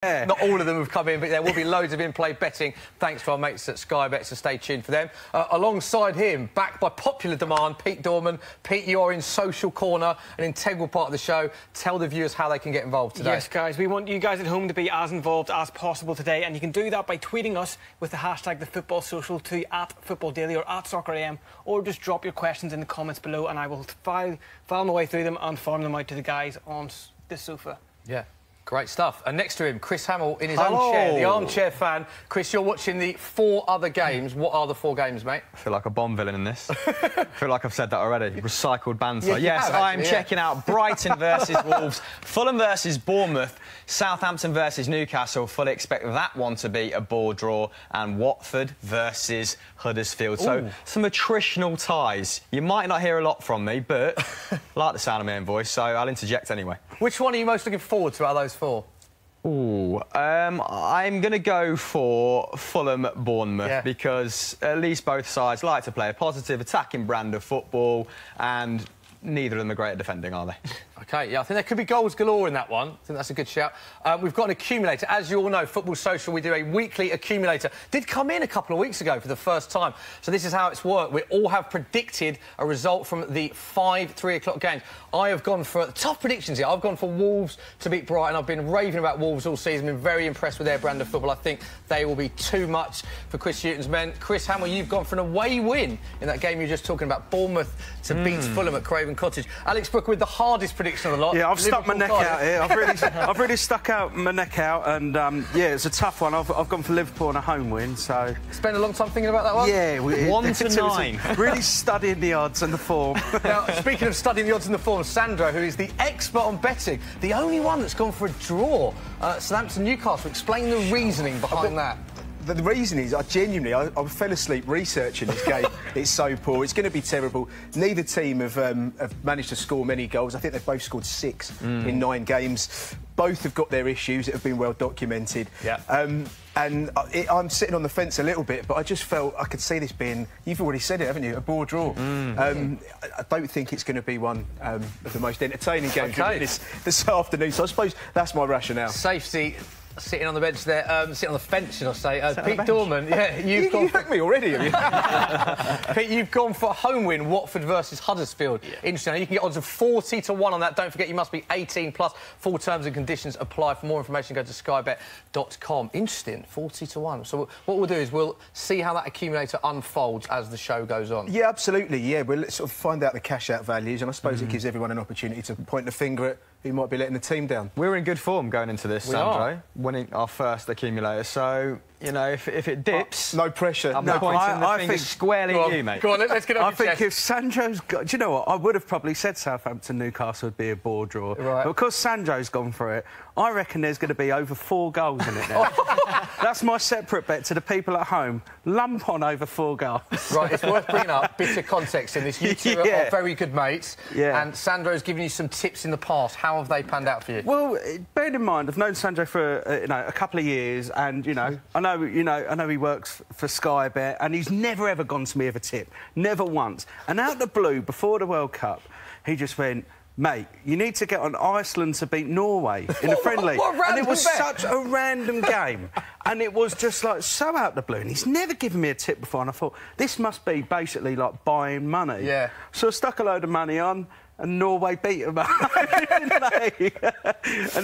Yeah. Not all of them have come in, but there will be loads of in-play betting thanks to our mates at Sky Bet, so stay tuned for them. Alongside him, backed by popular demand, Pete Dorman. Pete, you are in Social Corner, an integral part of the show. Tell the viewers how they can get involved today. Yes, guys, we want you guys at home to be as involved as possible today, and you can do that by tweeting us with the hashtag #TheFootballSocial to @FootballDaily or @SoccerAM, or just drop your questions in the comments below, and I will file my way through them and farm them out to the guys on the sofa. Yeah. Great stuff. And next to him, Chris Hamill in his own chair, the armchair fan. Chris, you're watching the 4 other games. What are the 4 games, mate? I feel like a Bond villain in this. I feel like I've said that already. Recycled banter. Yeah, yes, I'm checking out Brighton versus Wolves, Fulham versus Bournemouth, Southampton versus Newcastle. Fully expect that one to be a ball draw, and Watford versus Huddersfield. Ooh. So some attritional ties. You might not hear a lot from me, but I like the sound of my own voice, so I'll interject anyway. Which one are you most looking forward to out of those 4? Ooh, I'm going to go for Fulham-Bournemouth because at least both sides like to play a positive attacking brand of football, and neither of them are great at defending, are they? OK, yeah, I think there could be goals galore in that one. I think that's a good shout. We've got an accumulator. As you all know, Football Social, we do a weekly accumulator. Did come in a couple of weeks ago for the first time. So this is how it's worked. We all have predicted a result from the 5 3 o'clock games. I have gone for tough predictions here. I've gone for Wolves to beat Brighton. I've been raving about Wolves all season. Been very impressed with their brand of football. I think they will be too much for Chris Hughton's men. Chris Hamill, you've gone for an away win in that game you were just talking about, Bournemouth to beat Fulham at Craven Cottage. Alex Brooker with the hardest prediction of the lot. Yeah, I've stuck my Liverpool, neck out here. I've really stuck out my neck out, and yeah, it's a tough one. I've gone for Liverpool on a home win. So spend a long time thinking about that one. Yeah, 1 to 9. Really studying the odds and the form. Now, speaking of studying the odds and the form, Sandro, who is the expert on betting, the only one that's gone for a draw. Southampton Newcastle. Explain the reasoning behind that. The reason is, I fell asleep researching this game. It's so poor. It's going to be terrible. Neither team have managed to score many goals. I think they've both scored 6 in 9 games. Both have got their issues that have been well documented. Yeah. And I'm sitting on the fence a little bit, but I just felt I could see this being, you've already said it, haven't you, a ball draw. I don't think it's going to be one of the most entertaining games this afternoon, so I suppose that's my rationale. Safety sitting on the bench there, sitting on the fence, should I say. Pete Dorman, yeah, you've gone... You hacked me already, have you? Pete, you've gone for a home win, Watford versus Huddersfield. Yeah. Interesting. You can get odds of 40 to 1 on that. Don't forget, you must be 18 plus. Full terms and conditions apply. For more information, go to skybet.com. Interesting, 40 to 1. So what we'll do is we'll see how that accumulator unfolds as the show goes on. Yeah, absolutely, yeah. We'll sort of find out the cash-out values, and I suppose it gives everyone an opportunity to point the finger at who might be letting the team down. We're in good form going into this, Sandro, winning our first accumulator. So, you know, if it dips... no pressure. I'm pointing the finger squarely at you, mate. Go on, let's get on I think if Sandro's got... Do you know what? I would have probably said Southampton Newcastle would be a ball draw. Right. But because Sandro's gone for it, I reckon there's going to be over 4 goals in it now. That's my separate bet to the people at home. Lump on over 4 goals. Right, it's worth bringing up bit of context in this. You two are very good mates, and Sandro's given you some tips in the past. How have they panned out for you? Well, bearing in mind, I've known Sandro for a couple of years, and I know he works for Sky Bet, and he's never ever gone to me with a tip, never once. And out of the blue, before the World Cup, he just went, mate, you need to get on Iceland to beat Norway in a friendly. And it was such a random game. And it was just, like, so out the blue. And he's never given me a tip before. And I thought, this must be basically like buying money. Yeah. So I stuck a load of money on, and Norway beat them. And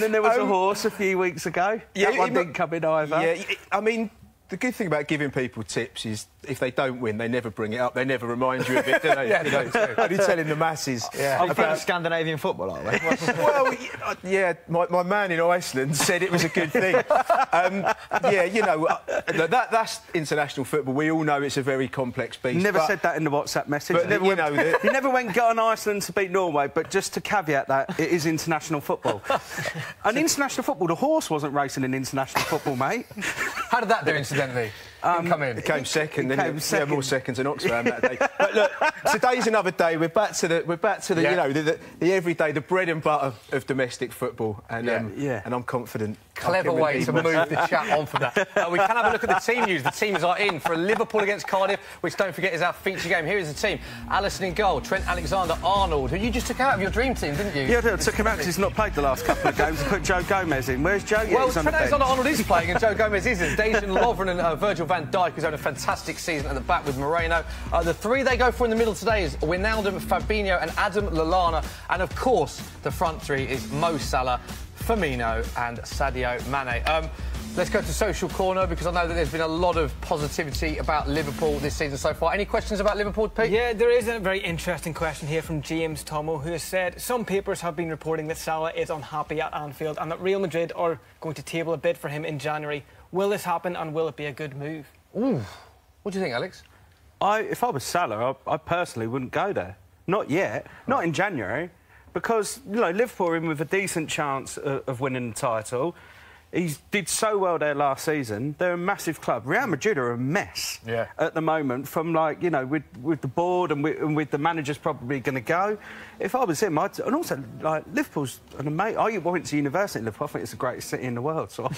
then there was a horse a few weeks ago. Yeah, that one didn't come in either. Yeah, I mean, the good thing about giving people tips is if they don't win, they never bring it up. They never remind you of it, do they? Only telling the masses. About Scandinavian football, are they? Well, yeah, my man in Iceland said it was a good thing. Yeah, you know, that's international football. We all know it's a very complex beast. Never said that in the WhatsApp message. But you know, he never went get on Iceland to beat Norway, but just to caveat that, it is international football. And international football, the horse wasn't racing in international football, mate. How did that do, incidentally? Come in. It came second. Yeah, more seconds than Oxfam that day. But look, today's another day. We're back to the you know, the everyday, the bread and butter of domestic football, and I'm confident. Clever way to move the chat on from that. We can have a look at the team news. The teams are in for Liverpool against Cardiff, which, don't forget, is our feature game. Here is the team. Alisson in goal, Trent Alexander-Arnold, who you just took out of your dream team, didn't you? Yeah, I took him out because he's not played the last couple of games. Put Joe Gomez in. Where's Joe? Well, Trent Alexander-Arnold is playing and Joe Gomez isn't. Dejan Lovren and Virgil van Dijk, who's had a fantastic season at the back with Moreno. The three they go for in the middle today is Wijnaldum, Fabinho and Adam Lallana. And, of course, the front three is Mo Salah, Firmino and Sadio Mane. Let's go to Social Corner, because I know that there's been a lot of positivity about Liverpool this season so far. Any questions about Liverpool, Pete? Yeah, there is a very interesting question here from James Tomo, who has said some papers have been reporting that Salah is unhappy at Anfield and that Real Madrid are going to table a bid for him in January. Will this happen and will it be a good move? Ooh. What do you think, Alex? If I was Salah, I personally wouldn't go there. Not yet. Not in January. Because, you know, Liverpool are in with a decent chance of winning the title. He did so well there last season. They're a massive club. Real Madrid are a mess at the moment, from, like, you know, with the board and with the managers probably going to go. If I was him, and also, like, Liverpool's an amazing... I went to university in Liverpool. I think it's the greatest city in the world, so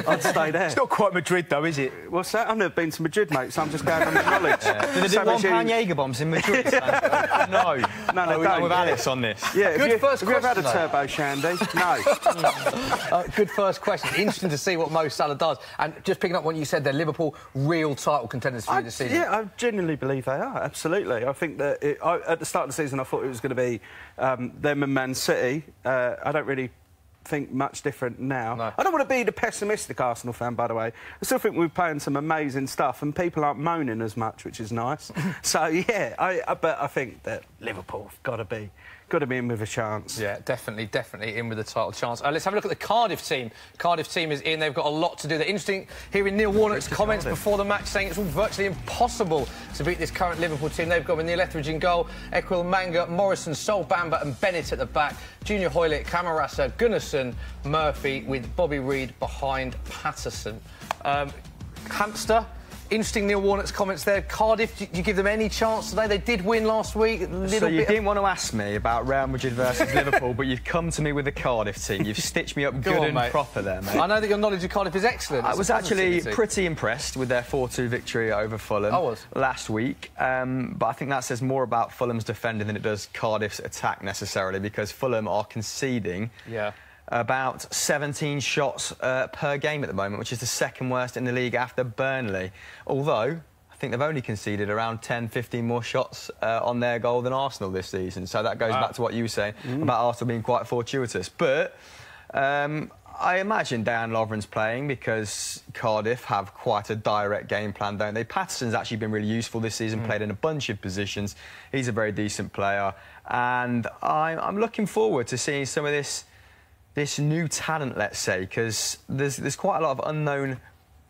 I'd stay there. It's not quite Madrid, though, is it? What's that? I've never been to Madrid, mate, so I'm just going on the knowledge. Did they do £1 Jaeger bombs in Madrid? No. No, they we're don't. with Alice on this. Yeah, Good first have you ever had a question, turbo shandy? No. Good first question. Interesting to see what Mo Salah does. And just picking up what you said there, Liverpool real title contenders for you this season. Yeah, I genuinely believe they are, absolutely. I think that at the start of the season I thought it was going to be them and Man City. I don't really think much different now. No. I don't want to be the pessimistic Arsenal fan, by the way. I still think we're playing some amazing stuff and people aren't moaning as much, which is nice. So, yeah, but I think that Liverpool have got to be in with a chance. Yeah, definitely in with a title chance. Let's have a look at the Cardiff team. Cardiff team is in. They've got a lot to do. They're interesting hearing Neil Warnock's comments before the match, saying it's all virtually impossible to beat this current Liverpool team. They've got with Neil Etheridge in goal, Ekwil Manga, Morrison, Sol Bamba and Bennett at the back, Junior Hoylett, Camarasa, Gunnarsson, Murphy, with Bobby Reid behind Patterson. Hamster. Interesting, Neil Warnock's comments there. Cardiff, do you give them any chance today? They did win last week. So you didn't want to ask me about Real Madrid versus Liverpool, but you've come to me with the Cardiff team. You've stitched me up good and proper there, mate. I know that your knowledge of Cardiff is excellent. I was actually pretty impressed with their 4-2 victory over Fulham last week. But I think that says more about Fulham's defending than it does Cardiff's attack necessarily, because Fulham are conceding about 17 shots per game at the moment, which is the second worst in the league after Burnley. Although, I think they've only conceded around 10, 15 more shots on their goal than Arsenal this season. So that goes back to what you were saying about Arsenal being quite fortuitous. But I imagine Dan Lovren's playing because Cardiff have quite a direct game plan, don't they? Patterson's actually been really useful this season, played in a bunch of positions. He's a very decent player. And I'm looking forward to seeing some of this new talent, let's say, because there's quite a lot of unknown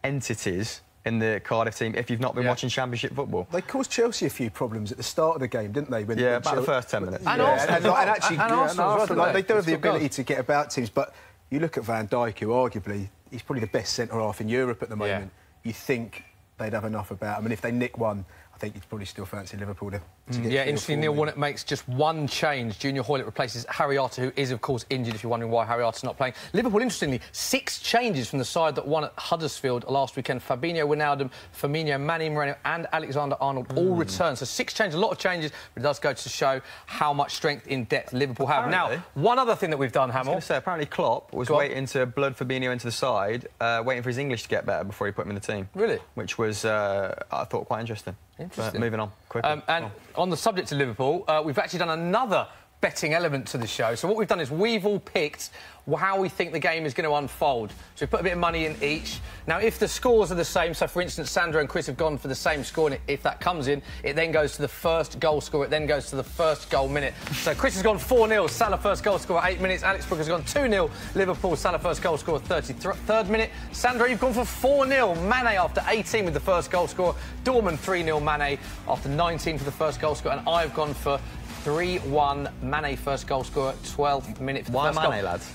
entities in the Cardiff team if you've not been watching Championship football. They caused Chelsea a few problems at the start of the game, didn't they? About the first 10 minutes. And Arsenal, they do have the ability to get about teams, but you look at Van Dijk, who arguably, he's probably the best centre-half in Europe at the moment. You think they'd have enough about him, and if they nick one, I think you'd probably still fancy Liverpool to get interesting. Neil Warnock makes just one change. Junior Hoylett replaces Harry Arter, who is, of course, injured, if you're wondering why Harry Arter's not playing. Liverpool, interestingly, 6 changes from the side that won at Huddersfield last weekend. Fabinho, Wijnaldum, Firmino, Mane, Moreno and Alexander-Arnold all returned. So 6 changes, a lot of changes, but it does go to show how much strength in depth Liverpool have. Now, one other thing that we've done, Hamill... apparently Klopp was waiting to blood Fabinho into the side, waiting for his English to get better before he put him in the team. Really? Which was, I thought, quite interesting. But moving on, quickly. And on the subject of Liverpool, we've actually done another betting element to the show. So what we've done is we've all picked how we think the game is going to unfold. So we put a bit of money in each. Now, if the scores are the same, so, for instance, Sandra and Chris have gone for the same score, and if that comes in, it then goes to the first goal scorer. It then goes to the first goal minute. So Chris has gone 4-0, Salah first goal scorer, 8 minutes. Alex Brooker has gone 2-0, Liverpool, Salah first goal scorer, 33rd minute. Sandra, you've gone for 4-0, Mane after 18 with the first goal scorer. Dorman, 3-0, Mane after 19 for the first goal scorer. And I've gone for 3-1, Mane first goal scorer, 12th minute for the first goal. Mane, lads?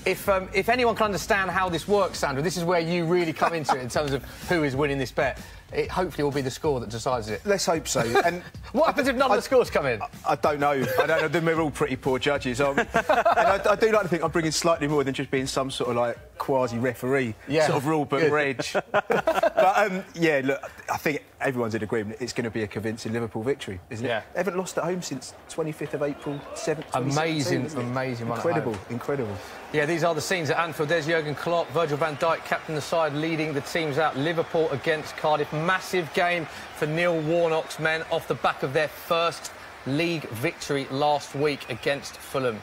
If anyone can understand how this works, Sandra, this is where you really come into it in terms of who is winning this bet. It hopefully will be the score that decides it. Let's hope so. And what happens if none of the scores come in? I don't know. I don't know. We're all pretty poor judges. And I do like to think I'm bringing slightly more than just being some sort of, like, quasi-referee Yeah. sort of rule book reg. But, yeah, look, I think everyone's in agreement it's going to be a convincing Liverpool victory, isn't it? Yeah. They haven't lost at home since 25th of April, 7th, Amazing, 2017, amazing one at Incredible, home. incredible. Yeah, these are the scenes at Anfield. There's Jurgen Klopp, Virgil van Dijk, captain the side, leading the teams out. Liverpool against Cardiff. Massive game for Neil Warnock's men off the back of their first league victory last week against Fulham.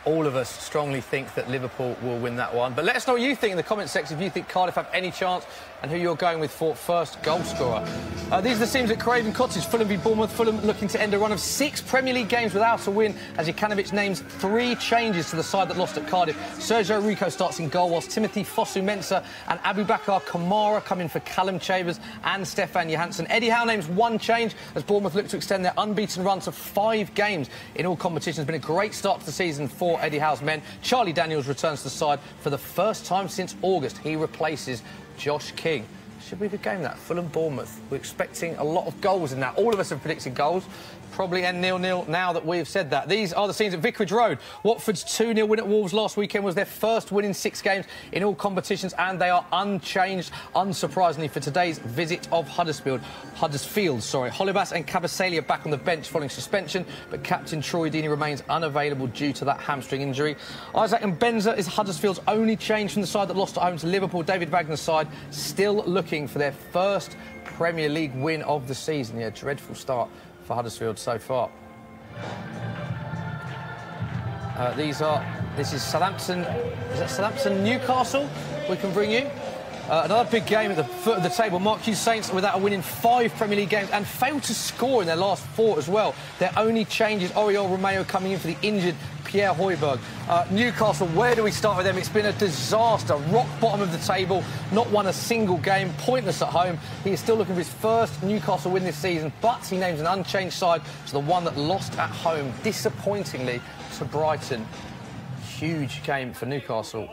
All of us strongly think that Liverpool will win that one. But let us know what you think in the comment section, if you think Cardiff have any chance and who you're going with for first goal scorer. These are the scenes at Craven Cottage. Fulham v Bournemouth. Fulham looking to end a run of 6 Premier League games without a win, as Jokanovic names 3 changes to the side that lost at Cardiff. Sergio Rico starts in goal, whilst Timothy Fosu-Mensah and Aboubakar Kamara come in for Callum Chambers and Stefan Johansson. Eddie Howe names 1 change as Bournemouth look to extend their unbeaten run to 5 games in all competitions. It's been a great start to the season for Eddie Howe's men. Charlie Daniels returns to the side for the first time since August. He replaces Josh King. Should be a good game, that. Fulham-Bournemouth. We're expecting a lot of goals in that. All of us have predicted goals. Probably end 0-0 now that we've said that. These are the scenes at Vicarage Road. Watford's 2-0 win at Wolves last weekend was their first win in 6 games in all competitions, and they are unchanged, unsurprisingly, for today's visit of Huddersfield. Holebas and Cabasele are back on the bench following suspension, but captain Troy Deeney remains unavailable due to that hamstring injury. Isaac Mbenza is Huddersfield's only change from the side that lost at home to Liverpool. David Wagner's side still looking for their first Premier League win of the season. Yeah, dreadful start for Huddersfield so far. This is Southampton. Is that Southampton Newcastle? We can bring you. Another big game at the foot of the table. Mark Hughes Saints without a win in 5 Premier League games and failed to score in their last 4 as well. Their only change is Oriol Romeo coming in for the injured Pierre Højbjerg. Newcastle, where do we start with them? It's been a disaster. Rock bottom of the table, not won a single game, pointless at home. He is still looking for his first Newcastle win this season, but he names an unchanged side to the one that lost at home, disappointingly, to Brighton. Huge game for Newcastle.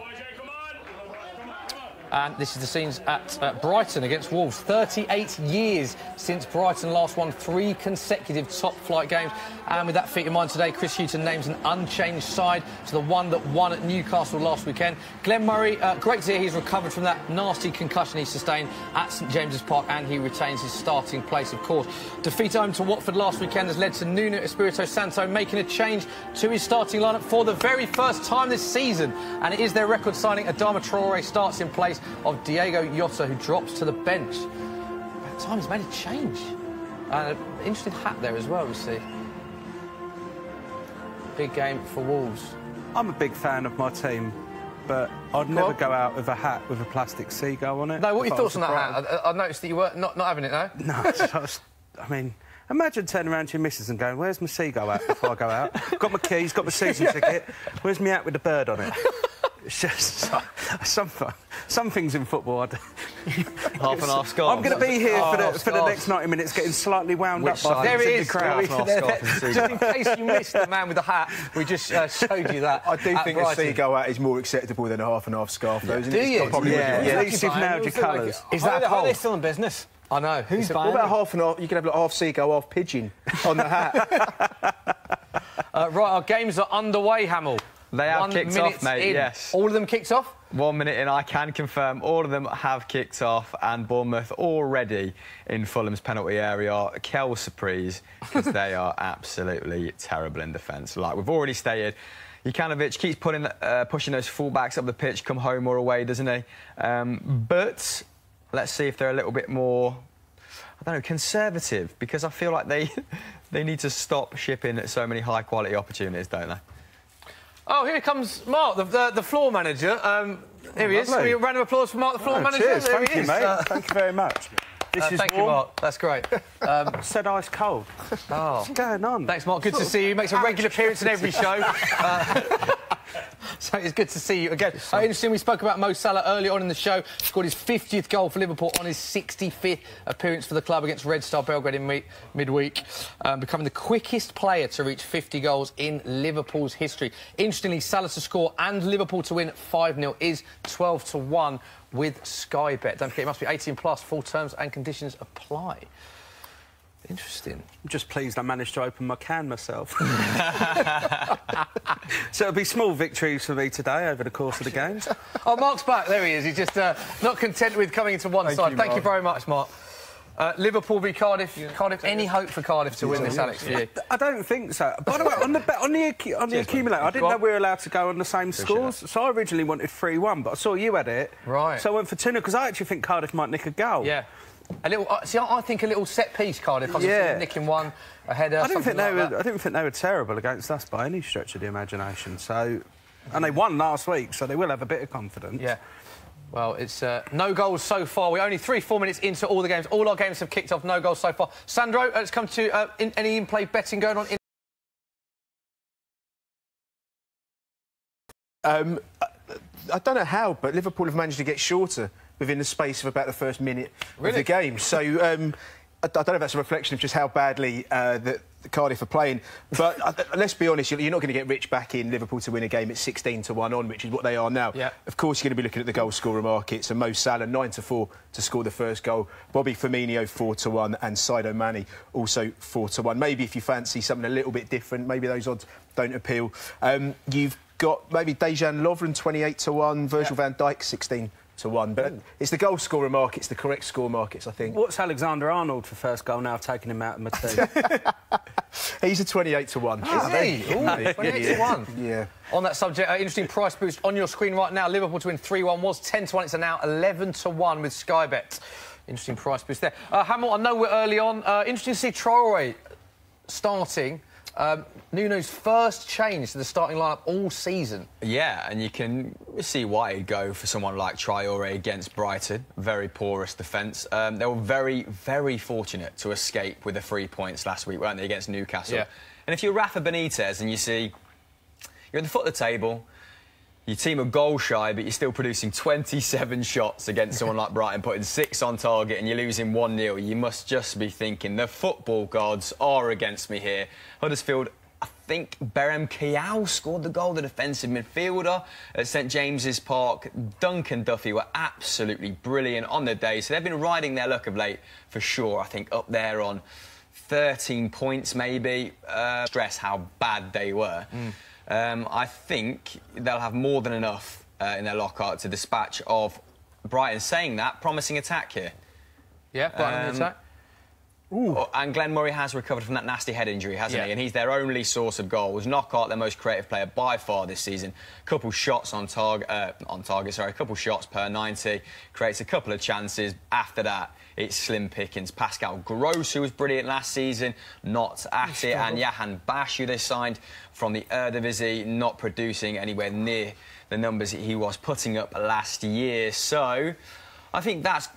And this is the scenes at Brighton against Wolves. 38 years since Brighton last won 3 consecutive top-flight games. And with that feat in mind today, Chris Hughton names an unchanged side to the one that won at Newcastle last weekend. Glenn Murray, great to hear he's recovered from that nasty concussion he sustained at St James's Park, and he retains his starting place, of course. Defeat home to Watford last weekend has led to Nuno Espirito Santo making a change to his starting lineup for the very first time this season. And it is their record signing. Adama Traore starts in place of Diego Jota, who drops to the bench. About time he's made a change. And an interesting hat there as well, we see. Big game for Wolves. I'm a big fan of my team, but I'd never go out with a hat with a plastic seagull on it. No, what are your thoughts on that hat? I noticed that you were not having it, no? No, I mean, imagine turning around to your missus and going, where's my seagull hat before I go out? Got my keys, got my season ticket. Where's my hat with the bird on it? It's just some things in football. Half and half scarf. I'm going to be here for the next 90 minutes, getting slightly wound up by there it is. Crowd. Just in case you missed the man with the hat, we just showed you that. I do think a seagull hat is more acceptable than a half and half scarf, though, isn't it? Do you? At least you've nailed your colours. Is that are they still in business? I know. Who's buying What about half and half? You can have like half seagull, half pigeon on the hat. Right, our games are underway, Hamill. They have kicked off, mate, yes. All of them kicked off? 1 minute in, I can confirm all of them have kicked off, and Bournemouth already in Fulham's penalty area. Quelle surprise, because they are absolutely terrible in defence. Like we've already stated, Jokanovic keeps pushing those full-backs up the pitch, come home or away, doesn't he? But let's see if they're a little bit more, I don't know, conservative, because I feel like they need to stop shipping so many high-quality opportunities, don't they? Oh, here comes Mark, the floor manager. Here he is. Lovely. A round of applause for Mark, the floor manager. Cheers, There thank he you, is. mate. Thank you very much. This is thank you, warm. Mark. That's great. Said ice cold. What's going on? Thanks, Mark. Good to see you. He makes a regular appearance in every show. So it's good to see you again. Interesting, we spoke about Mo Salah early on in the show. Scored his 50th goal for Liverpool on his 65th appearance for the club against Red Star Belgrade in midweek, becoming the quickest player to reach 50 goals in Liverpool's history. Interestingly, Salah to score and Liverpool to win 5-0 is 12-1 with Sky Bet. Don't forget, it must be 18+. Full terms and conditions apply. Interesting. I'm just pleased I managed to open my can myself. So it'll be small victories for me today over the course of the games. Oh, Mark's back. There he is. He's just not content with coming into one side. Thank you very much, Mark. Liverpool v Cardiff. Yeah. Cardiff. Any hope for Cardiff to win this, Alex? For you? I don't think so. By the way, on the accumulator, I didn't know we were allowed to go on the same scores. So I originally wanted 3-1, but I saw you had it. Right. So I went for 2-0 because I actually think Cardiff might nick a goal. Yeah. A little. See, I think a little set piece, Cardiff. I can see them nicking one, a header. I didn't think they were terrible against us by any stretch of the imagination. So, and they won last week, so they will have a bit of confidence. Yeah. Well, it's no goals so far. We're only 3-4 minutes into all the games. All our games have kicked off. No goals so far. Sandro, let's come to any in-play betting going on. I don't know how, but Liverpool have managed to get shorter within the space of about the first minute of the game. So I don't know if that's a reflection of just how badly the Cardiff are playing. But let's be honest, you're not going to get rich back in Liverpool to win a game at 16-1 on, which is what they are now. Yeah. Of course, you're going to be looking at the goal scorer market. So Mo Salah 9-4 to score the first goal. Bobby Firmino 4-1 and Sadio Mane also 4-1. Maybe if you fancy something a little bit different, maybe those odds don't appeal. You've got maybe Dejan Lovren 28-1, Virgil van Dijk 16-1, but it's the goal scorer markets, the correct score markets, I think. What's Alexander-Arnold for first goal now? I've taken him out of my team. He's a 28-1. Oh, is he? 28-1. Yeah. On that subject, interesting price boost on your screen right now. Liverpool to win 3-1 was 10-1. It's now 11-1 with Sky Bet. Interesting price boost there. Hamill, I know we're early on. Interesting to see Traoré starting. Nuno's first change to the starting lineup all season. Yeah, and you can see why he'd go for someone like Traoré against Brighton. Very porous defence. They were very, very fortunate to escape with the 3 points last week, weren't they, against Newcastle? Yeah. And if you're Rafa Benitez and you see you're at the foot of the table, your team are goal shy, but you're still producing 27 shots against someone like Brighton, putting 6 on target, and you're losing 1-0. You must just be thinking, the football gods are against me here. Huddersfield, I think Berem Kayal scored the goal, the defensive midfielder at St James's Park. Duncan Duffy were absolutely brilliant on the day, so they've been riding their luck of late for sure. I think up there on 13 points maybe. Stress how bad they were. I think they'll have more than enough in their lockout to dispatch of Brighton. Saying that, promising attack here. Yeah, Brighton on the attack. Ooh. And Glenn Murray has recovered from that nasty head injury, hasn't he? And he's their only source of goals. Knockaert, their most creative player by far this season. Couple shots on target, a couple shots per 90. Creates a couple of chances. After that, it's slim pickings. Pascal Gross, who was brilliant last season, not at it. And Jahan Bash, who they signed from the Eredivisie, not producing anywhere near the numbers he was putting up last year. So I think that's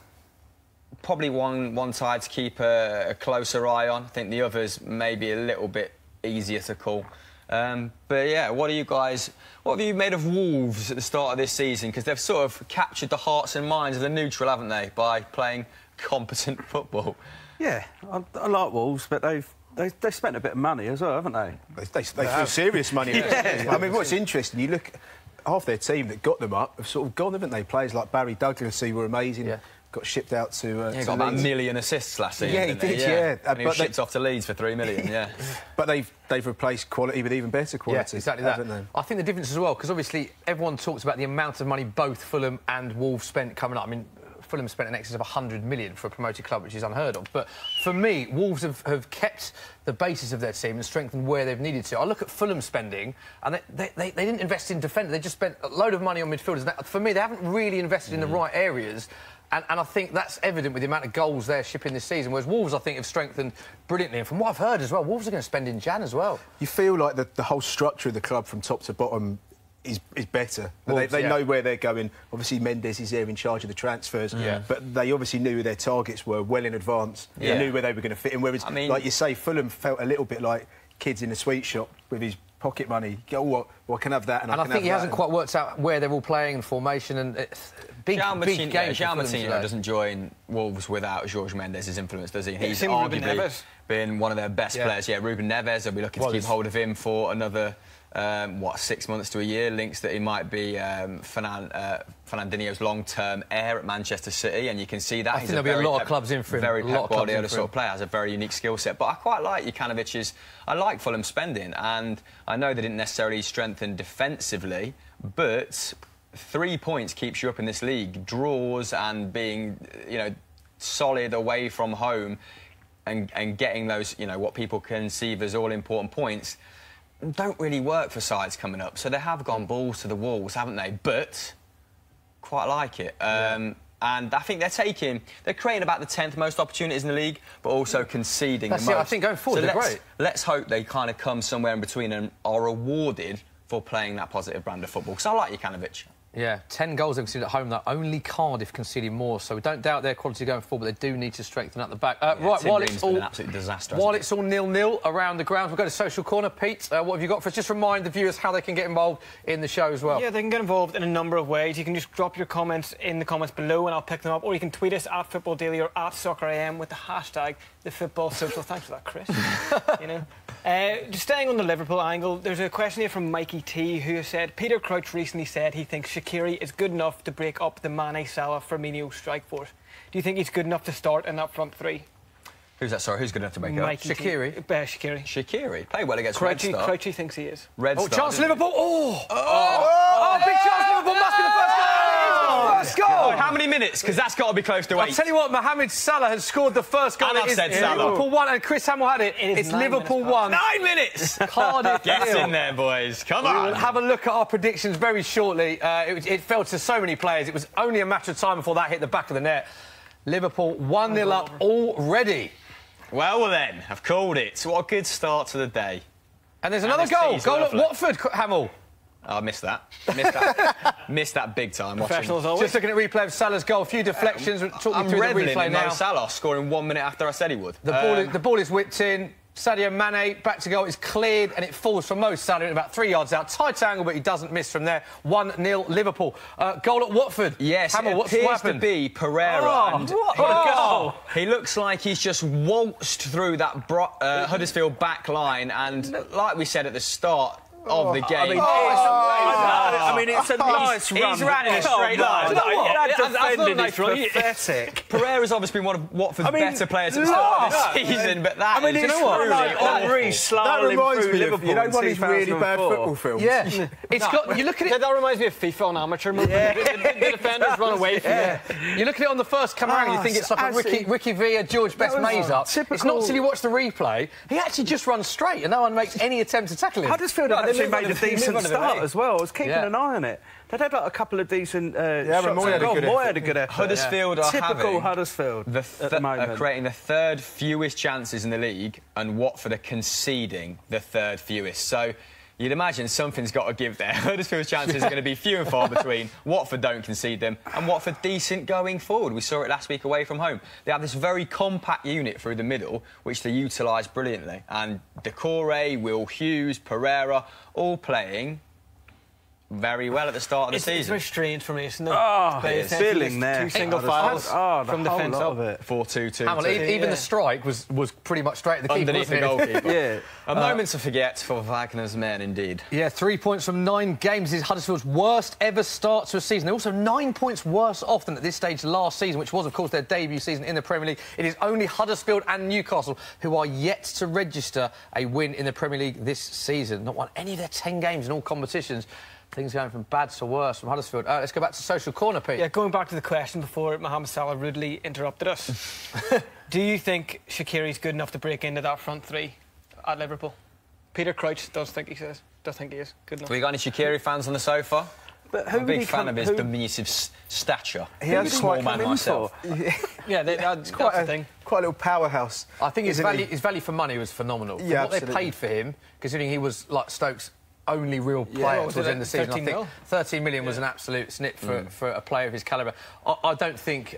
probably one side to keep a closer eye on. I think the others may be a little bit easier to call. But yeah, what have you made of Wolves at the start of this season? Because they've sort of captured the hearts and minds of the neutral, haven't they, by playing competent football? Yeah, I like Wolves, but they've spent a bit of money as well, haven't they? They feel serious money. Yeah. I mean, what's interesting, you look, half their team that got them up have sort of gone, haven't they? Players like Barry Douglas, who were amazing. Yeah. Got shipped out to got about 1 million assists last season. Yeah, he did, yeah. And he was shipped off to Leeds for 3 million, yeah. But they've replaced quality with even better quality. Yeah, exactly that. They? I think the difference as well, because obviously everyone talks about the amount of money both Fulham and Wolves spent coming up. I mean, Fulham spent in excess of 100 million for a promoted club, which is unheard of. But for me, Wolves have kept the basis of their team and strengthened where they've needed to. I look at Fulham spending, and they didn't invest in defenders. They just spent a load of money on midfielders. For me, they haven't really invested in the right areas. And I think that's evident with the amount of goals they're shipping this season, whereas Wolves, I think, have strengthened brilliantly. And from what I've heard as well, Wolves are going to spend in Jan as well. You feel like the whole structure of the club from top to bottom is better. Wolves, they know where they're going. Obviously, Mendes is there in charge of the transfers, but they obviously knew who their targets were well in advance. They knew where they were going to fit in. Whereas, like you say, Fulham felt a little bit like kids in a sweet shop with his pocket money. Go, well, I can have that, and I think he hasn't quite worked out where they're all playing and formation, and it's big game. João Moutinho doesn't join Wolves without Jorge Mendes' influence, does he? He's arguably been one of their best players. Yeah, Ruben Neves. They'll be looking to keep hold of him for another what, 6 months to a year, links that he might be Fernandinho's long-term heir at Manchester City, and you can see that. I think there'll be a lot of clubs in for him. Very Pep Guardiola sort of player, has a very unique skill set. But I quite like Jukanovic's. I like Fulham spending, and I know they didn't necessarily strengthen defensively, but 3 points keeps you up in this league. Draws and being, you know, solid away from home, and getting those, you know, what people conceive as all-important points, don't really work for sides coming up. So they have gone balls to the walls, haven't they? But quite like it. And I think they're creating about the 10th most opportunities in the league, but also conceding the most. I think going forward, so they're great. Let's hope they kind of come somewhere in between and are rewarded for playing that positive brand of football. Because I like Jukanovic. Yeah, 10 goals they've conceded at home, though. Only Cardiff conceding more, so we don't doubt their quality going forward, but they do need to strengthen at the back. Right, while it's all an absolute disaster. While it's all 0-0 around the ground, we'll go to Social Corner. Pete, what have you got for us? Just remind the viewers how they can get involved in the show as well. Yeah, they can get involved in a number of ways. You can just drop your comments in the comments below and I'll pick them up, or you can tweet us at Football Daily or at SoccerAM with the hashtag #TheFootballSocial. Thanks for that, Chris. You know. Just staying on the Liverpool angle, there's a question here from Mikey T, who has said Peter Crouch recently said he thinks Shaqiri is good enough to break up the Mane, Salah, Firmino strike force. Do you think he's good enough to start in that front three? Who's that? Sorry, who's good enough to break it up? Shaqiri. Shaqiri. Shaqiri. Played well against Crouchy, Red Star. Crouchy thinks he is. Red Star. Chance Liverpool. Big chance Liverpool. Must be the first goal. First goal. How many minutes? Because that's got to be close to 8. I'll tell you what, Mohamed Salah has scored the first goal. And I've said Salah. Liverpool 1, and Chris Hamill had it. It's Liverpool 1. 9 minutes! Cardiff. Get in there, boys. Come on. We'll have a look at our predictions very shortly. It fell to so many players. It was only a matter of time before that hit the back of the net. Liverpool 1-0 up already. Well, then, I've called it. What a good start to the day. And there's another goal. Goal at Watford, Hamill. I missed that. Missed that big time. Professionals always. Just looking at replay of Salah's goal. A few deflections. Talk me through the replay now. Salah scoring 1 minute after I said he would. The ball is whipped in. Sadio Mane back to goal. It's cleared and it falls for Mo Salah about 3 yards out. Tight angle, but he doesn't miss from there. 1-0 Liverpool. Goal at Watford. Yes, Hamill, it appears to be Pereira. What a goal! He looks like he's just waltzed through that Huddersfield back line, and like we said at the start of the game. I mean, it's a nice run. He's ran in a straight line. That defending is pathetic. Pereira's obviously been one of Watford's better players at the start of the season, but that is truly Henry slowly reminds me Liverpool. You know, one of these really bad football films. Yeah, it's got. You look at it. That reminds me of FIFA on amateur mode. The defenders run away from you. You look at it on the first camera and you think it's like a Ricky Villa, George Best maze up. It's not until you watch the replay. He actually just runs straight and no one makes any attempt to tackle him. Huddersfield actually made a decent start as well. I was keeping an eye on it. They'd had like a couple of decent shots. Moy had a good effort. Huddersfield are typical Huddersfield at the moment. Creating the third fewest chances in the league, and Watford are conceding the third fewest. So you'd imagine something's got to give there. Huddersfield's chances are going to be few and far between. Watford don't concede them, and Watford decent going forward. We saw it last week away from home. They have this very compact unit through the middle, which they utilise brilliantly. And Decore, Will Hughes, Pereira, all playing very well at the start of the season. It's very strange for me, isn't it? It's feeling there. 2 single files from the fence up. 4-2-2. Even the strike was pretty much straight at the keeper, underneath the goalkeeper. Yeah. A moment to forget for Wagner's men, indeed. Yeah, 3 points from 9 games. This is Huddersfield's worst ever start to a season. They're also 9 points worse off than at this stage last season, which was, of course, their debut season in the Premier League. It is only Huddersfield and Newcastle who are yet to register a win in the Premier League this season. Not won any of their 10 games in all competitions. Things going from bad to worse from Huddersfield. Let's go back to Social Corner, Pete. Yeah, going back to the question before Mohamed Salah rudely interrupted us. Do you think Shaqiri's good enough to break into that front three at Liverpool? Peter Crouch does think he is good enough. Have we got any Shaqiri fans on the sofa? But I'm a big fan of his diminutive stature. He has small man myself. Yeah, that's quite a thing. Quite a little powerhouse. I think his value for money was phenomenal. Yeah, what they paid for him, considering he was like Stokes' only real player towards the end of the season. I think 13 million was an absolute snip for a player of his calibre. I don't think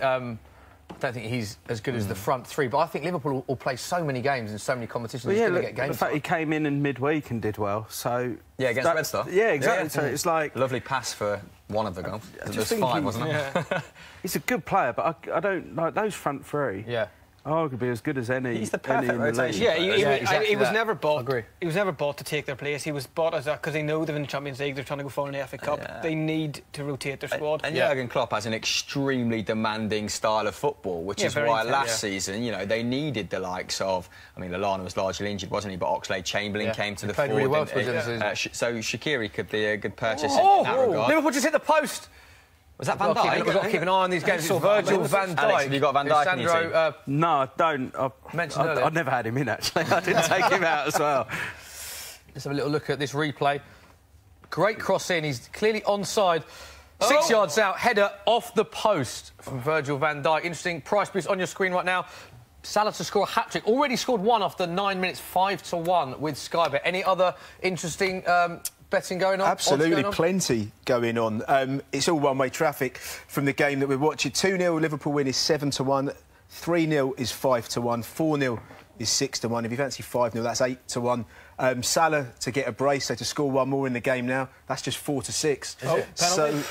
he's as good as the front three, but I think Liverpool will play so many games in so many competitions. Well, he's going to get games. The fact he came in midweek and did well, so yeah, against Red Star. Yeah, exactly. So it's like lovely pass for one of the goals. There's 5, wasn't it? He's a good player, but I don't like those front three. Yeah. Arguably as good as any. He's the perfect any in the rotation. league. Yeah, he was never bought. I agree. He was never bought to take their place. He was bought as because they know they're in the Champions League. They're trying to go far in the FA Cup. Yeah. They need to rotate their squad. And Jurgen Klopp has an extremely demanding style of football, which is why last season, you know, they needed the likes of. I mean, Lallana was largely injured, wasn't he? But Oxlade-Chamberlain came to the fore. Really well towards the end of the season. So Shaqiri could be a good purchase in that regard. Liverpool just hit the post. Was that Van Dijk? We've got to keep an eye on these games. Virgil van Dijk. Alex, have you got Van Dijk in your team? No, I don't. I've never had him in, actually. I didn't take him out as well. Let's have a little look at this replay. Great cross in. He's clearly onside. 6 yards out. Header off the post from Virgil van Dijk. Interesting price boost on your screen right now. Salah to score a hat-trick. Already scored one after 9 minutes, 5-1 with Sky Bet. Any other interesting betting going on? Absolutely, plenty going on. It's all one-way traffic from the game that we're watching. 2-0 Liverpool win is 7-1, 3-0 is 5-1, 4-0 is 6-1. If you fancy 5-0, that's 8-1. Salah to get a brace, so to score one more in the game now, that's just 4-6. So,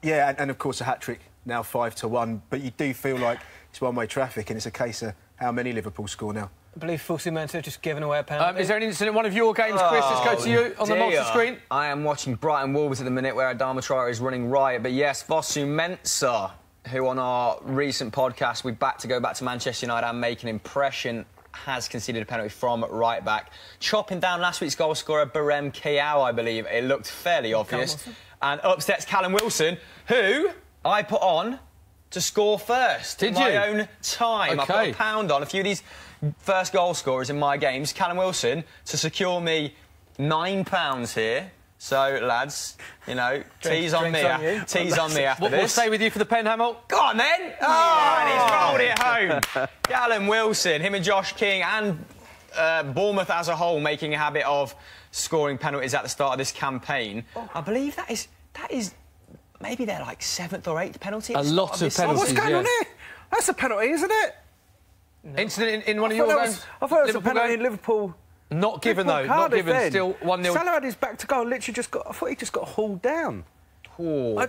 yeah, and of course a hat-trick now 5-1. But you do feel like it's one-way traffic, and it's a case of how many Liverpool score now. I believe Fosu Mensah just given away a penalty. Is there an incident in one of your games, Chris? Let's go to you on the monster screen. I am watching Brighton Wolves at the minute, where Adama Traore is running riot. But yes, Fosu Mensah, who on our recent podcast we go back to Manchester United and make an impression, has conceded a penalty from right back, chopping down last week's goal scorer Barem Kiao, I believe. It looked fairly obvious. And up steps Callum Wilson, who I put on to score first. Did my you? own time. Okay. I put £1 on a few of these first goal scorers in my games. Callum Wilson to secure me £9 here. So, lads, you know, tease on me after this. We'll stay with you for the pen, Hamill. Go on, then. Oh, and he's rolled it home. Callum Wilson, him and Josh King and Bournemouth as a whole making a habit of scoring penalties at the start of this campaign. I believe that is maybe their, like, 7th or 8th penalty. A lot of penalties, What's going on here? That's a penalty, isn't it? No. Incident in one of your games? I thought it was a penalty in Liverpool. Not given, though. Not given. Then. Still 1-0. Salah had his back to goal. Literally just got... I thought he just got hauled down. Oh.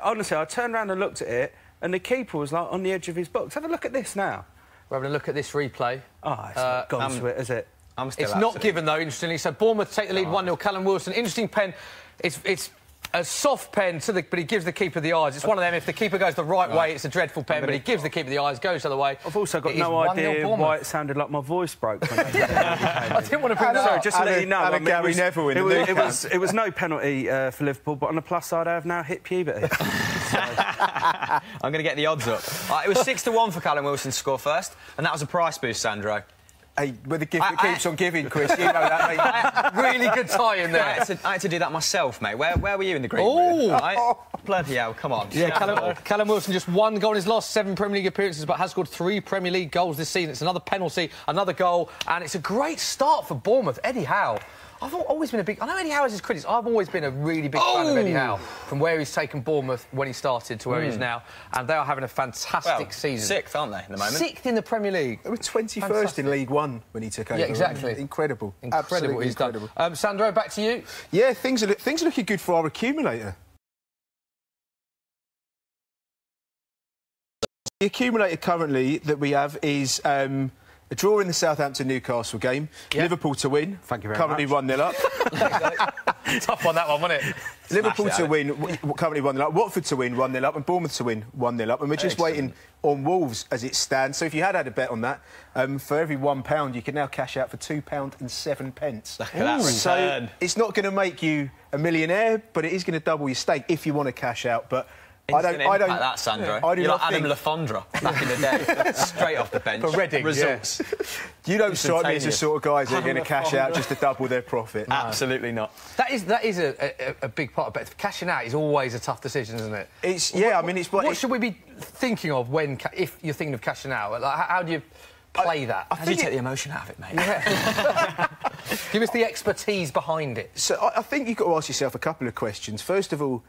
Honestly, I turned around and looked at it, and the keeper was, like, on the edge of his box. Have a look at this now. We're having a look at this replay. Oh, it's not gone to it, is it? It's not given, though, interestingly. So Bournemouth take the lead 1-0. Callum Wilson, interesting pen. It's a soft pen, but he gives the keeper the eyes. It's one of them. If the keeper goes the right way, it's a dreadful pen, but he gives the keeper the eyes, goes the other way. I've also got no idea why it sounded like my voice broke. When I didn't want to bring that up. Just to let you know, Gary Neville in it was no penalty for Liverpool, but on the plus side, I have now hit puberty. I'm going to get the odds up. It was 6-1 for Callum Wilson to score first, and that was a price boost, Sandro. Hey, with the gift that keeps on giving, Chris, you know that, mate. Really good tie in there. I had to do that myself, mate. Where were you in the green room? Right? Bloody hell, come on. Yeah, Callum Wilson just one goal in his last 7 Premier League appearances, but has scored 3 Premier League goals this season. It's another penalty, another goal, and it's a great start for Bournemouth. Eddie Howe. I've always been a big... I know Eddie Howe has his critics. I've always been a really big fan of Eddie Howe, from where he's taken Bournemouth when he started to where he is now. And they are having a fantastic season. 6th, aren't they, at the moment? 6th in the Premier League. They were 21st in League One when he took over. Yeah, exactly. Incredible. Incredible what he's done. Sandro, back to you. Yeah, things are looking good for our accumulator. The accumulator currently that we have is... a draw in the Southampton-Newcastle game. Yep. Liverpool to win. Thank you very currently much. 1-0 up. Tough on that one, wasn't it? Liverpool to win, currently 1-0 up. Watford to win, 1-0 up. And Bournemouth to win, 1-0 up. And we're just waiting on Wolves as it stands. So if you had a bet on that, for every £1, you can now cash out for £2.07. Look at that return. So it's not going to make you a millionaire, but it is going to double your stake if you want to cash out. But I don't like that, Sandro. You're like Adam Lafondra back in the day. Straight off the bench. For Reading, results. Yeah. You don't strike me as the sort of guys that are going to cash out just to double their profit. No. Absolutely not. That is a big part of it. Cashing out is always a tough decision, isn't it? What should we be thinking of if you're thinking of cashing out? Like, how do you play that? How do you take the emotion out of it, mate? Yeah. Give us the expertise behind it. So I think you've got to ask yourself a couple of questions. First of all,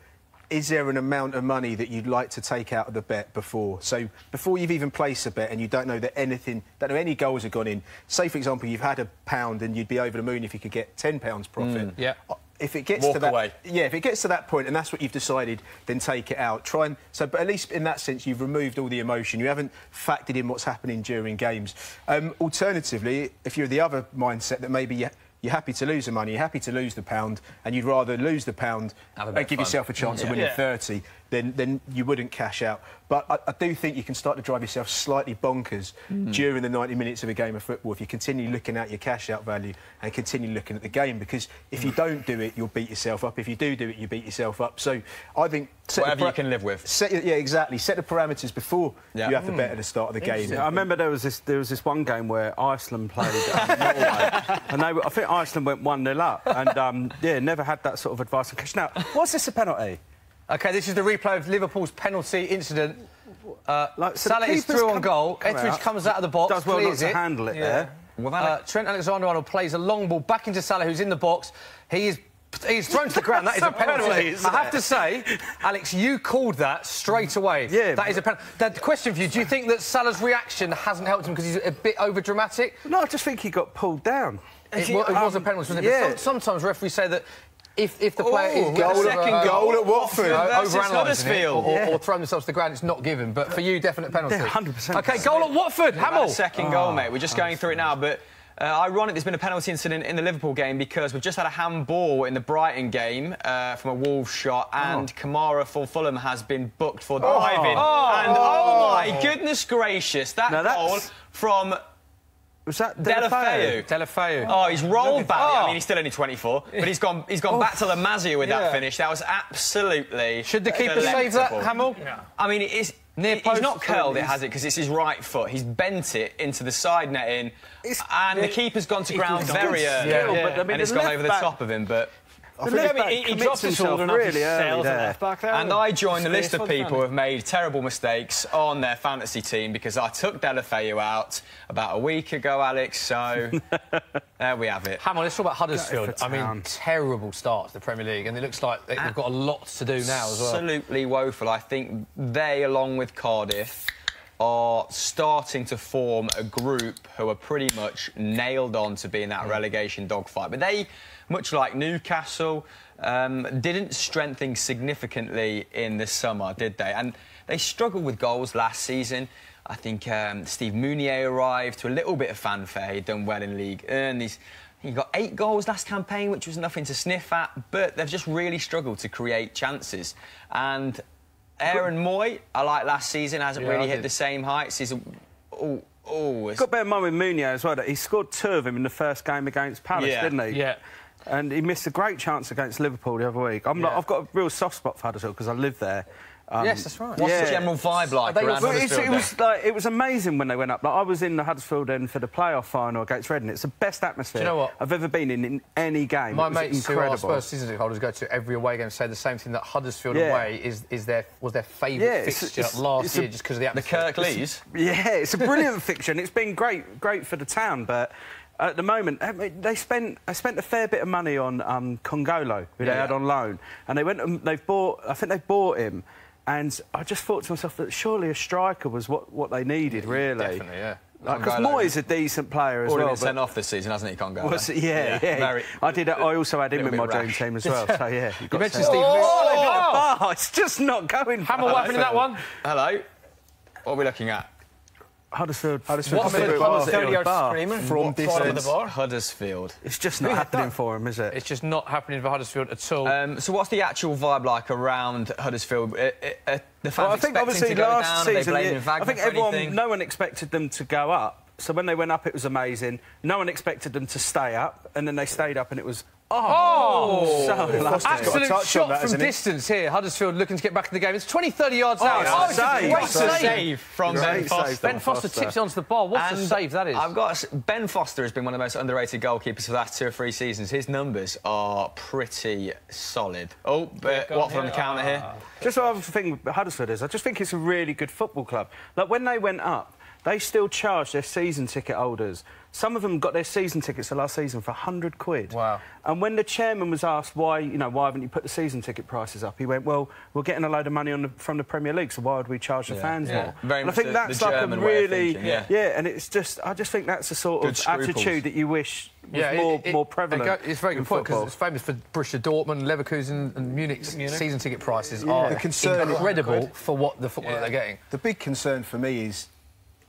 is there an amount of money that you'd like to take out of the bet before? So before you've even placed a bet and you don't know that any goals have gone in, say, for example, you've had £1 and you'd be over the moon if you could get £10 profit. Yeah. if it gets Walk to that, away. yeah, if it gets to that point and that's what you've decided, then take it out. Try and but at least in that sense, you've removed all the emotion. You haven't factored in what's happening during games. Alternatively, if you're the other mindset that maybe you're happy to lose the money, you're happy to lose the £1, and you'd rather lose the £1 and give yourself a chance of winning 30, then you wouldn't cash out. But I do think you can start to drive yourself slightly bonkers during the 90 minutes of a game of football if you continue looking at your cash-out value and continue looking at the game, because if you don't do it, you'll beat yourself up. If you do it, you beat yourself up. So I think... Whatever you can live with. Yeah, exactly. Set the parameters before you have the bet at the start of the game. I remember there was this one game where Iceland played Norway, and I think Iceland went 1-0 up, and never had that sort of advice on cash. Now, was this a penalty? OK, this is the replay of Liverpool's penalty incident. So Salah is through on goal. Etheridge comes out of the box, does well not to it. handle it there. Trent Alexander-Arnold plays a long ball back into Salah, who's in the box. He's thrown to the ground. That is a penalty. I have to say, Alex, you called that straight away. Yeah. That is a penalty. The question for you, do you think that Salah's reaction hasn't helped him because he's a bit over-dramatic? No, I just think he got pulled down. It was a penalty, wasn't it? Yeah. But sometimes referees say that if the player is second goal at Watford overanalyzing it or throwing themselves to the ground, it's not given. But for you, definite penalty. Yeah, 100%. OK, goal at Watford. Hamill. Second goal, mate. We're just going through it now, but... ironic, there's been a penalty incident in the Liverpool game because we've just had a handball in the Brighton game from a Wolves shot, and Kamara for Fulham has been booked for diving. And oh my goodness gracious, that goal from... Was that Deulofeu? Oh, he's rolled back. I mean, he's still only 24, but he's gone back to the Mazia with that finish. That was absolutely... Should the keeper save that, Hamill? No. I mean, he's not curled it, has it? Because it's his right foot. He's bent it into the side netting, and the keeper's gone to ground very early. And it's gone over the top of him, but... He dropped his shoulder really early there. And I joined the list of people who have made terrible mistakes on their fantasy team because I took Deulofeu out about a week ago, Alex, so there we have it. Hamill, let's talk about Huddersfield. I mean, terrible start to the Premier League, and it looks like they've got a lot to do now as well. Absolutely woeful. I think they, along with Cardiff, are starting to form a group who are pretty much nailed on to be in that relegation dogfight. But they, much like Newcastle, didn't strengthen significantly in the summer, did they? And they struggled with goals last season. I think Steve Mounier arrived to a little bit of fanfare. He'd done well in League 1. He got 8 goals last campaign, which was nothing to sniff at, but they've just really struggled to create chances. And Aaron Moy, I like last season, hasn't really hit the same heights. He's got better mind with Mounier as well. He scored 2 of them in the first game against Palace, didn't he? Yeah. And he missed a great chance against Liverpool the other week. I've got a real soft spot for Huddersfield because I live there. Yes, that's right. What's the general vibe like around Huddersfield? It was amazing when they went up. Like, I was in the Huddersfield end for the playoff final against Reading. It's the best atmosphere I've ever been in any game. My mates who are Spurs season ticket holders go to every away game say the same thing, that Huddersfield away was their favourite fixture last year just because of the atmosphere. The Kirklees? Yeah, it's a brilliant fixture and it's been great for the town, but... At the moment, they spent a fair bit of money on Congolo, who they had on loan, and I think they bought him, and I just thought to myself that surely a striker was what they needed, really. Definitely, yeah. Because Moyes a decent player as well. Already been sent off this season, hasn't he, Congolo? Yeah. I also had him in my dream team as well, so yeah. You mentioned Steve. It's just not going. Hamill, what happened in that one? Hello. What are we looking at? Huddersfield. From distance. Huddersfield. It's just not happening for him, is it? It's just not happening for Huddersfield at all. So what's the actual vibe like around Huddersfield? The fans I think obviously to go last down, season, no one expected them to go up. So when they went up, it was amazing. No one expected them to stay up, and then they stayed up, and it was... Absolute shot from distance here. Huddersfield looking to get back in the game. It's 20, 30 yards out. Great save from Ben Foster. Ben Foster tips it onto the bar. What a save that is. Ben Foster has been one of the most underrated goalkeepers for the last 2 or 3 seasons. His numbers are pretty solid. Watford on the counter here. Just what other thing with Huddersfield is, I just think it's a really good football club. Like, when they went up, they still charge their season ticket holders. Some of them got their season tickets the last season for £100. Wow. And when the chairman was asked why, you know, why haven't you put the season ticket prices up, he went, well, we're getting a load of money from the Premier League, so why would we charge the fans more? Very and I think that's like a really... and it's just... I just think that's a sort of attitude that you wish was more prevalent. It's very good point, because it's famous for Borussia Dortmund, Leverkusen and Munich's season ticket prices are incredible for what the football that they're getting. The big concern for me is,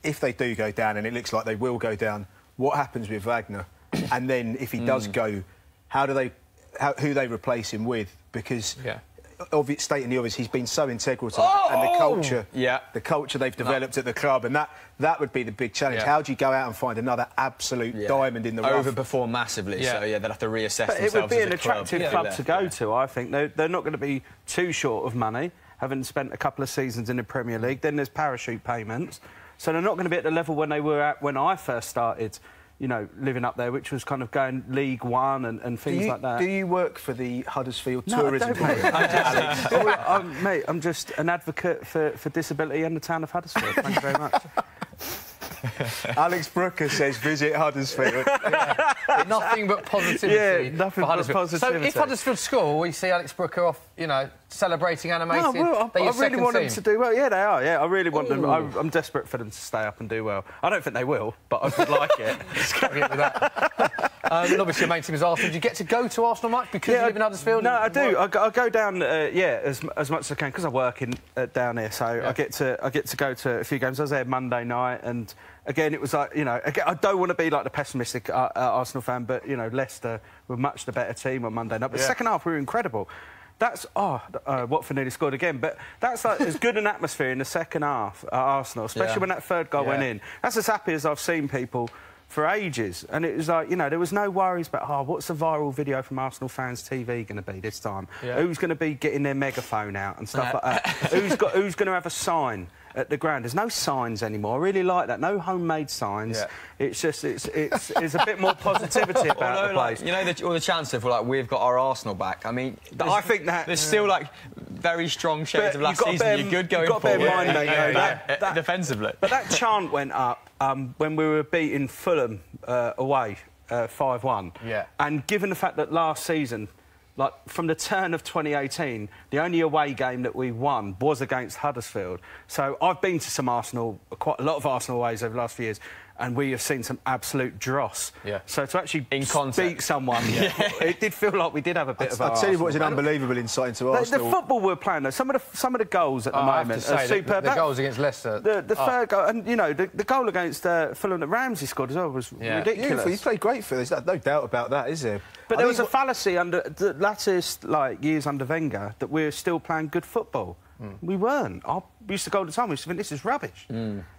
if they do go down, and it looks like they will go down, what happens with Wagner? And then if he does go, who do they replace him with? Because stating the obvious, he's been so integral to and the culture they've developed at the club, and that would be the big challenge. How do you go out and find another absolute diamond in the rough? Overperform massively, so they'd have to reassess themselves. It would be an attractive club to go to, I think. They're not going to be too short of money, having spent a couple of seasons in the Premier League. Then there's parachute payments. So they're not going to be at the level when they were at when I first started, you know, living up there, which was kind of going League One and things like that. Do you work for the Huddersfield Tourism? No, mate, I'm just an advocate for disability and the town of Huddersfield. Thank you very much. Alex Brooker says visit Huddersfield. Nothing but positivity. Nothing but positivity. So if Huddersfield score, we see Alex Brooker off, you know, celebrating, animating. I really want them to do well. Yeah, they are. Yeah, I really want them. I'm desperate for them to stay up and do well. I don't think they will, but I would like it. Just get with that. And obviously your main team is Arsenal. Do you get to go to Arsenal much because you live in Huddersfield? No, I do. I go down, as much as I can, because I work down here. So I get to go to a few games. I was there Monday night, and again, it was like, you know, again, I don't want to be like the pessimistic Arsenal fan, but you know, Leicester were much the better team on Monday night. But the second half we were incredible. That's Watford nearly scored again, but that's like as good an atmosphere in the second half at Arsenal, especially when that third goal went in. That's as happy as I've seen people for ages, and it was like, you know, there was no worries about what's the viral video from Arsenal fans TV going to be this time? Who's going to be getting their megaphone out and stuff like that? Who's going to have a sign at the ground? There's no signs anymore. I really like that. No homemade signs. It's just it's a bit more positivity about the place. Like, you know, all the chants of like we've got our Arsenal back. I mean, I think that there's still like very strong shades of last season. You're good going forward. You've got to bear in mind, mate, defensively. But that chant went up when we were beating Fulham away 5-1. And given the fact that last season, like, from the turn of 2018, the only away game that we won was against Huddersfield. So I've been to quite a lot of Arsenal aways over the last few years, and we have seen some absolute dross. So to actually beat someone, it did feel like we did have a bit of a... I'll tell you what is an unbelievable insight into Arsenal. The football we're playing, though, some of the goals at the moment are superb. The goals against Leicester. The third goal, and, you know, the goal against Fulham that Ramsey scored as well was ridiculous. He's played great for this. There's no doubt about that, is there? But there was a fallacy under the latest years under Wenger that we're still playing good football. We weren't. I used to go all the time. We used to think this is rubbish.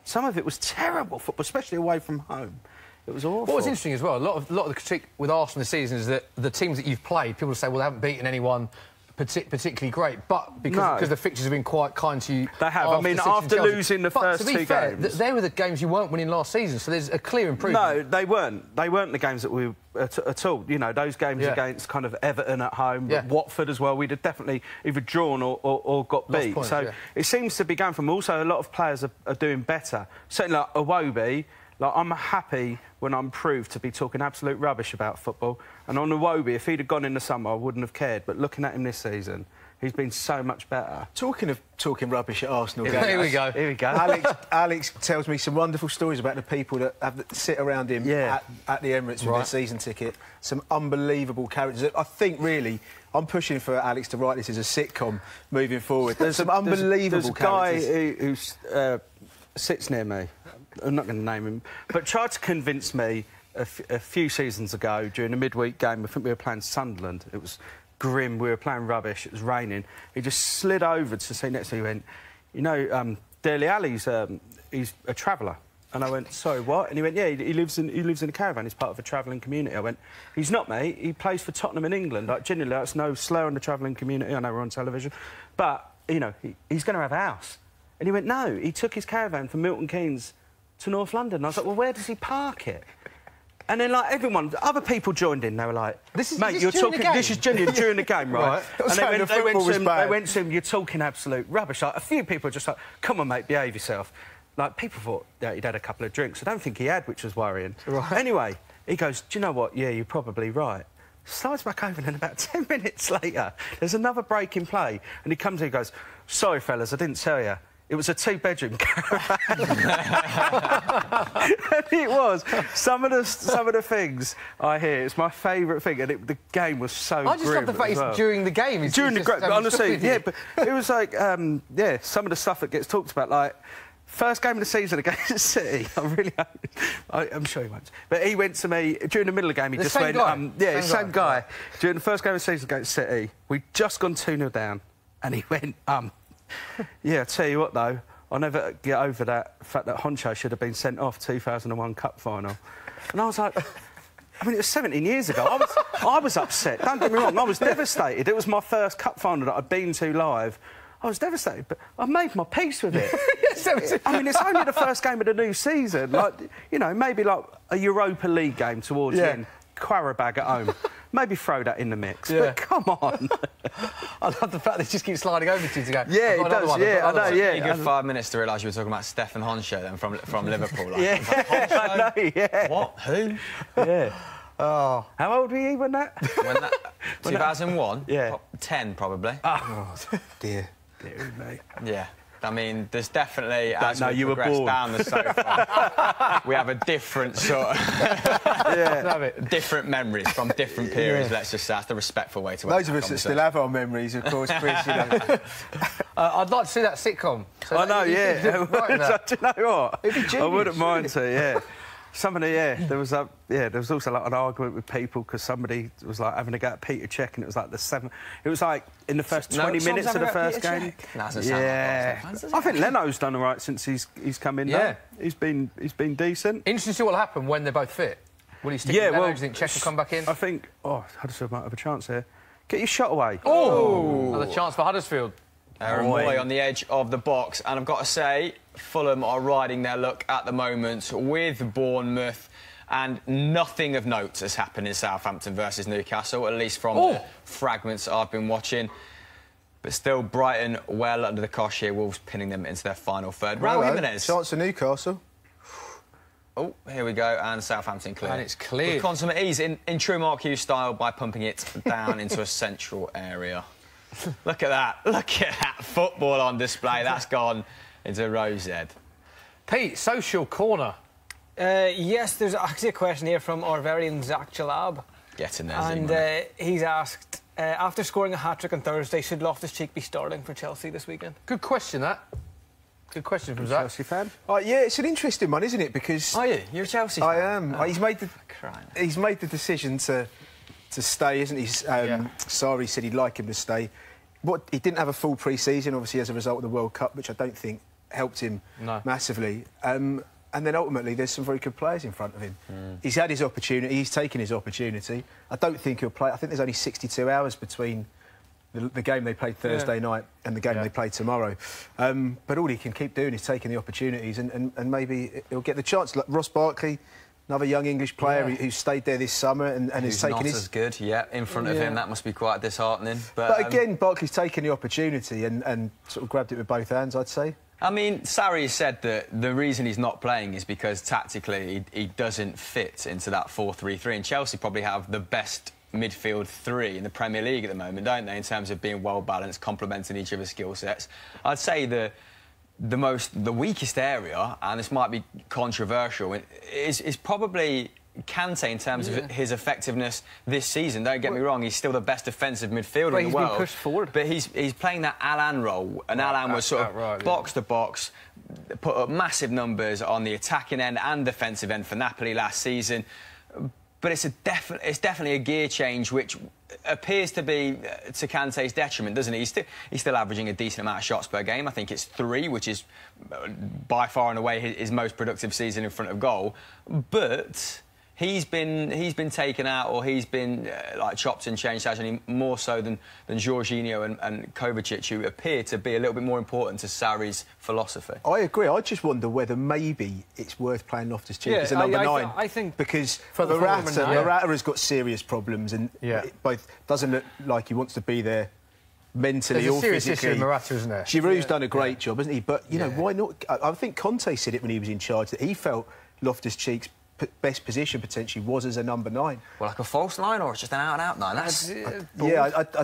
Some of it was terrible football, especially away from home. It was awful. What was interesting as well, a lot of the critique with Arsenal this season is that the teams that you've played, people say, well, they haven't beaten anyone particularly great, but because the fixtures have been quite kind to you. They have. I mean, after losing the first two games, they were the games you weren't winning last season, so there's a clear improvement. No, they weren't. They weren't the games that we at all. You know, those games against kind of Everton at home, but Watford as well. We'd have definitely either drawn or got beat. Points, so it seems to be going from. Also, a lot of players are doing better. Certainly, like Iwobi. Like, I'm happy when I'm proved to be talking absolute rubbish about football. And on Iwobi, if he'd have gone in the summer, I wouldn't have cared. But looking at him this season, he's been so much better. Talking of talking rubbish at Arsenal games... Here we go. Here we go. Alex tells me some wonderful stories about the people that sit around him at the Emirates with their season ticket. Some unbelievable characters. I think, really, I'm pushing for Alex to write this as a sitcom moving forward. There's some unbelievable characters. There's a guy who sits near me. I'm not going to name him, but tried to convince me a few seasons ago during a midweek game. I think we were playing Sunderland. It was grim. We were playing rubbish. It was raining. He just slid over to sit next to me. He went, you know, Dele Alli's he's a traveller. And I went, sorry, what? And he went, yeah, he lives in a caravan. He's part of a travelling community. I went, he's not, mate. He plays for Tottenham in England. Like, genuinely, that's no slur on the travelling community. I know we're on television, but you know, he's going to have a house. And he went, no. He took his caravan from Milton Keynes to North London. And I was like, well, where does he park it? And then, like, other people joined in. They were like, mate, you're talking... This is genuine during the game, right? And they went to him, you're talking absolute rubbish. Like, a few people were just like, come on, mate, behave yourself. like, people thought that he'd had a couple of drinks. I don't think he had, which was worrying. Right. Anyway, he goes, do you know what? Yeah, you're probably right. Slides back over, and then about 10 minutes later, there's another break in play, and he comes in and goes, sorry, fellas, I didn't tell you. It was a 2-bedroom caravan. And it was. Some of the things I hear, it's my favourite thing, and the game was so I just love the fact it's during the game. During the game, honestly, yeah, but it was like, yeah, some of the stuff that gets talked about, like, first game of the season against City. I'm sure he won't. But he went to me during the middle of the game. He just went, yeah, same guy. During the first game of the season against City, we'd just gone 2-0 down, and he went, yeah, I tell you what though, I'll never get over that fact that Honcho should have been sent off 2001 Cup final. And I was like, I mean, it was 17 years ago. I was upset. Don't get me wrong, I was devastated. It was my first Cup final that I'd been to live. I was devastated, but I made my peace with it. I mean, it's only the first game of the new season. Like, you know, maybe like a Europa League game towards the end. Qarabag at home. Maybe throw that in the mix. Yeah. But come on. I love the fact that he just keeps sliding over to you to go. Yeah, it does. Yeah, I know. Yeah, a good 5 minutes to realise you were talking about Stefan Honcho then from Liverpool. Like, yeah, I know. Yeah. What? Who? Yeah. Oh, how old were you when that? 2001. Yeah. 10 probably. Oh, dear me. Yeah. I mean, there's definitely, as we you progress were down the sofa, we have a different sort of... different memories from different periods, let's just say. That's the respectful way to... Those of us that still have our memories, of course, Chris, you know. I'd like to see that sitcom. So I know, yeah. Do you know what? It'd be genius, I wouldn't mind to, yeah. Somebody, there was also like an argument with people because somebody was like having a go at Peter Cech, and it was like the 7th. It was like in the first 20 minutes of the first game. Yeah, I think Leno's done all right since he's come in. Yeah, he's been decent. Interesting to see what'll happen when they're both fit. Will he stick with Leno? Do you think Cech will come back in? I think. Oh, Huddersfield might have a chance here. Get your shot away. Oh, another chance for Huddersfield. Aaron Moy on the edge of the box, and I've got to say, Fulham are riding their luck at the moment with Bournemouth, and nothing of note has happened in Southampton versus Newcastle, at least from the fragments I've been watching. But still, Brighton well under the cosh here, Wolves pinning them into their final third. Raul Jimenez. Chance for Newcastle. Oh, here we go, and Southampton clear. And it's clear. With consummate ease, in true Mark Hughes style, by pumping it down into a central area. Look at that. Look at that football on display. That's gone into Rose Ed. Pete, social corner. Yes, there's actually a question here from our very own Zach Jalab. Get in there, And he's asked, after scoring a hat-trick on Thursday, should Loftus-Cheek be starting for Chelsea this weekend? Good question, that. Good question from Zach. Chelsea fan? Yeah, it's an interesting one, isn't it? Because... Are you? You're a Chelsea fan? I am. He's made the decision to stay, isn't he? Sarri said he'd like him to stay. He didn't have a full pre-season, obviously, as a result of the World Cup, which I don't think helped him massively. And then ultimately, there's some very good players in front of him. He's had his opportunity. He's taken his opportunity. I don't think he'll play. I think there's only 62 hours between the game they played Thursday night and the game they play tomorrow. But all he can keep doing is taking the opportunities, and maybe he'll get the chance. Like Ross Barkley, another young English player who stayed there this summer and has taken his... not as good, in front of him. That must be quite disheartening. But again, Barkley's taken the opportunity and sort of grabbed it with both hands, I'd say. I mean, Sarri said that the reason he's not playing is because tactically he doesn't fit into that 4-3-3, and Chelsea probably have the best midfield three in the Premier League at the moment, don't they, in terms of being well-balanced, complementing each other's skill sets. I'd say the weakest area, and this might be controversial, is probably Kante in terms of his effectiveness this season. Don't get me wrong, he's still the best defensive midfielder in the world. He's been pushed forward. But he's playing that Alan role, and Alan was sort of box to box, put up massive numbers on the attacking end and defensive end for Napoli last season. But it's definitely a gear change which appears to be to Kante's detriment, doesn't it? He's still averaging a decent amount of shots per game. I think it's 3, which is by far and away his most productive season in front of goal. But he's been taken out, or he's been like chopped and changed, actually more so than Jorginho and Kovacic, who appear to be a little bit more important to Sarri's philosophy. I agree. I just wonder whether maybe it's worth playing Loftus-Cheek as a number 9. I think because Morata has got serious problems, and both doesn't look like he wants to be there mentally or physically. Issue with Morata, isn't there? Giroud's done a great job, hasn't he? But, you know, why not? I think Conte said it when he was in charge, that he felt Loftus-Cheek's best position potentially was as a number 9. Well, like a false 9 or it's just an out-and-out 9? That's...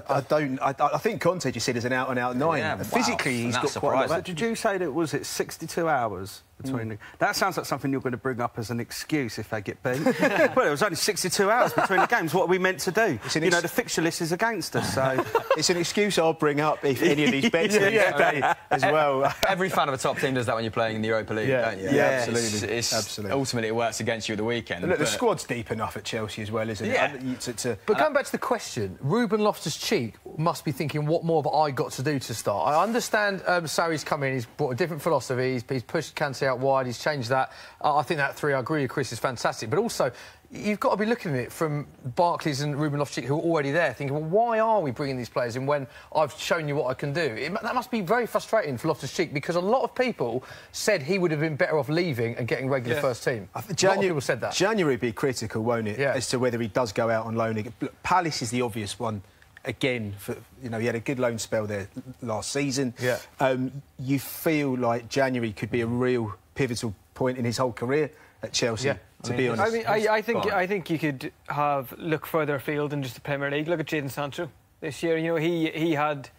I think Conte just said as an out-and-out 9. Yeah, physically, he's got quite a lot of that. Did you say that, was it 62 hours between the... That sounds like something you're going to bring up as an excuse if they get beat. Well, it was only 62 hours between the games. What are we meant to do? You know, the fixture list is against us, so... It's an excuse I'll bring up if any of these bets as well. Every fan of a top team does that when you're playing in the Europa League, don't you? Yeah, absolutely. Absolutely. Ultimately, it works against you at the weekend. Look, the squad's deep enough at Chelsea as well, isn't it? But going back to the question, Ruben Loftus-Cheek must be thinking, what more have I got to do to start? I understand Sarri's come in, he's brought a different philosophy, he's pushed Kante out wide, he's changed that. I think that 3, I agree with Chris, is fantastic. But also, you've got to be looking at it from Barkley's and Ruben Loftus-Cheek, who are already there, thinking, well, why are we bringing these players in when I've shown you what I can do? That must be very frustrating for Loftus-Cheek, because a lot of people said he would have been better off leaving and getting regular first team. A lot of people said that. January would be critical, won't it, as to whether he does go out on loan again. Look, Palace is the obvious one. Again, he had a good loan spell there last season. You feel like January could be a real pivotal point in his whole career at Chelsea. To be honest, I think you could look further afield than just the Premier League. Look at Jadon Sancho this year. You know, he had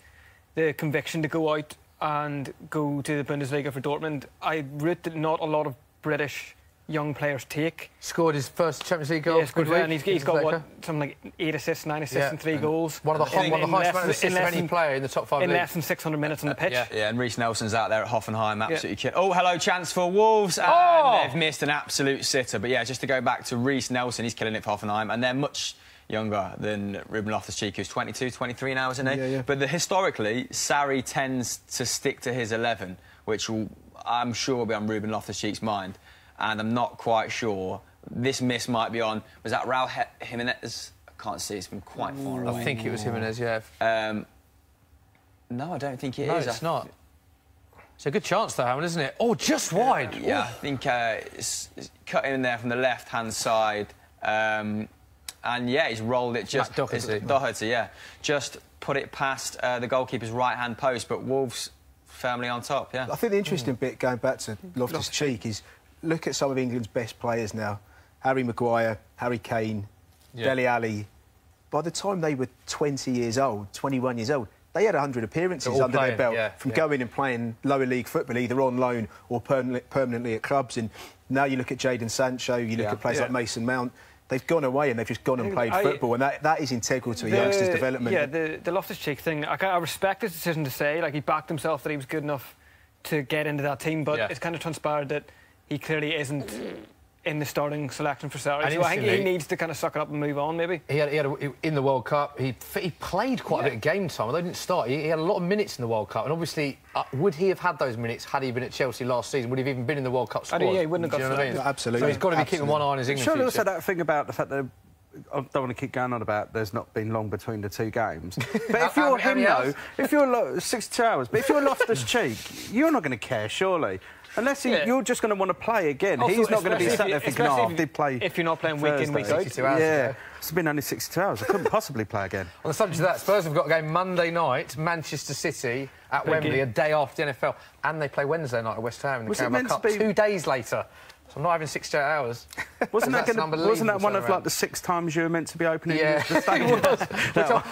the conviction to go out and go to the Bundesliga for Dortmund. I route that not a lot of British young players take. Scored his first Champions League goal. And he's got something like 8 assists, 9 assists and 3 goals. One of the highest assists of any player in the top 5 in league. less than 600 minutes on the pitch. Yeah, and Reece Nelson's out there at Hoffenheim, absolutely killing. Oh, hello, chance for Wolves. And they've missed an absolute sitter. But yeah, just to go back to Reece Nelson, he's killing it for Hoffenheim, and they're much younger than Ruben Loftus-Cheek, who's 22, 23 now, isn't he? But historically, Sarri tends to stick to his 11, which I'm sure will be on Ruben Loftus-Cheek's mind. And I'm not quite sure. This miss might be on... Was that Raul Jimenez? I can't see. It's from quite far away. I think it was Jimenez, yeah. No, I don't think it is. No, it's not. It's a good chance, though, Hammond, isn't it? Oh, just wide. Yeah, I think it's cutting in there from the left-hand side. And, yeah, he's rolled it just... Doherty, yeah. Just put it past the goalkeeper's right-hand post, but Wolves firmly on top, yeah. I think the interesting bit, going back to Loftus-Cheek, is... Look at some of England's best players now. Harry Maguire, Harry Kane, Dele Alli. By the time they were 20 years old, 21 years old, they had 100 appearances under their belt from going and playing lower league football, either on loan or permanently at clubs. And now you look at Jadon Sancho, you look at players like Mason Mount. They've gone away and they've just gone and played football, and that is integral to a youngster's development. Yeah, the Loftus-Cheek thing, I respect his decision to say, like, he backed himself that he was good enough to get into that team, but it's kind of transpired that he clearly isn't in the starting selection for Sarri. So I think he needs to kind of suck it up and move on, maybe. He had in the World Cup, he played quite a bit of game time, although he didn't start. He had a lot of minutes in the World Cup, and obviously, would he have had those minutes had he been at Chelsea last season? Would he have even been in the World Cup squad? Yeah, he wouldn't have got selected. Absolutely. So he's got to be keeping one eye on his England future. Also that thing about the fact that I don't want to keep going on about there's not been long between the 2 games. But if you're him, though, if you're 62 hours, but if you're Loftus-Cheek, you're not going to care, surely. Unless you're just going to want to play again. He's not going to be sat there thinking, I did play. If you're not playing week in, week out. 62 hours. Yeah, it's been only 62 hours. I couldn't possibly play again. On the subject of that, Spurs have got a game Monday night, Manchester City at Wembley, a day after the NFL, and they play Wednesday night at West Ham in the Carabao Cup 2 days later. So I'm not having 68 hours. Wasn't that one of like the 6 times you were meant to be opening the stadium?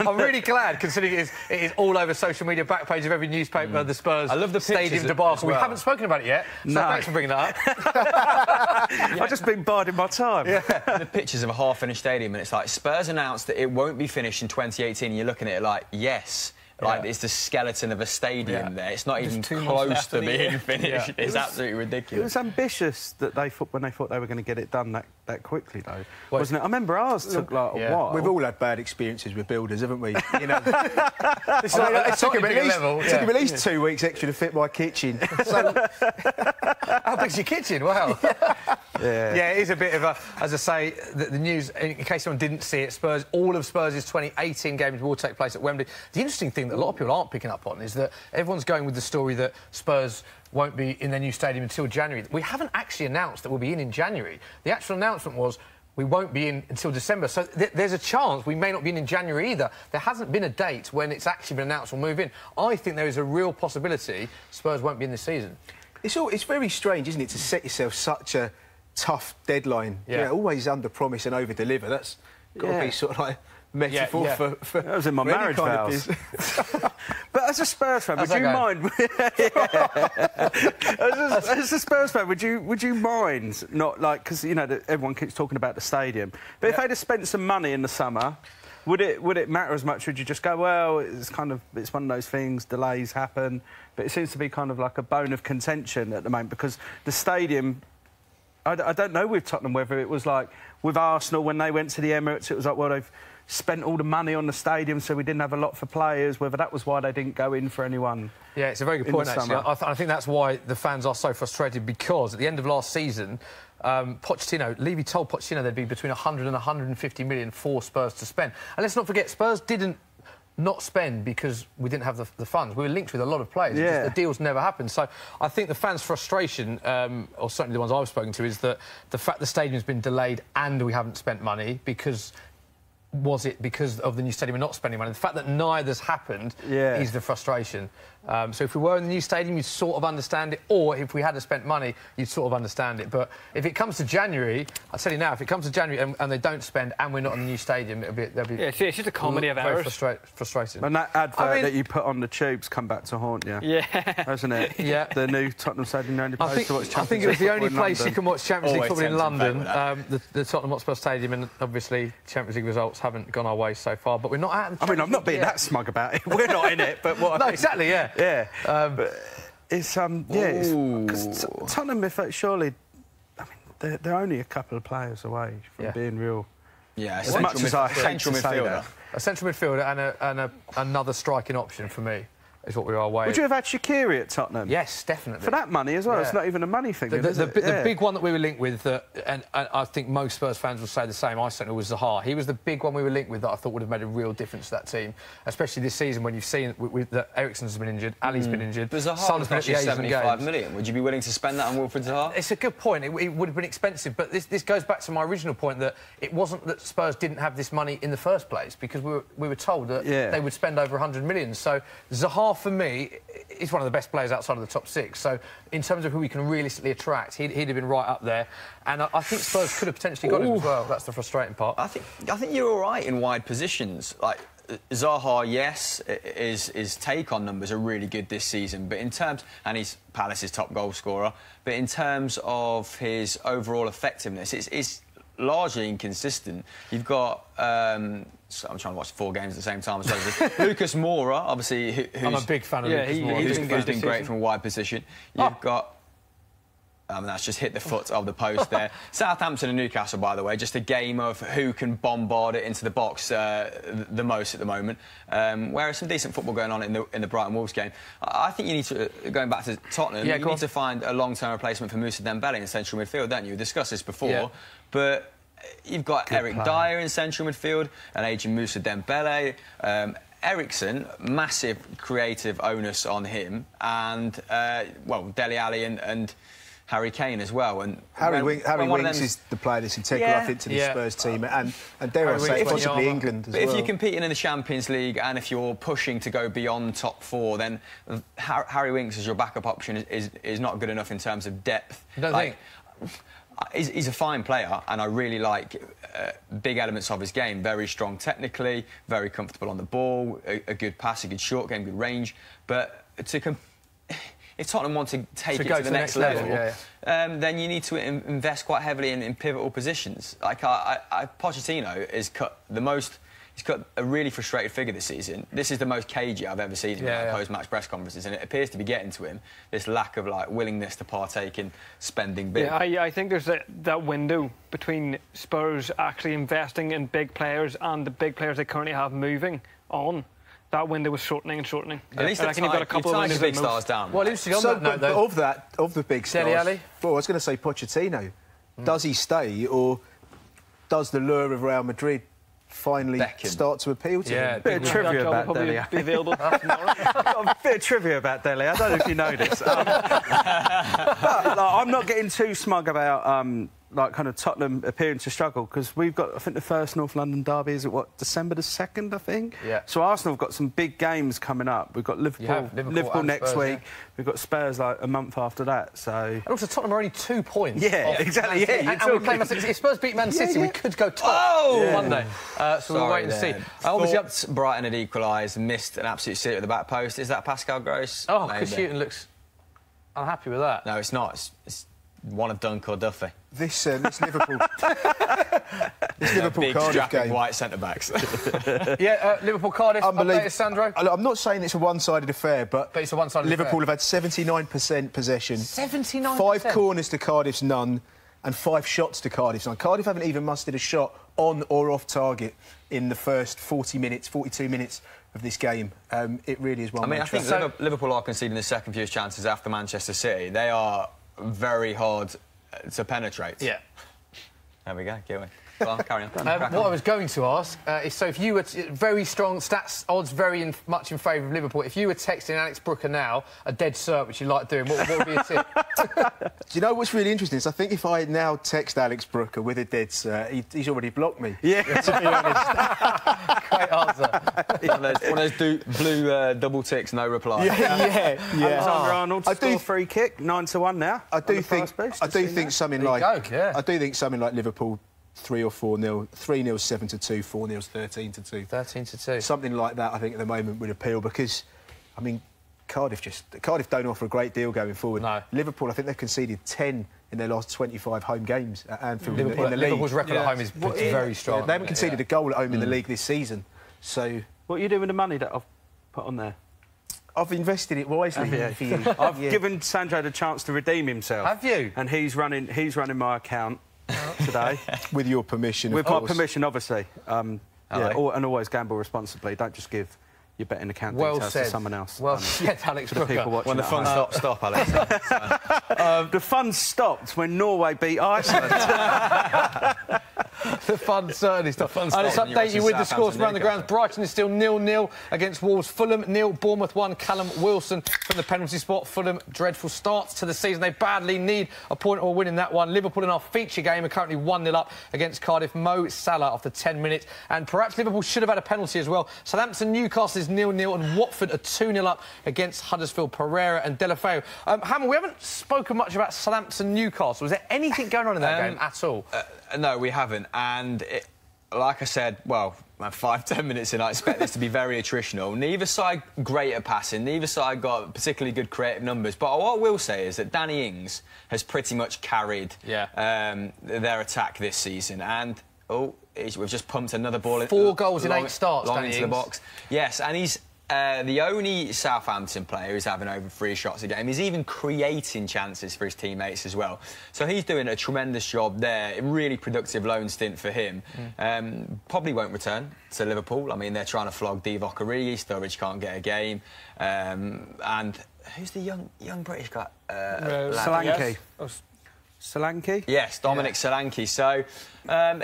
I'm really glad, considering it is all over social media, back page of every newspaper, the Spurs stadium debacle. We haven't spoken about it yet, so thanks for bringing that up. I've just been biding my time. The pictures of a half-finished stadium, and it's like, Spurs announced that it won't be finished in 2018, and you're looking at it like, yes. Like, it's the skeleton of a stadium there. It's not even close to being finished. It's absolutely ridiculous. It was ambitious that when they thought they were going to get it done that quickly, though, wasn't it? I remember ours took like a while. We've all had bad experiences with builders, haven't we? You know, it took him at least 2 weeks extra to fit my kitchen. How big's your kitchen? Wow. Yeah, it is a bit of a, as I say, the news, in case someone didn't see it, all of Spurs' 2018 games will take place at Wembley. The interesting thing that a lot of people aren't picking up on is that everyone's going with the story that Spurs won't be in their new stadium until January. We haven't actually announced that we'll be in January. The actual announcement was we won't be in until December. So there's a chance we may not be in January either. There hasn't been a date when it's actually been announced we'll move in. I think there is a real possibility Spurs won't be in this season. It's very strange, isn't it, to set yourself such a tough deadline. Yeah. Always under-promise and over-deliver. That's got to be sort of like metaphor for that was in my marriage vows. But as a Spurs fan, would you mind? As a Spurs fan, would you mind not like because you know everyone keeps talking about the stadium, but if they'd have spent some money in the summer, would it matter as much? Would you just go, well, it's one of those things, delays happen, but it seems to be kind of like a bone of contention at the moment because the stadium. I don't know with Tottenham whether it was like with Arsenal when they went to the Emirates, it was like, well, they've spent all the money on the stadium, so we didn't have a lot for players, whether that was why they didn't go in for anyone. Yeah, it's a very good point, actually. I think that's why the fans are so frustrated, because at the end of last season, Levy told Pochettino there'd be between 100 and 150 million for Spurs to spend. And let's not forget, Spurs didn't not spend because we didn't have the funds. We were linked with a lot of players. Yeah. The deals never happened. So I think the fans' frustration, or certainly the ones I've spoken to, is that the fact the stadium's been delayed and we haven't spent money because... Was it because of the new stadium and not spending money? The fact that neither's happened is the frustration. So if we were in the new stadium, you'd sort of understand it, or if we had spent money, you'd sort of understand it. But if it comes to January, I'll tell you now, if it comes to January and they don't spend and we're not in the new stadium, they'll be it's just a comedy of errors. Frustrating. And that advert that you put on the tubes come back to haunt you. Yeah. Hasn't it? Yeah. The new Tottenham Stadium, the only place to watch Champions League. I think it was the only place London. you can watch Champions League football in London. London. The Tottenham Hotspur Stadium, and obviously Champions League results haven't gone our way so far, but we're not out of the I'm not being that smug about it. We're not in it, but what? No, exactly, yeah. Yeah. But it's because Tottenham, surely, I mean, they're only a couple of players away from being real. Yeah, as much as I hate to say that. A central midfielder and another striking option for me is what we are away. Would you have had Shaqiri at Tottenham? Yes, definitely. For that money as well. It's not even a money thing. The big one that we were linked with, and I think most Spurs fans will say the same, I certainly was Zaha. He was the big one we were linked with that I thought would have made a real difference to that team, especially this season when you've seen that Eriksen's been injured, Ali's been injured. But Zaha was actually 75 million. Would you be willing to spend that on Wilfried Zaha? It's a good point. It would have been expensive, but this goes back to my original point that it wasn't that Spurs didn't have this money in the first place, because we were told that they would spend over 100 million. So Zaha, for me, he's one of the best players outside of the top six. So in terms of who we can realistically attract, he'd have been right up there. And I think Spurs could have potentially got him as well. That's the frustrating part. I think you're all right in wide positions. Like Zaha, yes, his take on numbers are really good this season, but in terms, and he's Palace's top goal scorer, but in terms of his overall effectiveness, it's largely inconsistent. You've got so I'm trying to watch 4 games at the same time as well as Lucas Moura, obviously, who's... I'm a big fan of Lucas Moura. Who's been great from a wide position. You've got... that's just hit the foot of the post there. Southampton and Newcastle, by the way, just a game of who can bombard it into the box the most at the moment. Whereas some decent football going on in the Brighton Wolves game. I think you need to, going back to Tottenham, you need to find a long-term replacement for Moussa Dembele in central midfield, don't you? We discussed this before, but you've got Eric Dyer in central midfield, an aging Moussa Dembele. Eriksen, massive creative onus on him, and Dele Alli and Harry Kane as well. And Harry Winks is the player that's integral, I think, to the Spurs team, and dare I say, possibly England as well. But if you're competing in the Champions League and if you're pushing to go beyond top 4, then Harry Winks as your backup option is not good enough in terms of depth. You don't think? He's a fine player, and I really like big elements of his game. Very strong technically, very comfortable on the ball, a good pass, a good short game, good range. But if Tottenham want to take it to the next level, then you need to invest quite heavily in pivotal positions. Like Pochettino has cut the most. He's got a really frustrated figure this season. This is the most cagey I've ever seen him at post-match press conferences, and it appears to be getting to him, this lack of willingness to partake in spending big. Yeah, I think there's that window between Spurs actually investing in big players and the big players they currently have moving on. That window was shortening and shortening. At least you've got a couple of big stars down. Well, interesting on that note, though. Of the big stars, Dele Alli? Well, I was going to say Pochettino. Does he stay, or does the lure of Real Madrid finally start to appeal to him? A bit of trivia about Dele Alli. Be available A bit of trivia about Dele. I don't know if you know this. But, I'm not getting too smug about like kind of Tottenham appearing to struggle because we've got, I think, the first North London derby is at what, December the 2nd, I think. Yeah. So Arsenal have got some big games coming up. We've got Liverpool next Spurs, week. Yeah. We've got Spurs like a month after that. So and also Tottenham are only 2 points. Yeah, exactly. Yeah, and we're playing Man City. If Spurs beat Man City, we could go top Monday. So we'll wait and see. Obviously, Brighton had equalised, missed an absolute sitter at the back post. Is that Pascal Gross? Oh, Chris Hughton looks unhappy with that. No, it's not. It's one of Dunk or Duffy. This Liverpool, this Liverpool big, Cardiff strapping game. white centre backs. Liverpool Cardiff. Updated, Sandro. I'm not saying it's a one-sided affair, but it's a one-sided Liverpool affair. have had 79% possession. 79%. 5 corners to Cardiff's none, and 5 shots to Cardiff's none. Cardiff haven't even mustered a shot on or off target in the first 42 minutes of this game. It really is one. I mean, I think Liverpool are conceding the second fewest chances after Manchester City. They are very hard to penetrate. Yeah. There we go. Get away. Go on, carry on. What I was going to ask is, so if you were very strong stats odds, very much in favour of Liverpool. If you were texting Alex Brooker now a dead cert, which you like doing, what would be a tip? Do you know what's really interesting? Is I think if I now text Alex Brooker with a dead cert, he's already blocked me. Yeah. To be honest. Great answer. One of those blue double ticks, no reply. Yeah. Alexander-Arnold score free kick 9-1 now. I do think something like Liverpool 3 or 4-0, 3-0 7-2, 4-0 13-2. 13-2. Something like that, I think, at the moment would appeal because, I mean, Cardiff don't offer a great deal going forward. No. Liverpool, I think they've conceded 10 in their last 25 home games at Anfield in the league. Liverpool's record at home is very strong. They haven't conceded a goal at home in the league this season. So, what are you doing with the money that I've put on there? I've invested it wisely for you. I've given Sandro the chance to redeem himself. Have you? And he's running my account today. With your permission, With of course. my permission, obviously. And always gamble responsibly. Don't just give your betting account details to someone else. Well said, Alex Brooker. People watching When the fun stop, Alex. The fun stopped when Norway beat Iceland. The fun certainly stopped. Let's update you with the scores around the grounds. Brighton is still 0-0 against Wolves. Fulham 0, Bournemouth 1. Callum Wilson from the penalty spot. Fulham, dreadful starts to the season. They badly need a point or win in that one. Liverpool in our feature game are currently 1-0 up against Cardiff. Mo Salah after 10 minutes. And perhaps Liverpool should have had a penalty as well. Southampton, Newcastle is 0-0 and Watford are 2-0 up against Huddersfield. Pereira and Delafeu. Hammer, we haven't spoken much about Southampton, Newcastle. Was there anything going on in that game at all? No, we haven't. And like I said, 5-10 minutes in, I expect this to be very attritional. Neither side great at passing. Neither side got particularly good creative numbers. But what I will say is that Danny Ings has pretty much carried their attack this season. And we've just pumped another ball. 4 goals in 8 starts, long Danny into Ings. the box. Yes, and he's the only Southampton player who's having over 3 shots a game. He's even creating chances for his teammates as well. So he's doing a tremendous job there. A really productive loan stint for him. Probably won't return to Liverpool. I mean, they're trying to flog Divock Origi. Sturridge can't get a game. And who's the young British guy? Solanke. Yes. Solanke? Yes, Dominic Solanke. So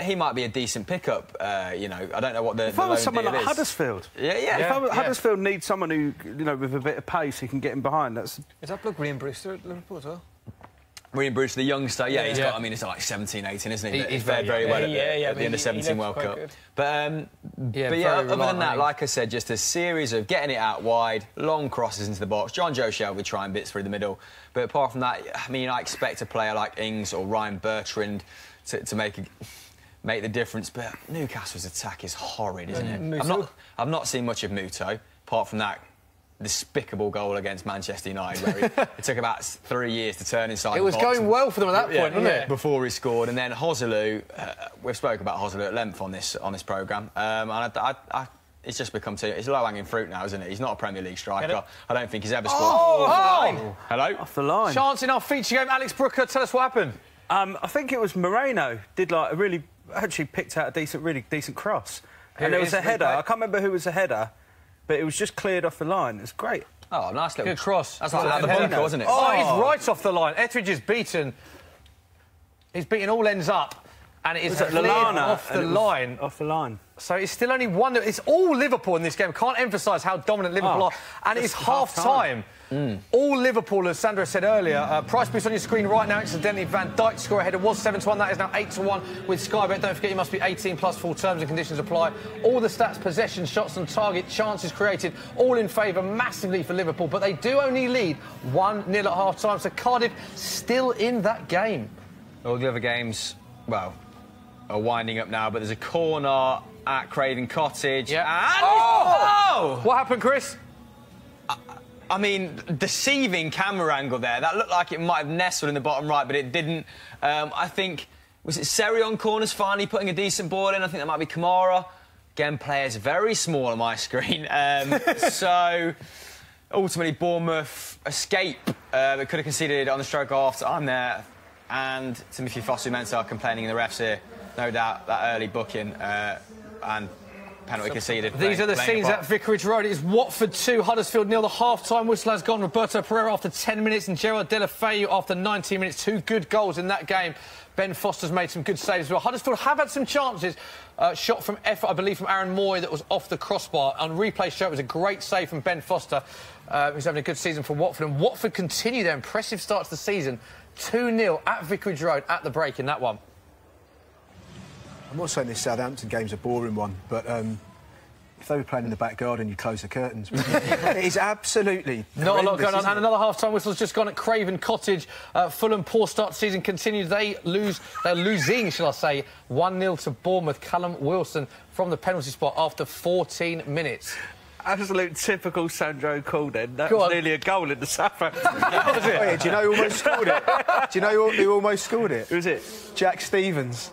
he might be a decent pickup. I don't know what the If I was loan someone deal like is. Huddersfield. Yeah. Huddersfield needs someone who, with a bit of pace, who can get him behind. Is that bloke Graham Brewster at Liverpool as well? William Bruce, the youngster, he's got, I mean, he's like 17, 18, isn't he? He's fared very well at the under 17 World Cup. Good. But other than that, like I said, just a series of getting it out wide, long crosses into the box. John Joe Shelby trying bits through the middle. But apart from that, I mean, I expect a player like Ings or Ryan Bertrand to make the difference. But Newcastle's attack is horrid, isn't it? I've not seen much of Muto, apart from that despicable goal against Manchester United, where it took about 3 years to turn inside. It was going well for them at that point, wasn't it? Before he scored, and then Joselu. We've spoken about Joselu at length on this programme, and it's just become it's low-hanging fruit now, isn't it? He's not a Premier League striker. I don't think he's ever scored. Hello, off the line. Chance in our feature game. Alex Brooker, tell us what happened. I think it was Moreno did actually picked out a really decent cross, and there was a header. I can't remember who was the header. But it was just cleared off the line. It's great. Oh, nice little... Good cross. That's like out the bunker, wasn't it? Oh, he's right off the line. Etheridge is beaten. He's beaten all ends up. and it is off the line. Off the line. So it's still only 1-0. It's all Liverpool in this game. Can't emphasise how dominant Liverpool are. And it's half-time. All Liverpool, as Sandra said earlier. Price boost on your screen right now. Incidentally, Van Dijk score ahead. It was 7-1. That is now 8-1 with Sky Bet. Don't forget, you must be 18 plus. Full terms and conditions apply. All the stats, possession, shots on target, chances created, all in favour massively for Liverpool. But they do only lead 1-0 at half-time. So Cardiff still in that game. All the other games, well, are winding up now. But there's a corner at Craven Cottage. Yeah. And... Oh! What happened, Chris? I mean, deceiving camera angle there. That looked like it might have nestled in the bottom right, but it didn't. I think, was it Seri on corners finally putting a decent ball in? I think that might be Kamara. Again, players very small on my screen. So, ultimately, Bournemouth escape. They could have conceded on the stroke after I'm there. And Timothy Fosu-Mensah complaining in the refs here. No doubt, that early booking. And penalty conceded. These are the scenes at Vicarage Road. It is Watford 2, Huddersfield 0. The half-time whistle has gone. Roberto Pereira after 10 minutes and Gerard Deulofeu after 19 minutes. 2 good goals in that game. Ben Foster's made some good saves as well. Huddersfield have had some chances. Shot from effort, I believe, from Aaron Moy that was off the crossbar. On replay show, it was a great save from Ben Foster, who's having a good season for Watford. And Watford continue their impressive start to the season. 2-0 at Vicarage Road at the break in that one. I'm not saying this Southampton game's a boring one, but if they were playing in the back garden, you'd close the curtains. It is absolutely not a lot going on. And another half-time whistle's just gone at Craven Cottage. Fulham, poor start to season continues. They're losing, shall I say, 1-0 to Bournemouth. Callum Wilson from the penalty spot after 14 minutes. Absolute typical Sandro call then. That was nearly a goal in the Southampton. Was it? Oh, yeah, do you know who almost scored it? Do you know who almost scored it? Who was it? Jack Stevens.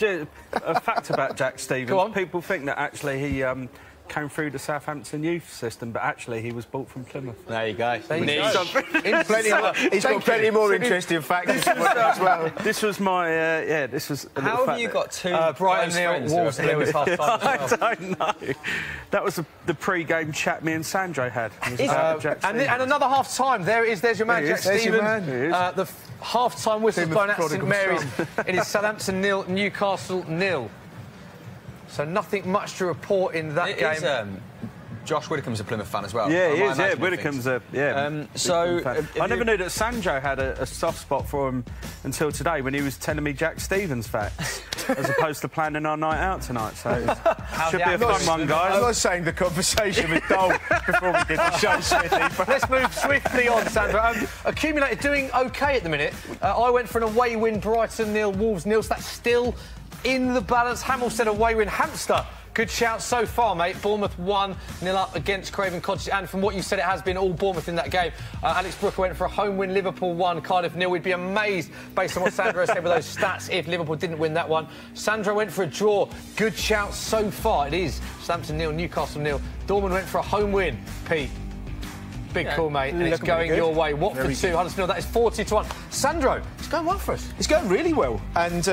A fact about Jack Stevens. People think that actually he came through the Southampton youth system, but actually he was bought from Plymouth. There you go. He's got plenty more interesting facts as well. This was my, this was... How have you got 2 Brighton nil, Wolves nil is half-time. I don't know. That was the pre-game chat me and Sandro had. And another half-time. There's your man, Jack Stevens. The half-time whistle blown at St Mary's. It is Southampton 0, Newcastle 0. So nothing much to report in that game. Josh Widdicombe's a Plymouth fan as well. Yeah, he is. Yeah, Widdicombe's a I never knew that Sandro had a soft spot for him until today when he was telling me Jack Stevens facts as opposed to planning our night out tonight. So should be a fun one, guys. I'm not saying the conversation was dull before we did the show, Smithy. But let's move swiftly on, Sandro. Accumulated doing OK at the minute. I went for an away win, Brighton 0, Wolves 0. So that's still in the balance. Hamill said away win, Hampster. Good shout so far, mate. Bournemouth 1-0 up against Craven Cottage. And from what you said, it has been all Bournemouth in that game. Alex Brooker went for a home win. Liverpool 1, Cardiff 0. We'd be amazed, based on what Sandro said with those stats, if Liverpool didn't win that one. Sandro went for a draw. Good shout so far. It is Southampton 0, Newcastle 0. Dorman went for a home win. Pete. Big call, mate, and it's going your way. Watford 2, Huddersfield 0. That is 40-1. Sandro, it's going well for us. It's going really well. And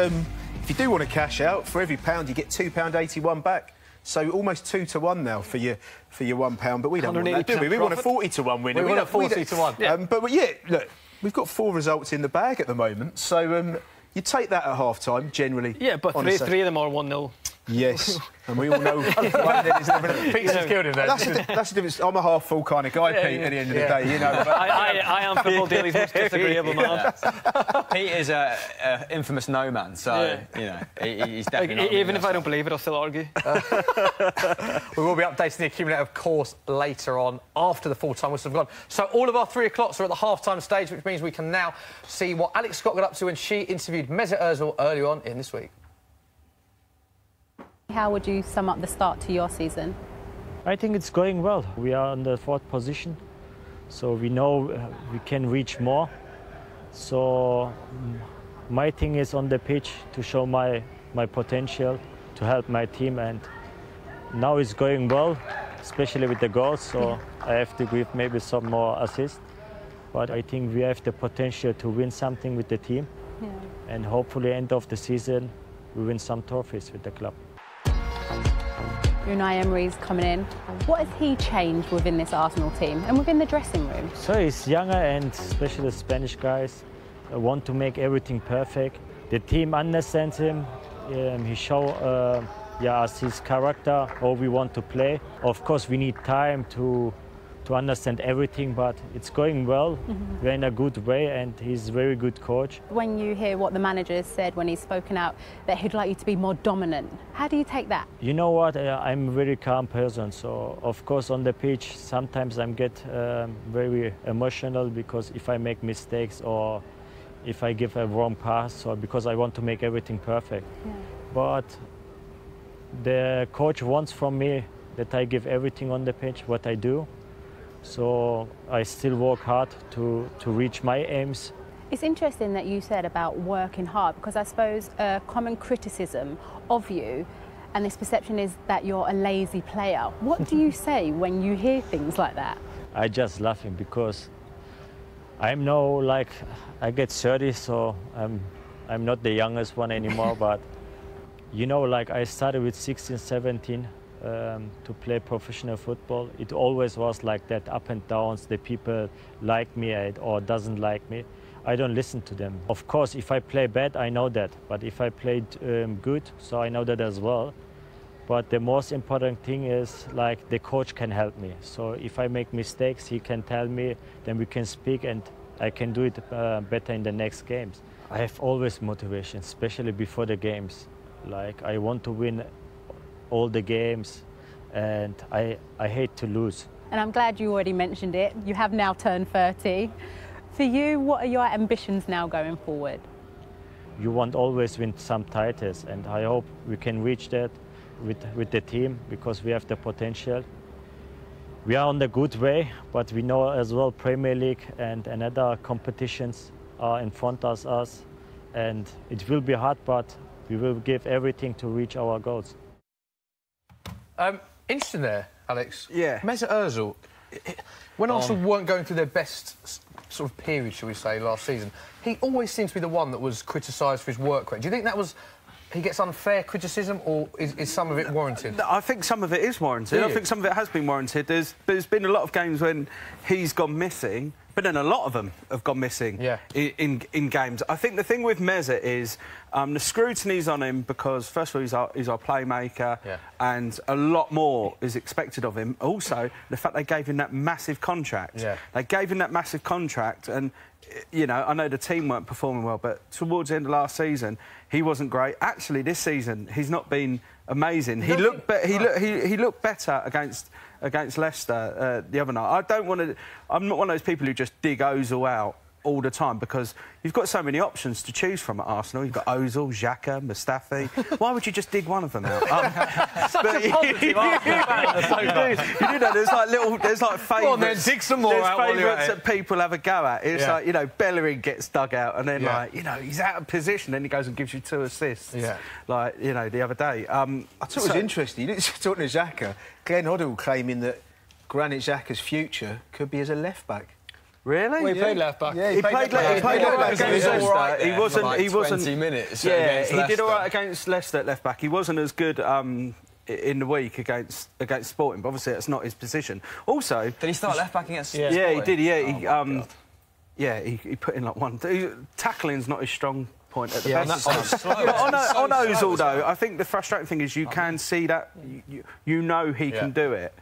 if you do want to cash out, for every £1, you get £2.81 back. So almost 2-1 now for your £1. But we don't want that, do we? We want a 40-1 winner. We want a 40-1. Yeah. But yeah, look, we've got 4 results in the bag at the moment. So you take that at half-time, generally. Yeah, but three of them are 1-0. Yes, and we all know Pete's just killed him there. That's the difference. I'm a half-full kind of guy, Pete, at the end of the day, you know. But I am Football Daily's most disagreeable man. Pete is an infamous no-man, so, you know, he's definitely not... Even if I don't believe it, I'll still argue. We will be updating the accumulator, of course, later on, after the full-time whistle have gone. So all of our 3 o'clocks are at the half-time stage, which means we can now see what Alex Scott got up to when she interviewed Mesut Ozil early on in this week. How would you sum up the start to your season? I think it's going well. We are in the 4th position, so we know we can reach more. So my thing is on the pitch to show my potential, to help my team, and now it's going well, especially with the goals, so I have to give maybe some more assists. But I think we have the potential to win something with the team, and hopefully end of the season we win some trophies with the club. Unai Emery's coming in. What has he changed within this Arsenal team and within the dressing room? So he's younger, and especially the Spanish guys want to make everything perfect. the team understands him. He shows us his character, how we want to play. Of course, we need time to understand everything, but it's going well. We're in a good way, and he's a very good coach. When you hear what the manager has said when he's spoken out, that he'd like you to be more dominant, how do you take that? You know what? I'm a very calm person, so of course on the pitch sometimes I get very emotional, because if I make mistakes or if I give a wrong pass, or because I want to make everything perfect. Yeah. But the coach wants from me that I give everything on the pitch, what I do. So I still work hard to reach my aims. It's interesting that you said about working hard, because I suppose a common criticism of you and this perception is that you're a lazy player. What do you say when you hear things like that? I just laughing, because I'm now like, I get 30, so I'm not the youngest one anymore, but you know, like I started with 16, 17 to play professional football. It always was like that, up and downs. The people like me or doesn't like me. I don't listen to them. Of course, if I play bad, I know that. But if I played good, so I know that as well. But the most important thing is like the coach can help me. So if I make mistakes, he can tell me, then we can speak and I can do it better in the next games. I have always motivation, especially before the games. Like I want to win all the games, and I hate to lose. And I'm glad you already mentioned it. You have now turned 30. For you, what are your ambitions now going forward? You want always win some titles, and I hope we can reach that with the team, because we have the potential. We are on the good way, but we know as well Premier League and other competitions are in front of us, and it will be hard, but we will give everything to reach our goals. Interesting there, Alex. Yeah. Mesut Ozil, when Arsenal weren't going through their best sort of period, shall we say, last season, he always seems to be the one that was criticised for his work rate. Do you think that was... he gets unfair criticism, or is some of it warranted? I think some of it is warranted. I think some of it has been warranted. There's been a lot of games when he's gone missing, but then a lot of them have gone missing in games. I think the thing with Mesut is the scrutiny's on him because, first of all, he's our playmaker, and a lot more is expected of him. Also, the fact they gave him that massive contract. They gave him that massive contract, and, you know, I know the team weren't performing well, but towards the end of last season, he wasn't great. Actually, this season, he's not been amazing. He looked better against Leicester the other night. I'm not one of those people who just dig Ozil out all the time, because you've got so many options to choose from at Arsenal. You've got Ozil, Xhaka, Mustafi. Why would you just dig one of them out? Such a positive you do know, there's like favourites. Go on then, dig some more out. There's favourites that people have a go at. It's like, you know, Bellerin gets dug out, and then like, you know, he's out of position, then he goes and gives you 2 assists. Like, you know, the other day. I thought it was interesting. You didn't talk to Xhaka. Glenn Hoddle claiming that Granit Xhaka's future could be as a left back. Really? Well, he played left back. Yeah, he played left back against Leicester. He wasn't 20 minutes. Yeah, he did all right against Leicester at left back. He wasn't as good in the week against Sporting, but obviously that's not his position. Also, did he start left back against Sporting? Yeah, he did. Yeah, he put in like one. Tackling's not his strong point at the best. On Ozil though, I think the frustrating thing is you can see that you know he can do it.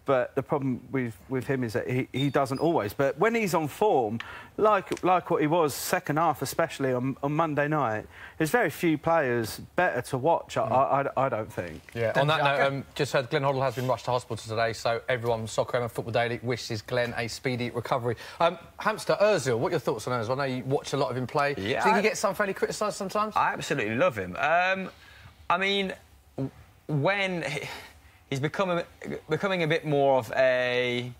But the problem with him is that he doesn't always. But when he's on form, like what he was second half, especially on Monday night, there's very few players better to watch. I don't think. Yeah. On that note, just heard Glenn Hoddle has been rushed to hospital today, so everyone, Soccer and Football Daily, wishes Glenn a speedy recovery. Hamster Ozil, what are your thoughts on Ozil? I know you watch a lot of him play. Yeah, do you think he gets unfairly criticised sometimes? I absolutely love him. I mean, when he's becoming a bit more of a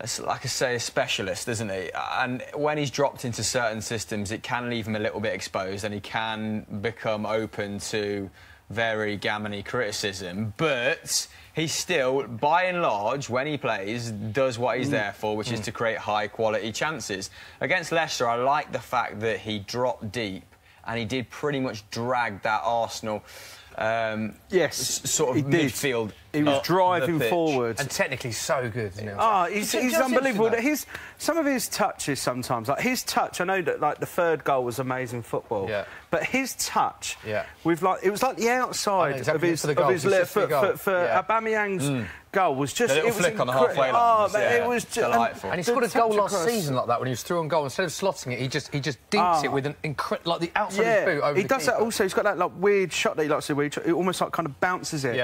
specialist, isn't he? And when he's dropped into certain systems, it can leave him a little bit exposed, and he can become open to very gammony criticism. But he still, by and large, when he plays, does what he's there for, which is to create high-quality chances. Against Leicester, I like the fact that he dropped deep, and he did pretty much drag that Arsenal Yes, sort of midfield. He was driving forwards. And technically so good, isn't he? Oh, he's unbelievable. Some of his touches sometimes, like his touch, I know that like the third goal was amazing football, but his touch, with like, it was like the outside of his left foot for Aubameyang's goal was just... It was flick on the halfway line. It was just delightful. And he scored a goal last season like that when he was through on goal. Instead of slotting it, he just dinks it with an like the outside of his boot over he does that also. He's got that like weird shot that he likes to do where he almost like kind of bounces it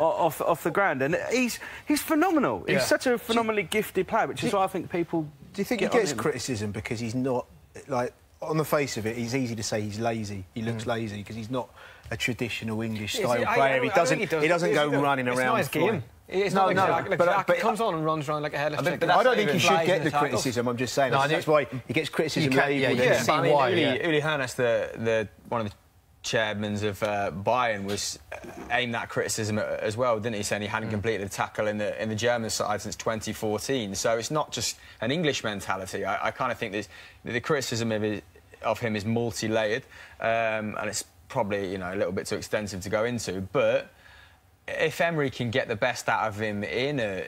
off the ground, and he's phenomenal. He's such a phenomenally gifted player, which is why I think people... Do you think he gets criticism because he's not, like, on the face of it, he's easy to say he's lazy. He looks lazy because he's not a traditional English-style player. He doesn't go running around. It's not his game. It's not like he comes on and runs around like a headless chicken. I don't think he should get the criticism. I'm just saying that's why he gets criticism. Uli Hoeneß, one of the chairmen of Bayern, was aimed that criticism as well, didn't he? Saying he hadn't completed a tackle in the German side since 2014. So it's not just an English mentality. I kind of think the criticism of him is multi-layered, and it's probably, you know, a little bit too extensive to go into. But if Emery can get the best out of him in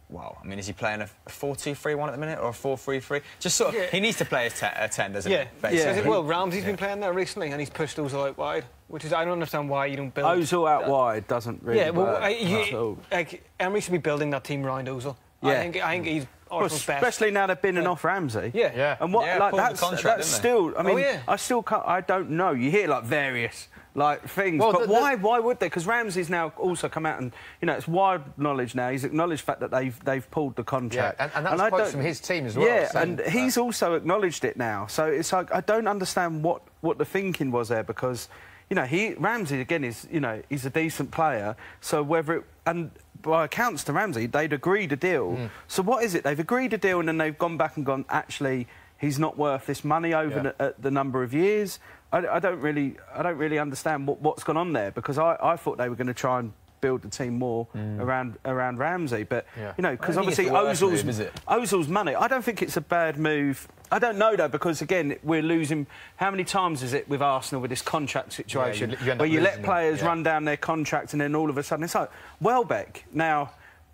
well, I mean, is he playing a 4-2-3-1 at the minute or a 4-3-3? Just sort of, he needs to play a 10, doesn't he? Well, Ramsey's been playing there recently and he's pushed Ozil out wide, which is, I don't understand why you don't build... Ozil out wide doesn't really like, Emery should be building that team around Ozil. I think he's Arsenal's best. Especially now they've been off Ramsey. And what, like, that's still... I mean, I still can't... I don't know. You hear, like, various... like things, but why would they? Because Ramsey's now also come out and, you know, it's wide knowledge now. He's acknowledged the fact that they've pulled the contract, and that's quotes from his team as well. And he's also acknowledged it now. So it's like I don't understand what the thinking was there, because, you know, Ramsey again is, you know, he's a decent player. So whether it, and by accounts to Ramsey, they'd agreed a deal. So what is it? They've agreed a deal and then they've gone back and gone, actually, he's not worth this money over the number of years. I don't really understand what's gone on there, because I thought they were going to try and build the team more around Ramsey, but you know, because obviously Ozil's money. I don't think it's a bad move. I don't know though, because again we're losing. How many times is it with Arsenal with this contract situation where you let players run down their contract and then all of a sudden it's like Welbeck. Now,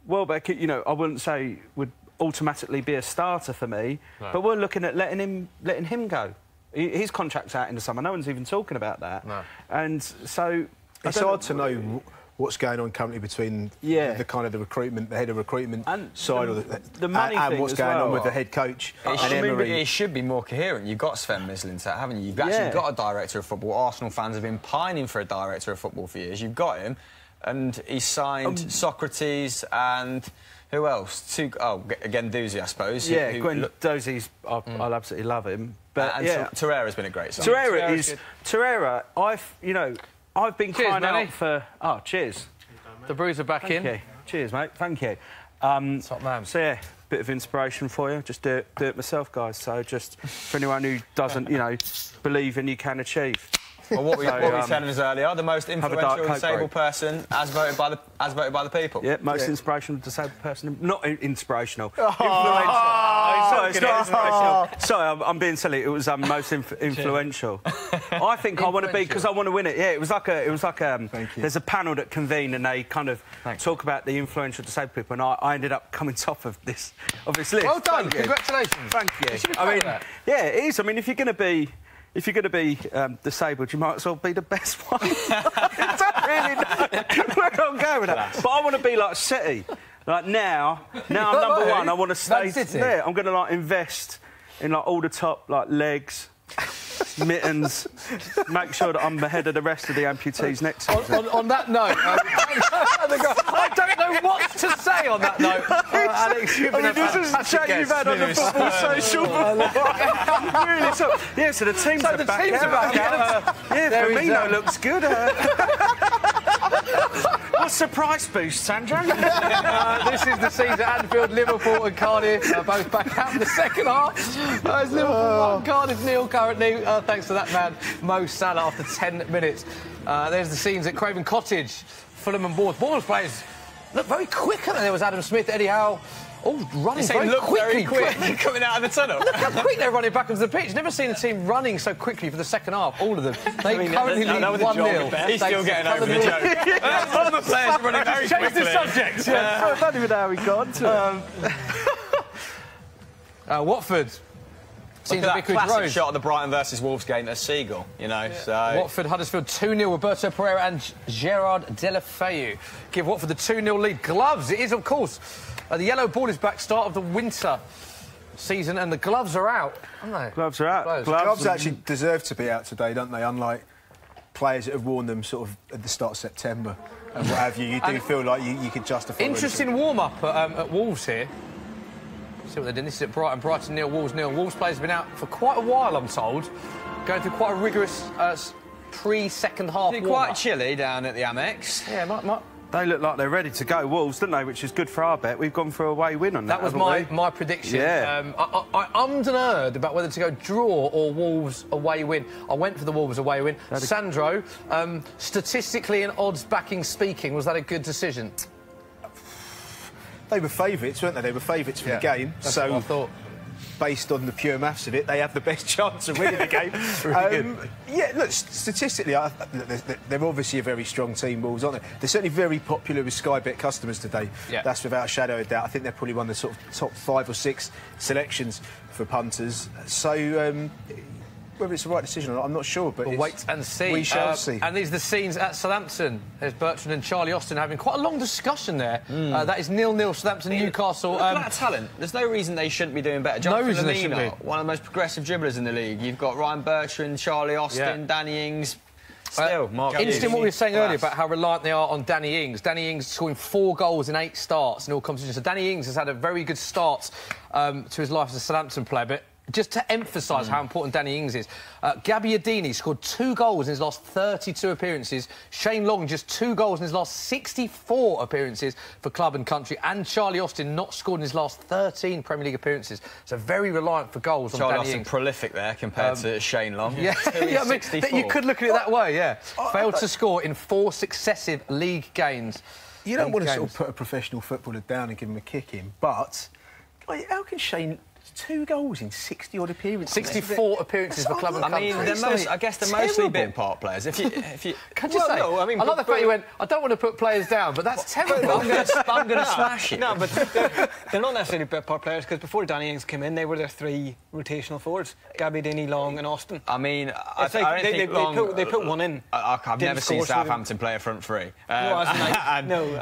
Welbeck, you know, I wouldn't say would automatically be a starter for me, but we're looking at letting him go. His contract's out in the summer. No one's even talking about that. And so it's hard to know what's going on currently between the kind of the head of recruitment side, or the money and what's going on with the head coach and Emery. It should be more coherent. You've got Sven Mislintat, haven't you? You've actually got a director of football. Arsenal fans have been pining for a director of football for years. You've got him, and he's signed Socrates and... who else? Guendouzi, I suppose. Yeah, Guendouzi's... I'll absolutely love him. But Torreira's been a great sign. Torreira, I've been crying out for... Oh, cheers. The Brews are back in. You. Cheers, mate. Thank you. Top man. So, yeah, bit of inspiration for you. Just do it myself, guys. So, just for anyone who doesn't, you know, believe in you can achieve. Well, what were you telling us earlier? The most influential disabled person, as voted by the people. Yeah, most inspirational disabled person. Not inspirational. Influential. It's not inspirational. Sorry, I'm being silly. It was most influential. I think I want to be, because I want to win it. Yeah, it was like there's a panel that convene and they kind of talk about the influential disabled people, and I ended up coming top of this list. Well done. Congratulations. Thank you. I mean, yeah, it is. I mean, if you're going to be disabled, you might as well be the best one. I don't really know where I'm going with that. But I want to be like City. Like now I'm number one. I want to stay there. I'm going to like invest in like all the top like legs, mittens, make sure that I'm ahead of the rest of the amputees next season. On that note, I don't know what to say on that note. Alex, you've been a fantastic guest. You've had on the Football Social before. Really, so the teams are back out. Firmino looks good. What's the price boost, Sandro? This is the season at Anfield. Liverpool and Cardiff are both back out in the second half. It's Liverpool 1, Cardiff 0 currently. Thanks to that man, Mo Salah, after 10 minutes. There's the scenes at Craven Cottage. Fulham and Bournemouth. Bournemouth players look very quick, aren't they? There was Adam Smith, Eddie Howe, Oh, running very quickly. Coming out of the tunnel. Look how quick they're running back onto the pitch. Never seen a team running so quickly for the second half, all of them. They currently lead 1-0. He's still getting over the joke. All the players are running very quickly. Change the subject. I don't even know how we got onto it. Watford. Seems like a classic shot of the Brighton versus Wolves game at Seagull, you know. So Watford, Huddersfield 2-0. Roberto Pereira and Gerard Deulofeu give Watford the 2-0 lead. Gloves, it is, of course. The yellow ball is back, start of the winter season, and the gloves are out, aren't they? Gloves are out. Gloves actually deserve to be out today, don't they? Unlike players that have worn them sort of at the start of September and what have you. You do feel like you could justify. Interesting warm-up at Wolves here. See what they're doing. This is at Brighton. Brighton 0, Wolves 0. Wolves players have been out for quite a while, I'm told. Going through quite a rigorous pre-second half warm-up. Quite chilly down at the Amex. Yeah, They look like they're ready to go, Wolves, don't they? Which is good for our bet. We've gone for a away win on that. That was my prediction. Yeah. I ummed and erred about whether to go draw or Wolves away win. I went for the Wolves away win. Sandro, statistically and odds backing speaking, was that a good decision? They were favourites, weren't they? They were favourites for the game. That's what I thought. Based on the pure maths of it, they have the best chance of winning the game. Really good. Yeah, look, statistically, they're obviously a very strong team, Wolves, aren't they? They're certainly very popular with Sky Bet customers today. Yeah. That's without a shadow of doubt. I think they're probably one of the sort of top 5 or 6 selections for punters. So, whether it's the right decision or not, I'm not sure, but we'll wait and see. We shall see. And these are the scenes at Southampton. There's Bertrand and Charlie Austin having quite a long discussion there. That is 0-0 Southampton, Newcastle. Look at that talent. There's no reason they shouldn't be doing better. No reason they shouldn't be. One of the most progressive dribblers in the league. You've got Ryan Bertrand, Charlie Austin, Danny Ings. Still, interesting what we were saying earlier about how reliant they are on Danny Ings. Danny Ings scoring 4 goals in 8 starts in all competitions. So Danny Ings has had a very good start to his life as a Southampton player, but just to emphasise how important Danny Ings is, Gabbiadini scored 2 goals in his last 32 appearances. Shane Long just 2 goals in his last 64 appearances for club and country. And Charlie Austin not scored in his last 13 Premier League appearances. So very reliant for goals on Danny Ings. Charlie Austin prolific there compared to Shane Long. Yeah, I mean, you could look at it that way, yeah. Failed to score in 4 successive league games. You don't want to sort of put a professional footballer down and give him a kick in, but how can Shane... 2 goals in 60-odd appearances. 64 appearances for club and country. I mean, I guess they're mostly bit part players. If you can you say? No, I mean, I like the fact you went, I don't want to put players down, but that's terrible. I'm going to smash it. No, but they're not necessarily bit part players, because before Danny Ings came in, they were their 3 rotational forwards: Gabbiadini, Long, and Austin. I mean, they put one in. I've never seen Southampton play a front 3.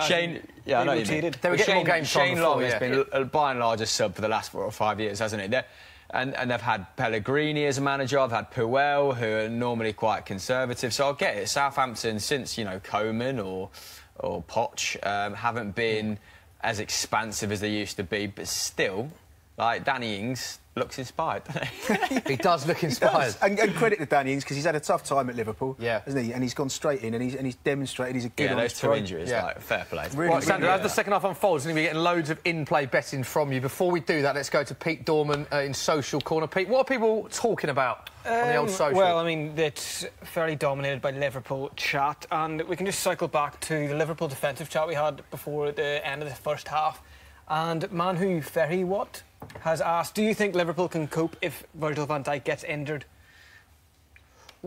Shane. Yeah, I know. They were getting more game time. Shane Long has been by and large a sub for the last 4 or 5 years, hasn't he? And they've had Pellegrini as a manager. I've had Puel, who are normally quite conservative. So I'll get it. Southampton, since Koeman or Poch, haven't been as expansive as they used to be, but still, like Danny Ings looks inspired, doesn't he? He does look inspired. And credit to Danny Ings, because he's had a tough time at Liverpool, hasn't he? And he's gone straight in, and he's demonstrated he's a good those 2 injuries, like, fair play. Really, right, Sandra, as the second half unfolds, we're going to be getting loads of in-play betting from you. Before we do that, let's go to Pete Dorman in Social Corner. Pete, what are people talking about on the old social? Well, I mean, it's fairly dominated by Liverpool chat, and we can just cycle back to the Liverpool defensive chat we had before the end of the first half. And Manhu Ferry-Watt has asked, do you think Liverpool can cope if Virgil van Dijk gets injured?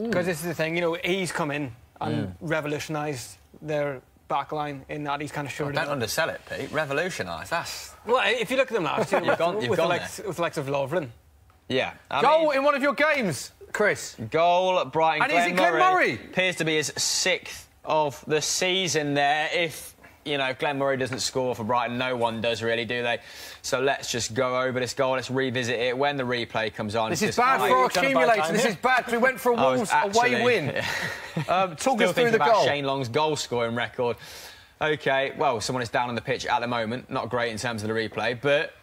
Because this is the thing, he's come in and revolutionised their backline in that he's kind of short. Don't undersell it, Pete. Revolutionised, that's... Well, if you look at them last year, with the likes of Lovren. Yeah. Goal in one of your games, Chris. Goal, Brighton. And is it Glenn Murray? Appears to be his 6th of the season there. If Glenn Murray doesn't score for Brighton, no one does really, do they? So let's just go over this goal. Let's revisit it when the replay comes on. This is bad for our accumulator. This is bad because we went for a Wolves away win. Talk us through the goal. Shane Long's goal-scoring record. OK, well, someone is down on the pitch at the moment. Not great in terms of the replay, but...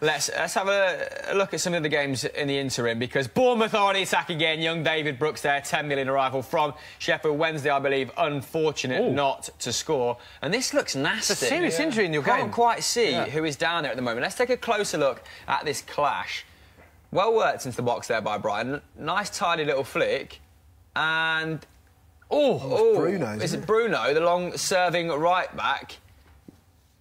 let's have a look at some of the games in the interim, because Bournemouth are on the attack again. Young David Brooks there, 10 million arrival from Sheffield Wednesday, I believe. Unfortunate not to score. And this looks nasty. It's a serious injury in your game. Can't quite see who is down there at the moment. Let's take a closer look at this clash. Well worked into the box there by Brighton. Nice, tidy little flick. And... Bruno, is it Bruno, the long-serving right-back?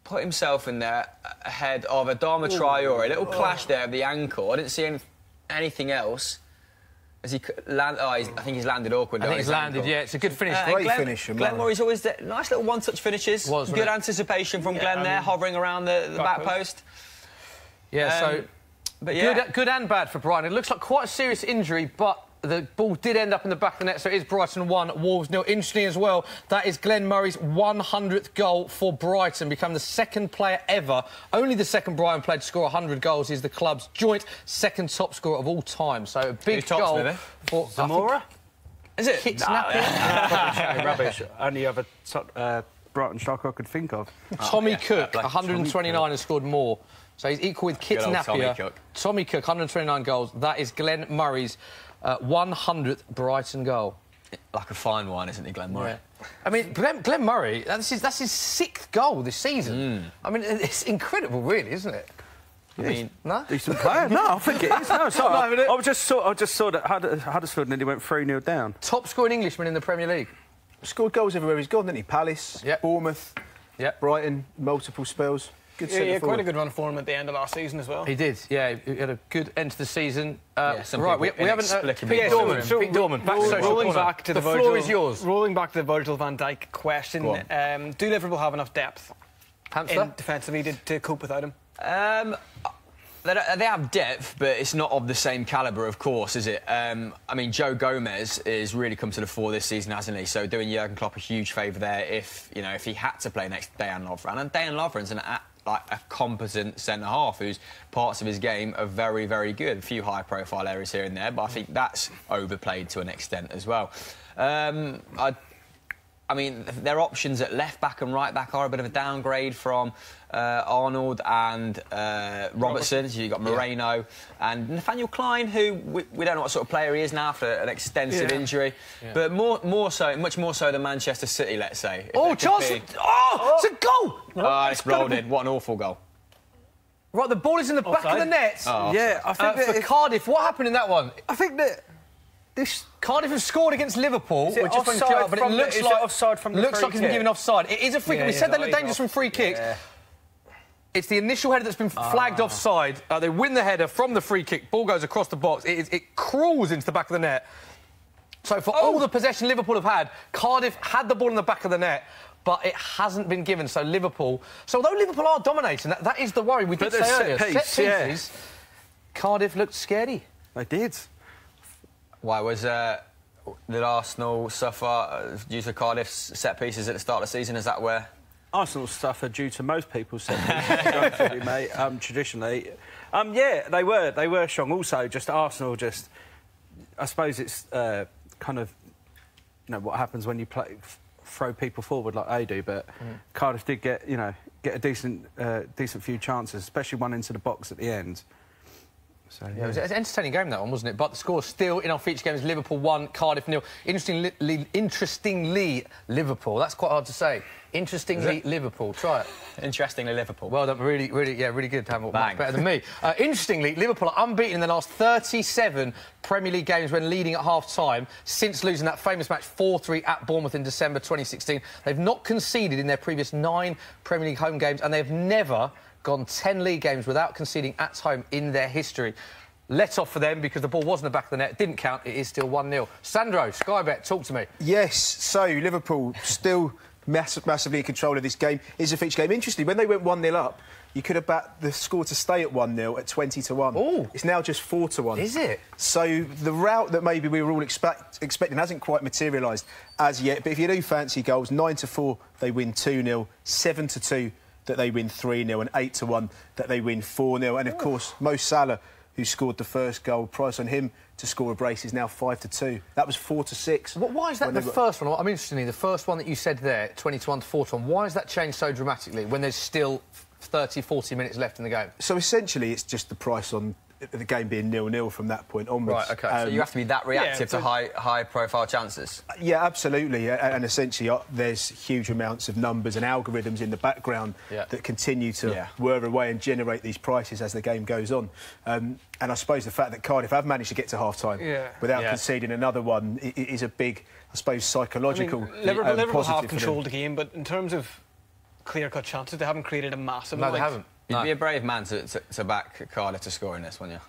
put himself in there ahead of Adama Traore. A little clash there of the ankle. I didn't see anything else. As he landed, I think he's landed awkward. I think he's landed. Yeah, it's a good finish. Great finish. Glenn Murray's always there. Nice little one-touch finishes. Good anticipation from Glenn there, hovering around the back post. Yeah, but yeah, good and bad for Brighton. It looks like quite a serious injury, but the ball did end up in the back of the net, so it is Brighton 1, Wolves 0. Interesting as well, that is Glenn Murray's 100th goal for Brighton, become the second player ever, only the second Brighton player to score 100 goals. He's the club's joint second top scorer of all time. So a big goal for Zamora. Is it? Kit Napier? Rubbish. Only other Brighton striker I could think of. Tommy Cook, 129, has scored more. So he's equal with Kit Napier. Tommy Cook, 129 goals. That is Glenn Murray's 100th Brighton goal. Like a fine wine, isn't he, Glenn Murray? Yeah. I mean, Glenn Murray, that's his 6th goal this season. I mean, it's incredible, really, isn't it? I mean, no? Decent player. No, I think it is. No, sorry. I just saw that Huddersfield nearly went 3-0 down. Top scoring Englishman in the Premier League. Scored goals everywhere he's gone, didn't he? Palace, Bournemouth, Brighton, multiple spells. Good quite a good run for him at the end of last season as well. He did, yeah. He had a good end to the season. Right, we haven't... Pete Dorman, back to rolling back to the floor is yours. Rolling back to the Virgil van Dijk question, do Liverpool have enough depth defensively to cope without him? They have depth, but it's not of the same calibre, of course, is it? I mean, Joe Gomez has really come to the fore this season, hasn't he? So doing Jurgen Klopp a huge favour there if he had to play next Dejan Lovren. And Dejan Lovren's a competent centre-half whose parts of his game are very, very good. A few high-profile areas here and there, but I think that's overplayed to an extent as well. I mean, their options at left-back and right-back are a bit of a downgrade from Arnold and Robertson. So you've got Moreno and Nathaniel Klein, who we don't know what sort of player he is now after an extensive injury. But much more so than Manchester City, let's say. Johnson! It's a goal! It's rolled in. What an awful goal. Right, the ball is in the back of the net. Yeah, I think for Cardiff, what happened in that one? I think that Cardiff have scored against Liverpool, which is offside, but it looks like offside from the looks like he's been given offside. It is a free kick. We said they look dangerous from free kicks. It's the initial header that's been flagged offside. They win the header from the free kick. Ball goes across the box. It crawls into the back of the net. So for all the possession Liverpool have had, Cardiff had the ball in the back of the net, but it hasn't been given. So although Liverpool are dominating, that is the worry. We did say earlier, set pieces, Cardiff looked scary. They did. Why did Arsenal suffer due to Cardiff's set pieces at the start of the season? Is that where Arsenal suffer due to most people's set pieces? Mate, traditionally, yeah, they were strong. Also, just Arsenal, I suppose it's kind of what happens when you throw people forward like they do. But Cardiff did get a decent few chances, especially one into the box at the end. So, it was an entertaining game, that one, wasn't it? But the score still in our feature games: Liverpool 1, Cardiff 0. Interestingly, Liverpool. That's quite hard to say. Interestingly, Liverpool. Try it. Interestingly, Liverpool. Well done. Really good. Much better than me. Interestingly, Liverpool are unbeaten in the last 37 Premier League games when leading at half-time since losing that famous match 4-3 at Bournemouth in December 2016. They've not conceded in their previous 9 Premier League home games, and they've never gone 10 league games without conceding at home in their history. Let off for them because the ball was in the back of the net. It didn't count. It is still 1-0. Sandro, Sky Bet, talk to me. Yes, so Liverpool still massively in control of this game. It's a feature game. Interestingly, when they went 1-0 up, you could have backed the score to stay at 1-0 at 20-1. Ooh. It's now just 4-1. Is it? So the route that maybe we were all expecting hasn't quite materialised as yet. But if you do fancy goals, 9-4, they win 2-0, 7-2, that they win 3-0, and 8-1 that they win 4-0. And of course, Mo Salah, who scored the first goal, price on him to score a brace is now 5-2. That was 4-6. Why is that the first one? I'm interested in the first one that you said there, 20-1 to 4-1. Why has that changed so dramatically when there's still 30, 40 minutes left in the game? So essentially, it's just the price on the game being 0-0 from that point onwards. Right, OK. So you have to be that reactive to high-profile chances? Yeah, absolutely. And essentially, there's huge amounts of numbers and algorithms in the background that continue to whir away and generate these prices as the game goes on. And I suppose the fact that Cardiff have managed to get to half-time without conceding another one is a big, I suppose, psychological Liverpool positive have controlled the game, but in terms of clear-cut chances. They haven't created a massive... No, they haven't. You'd be a brave man to back Cardiff to score in this, wouldn't you?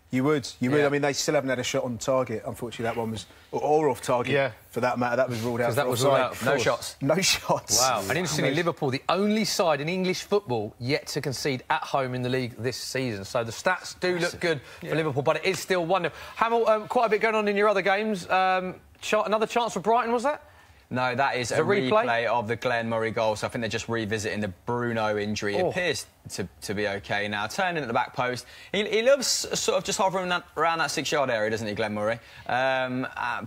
You would. I mean, they still haven't had a shot on target. Unfortunately, that one was... Or off target, for that matter. That was ruled out. That was ruled out. No shots. No shots. Wow. And interestingly, Liverpool, the only side in English football yet to concede at home in the league this season. So the stats do look good for Liverpool, but it is still 1-0. Hamill, quite a bit going on in your other games. Another chance for Brighton, was that? No, that is a replay of the Glenn Murray goal, so I think they're just revisiting the Bruno injury. It appears to be OK now. Turning at the back post. He loves sort of just hovering around that 6-yard area, doesn't he, Glenn Murray?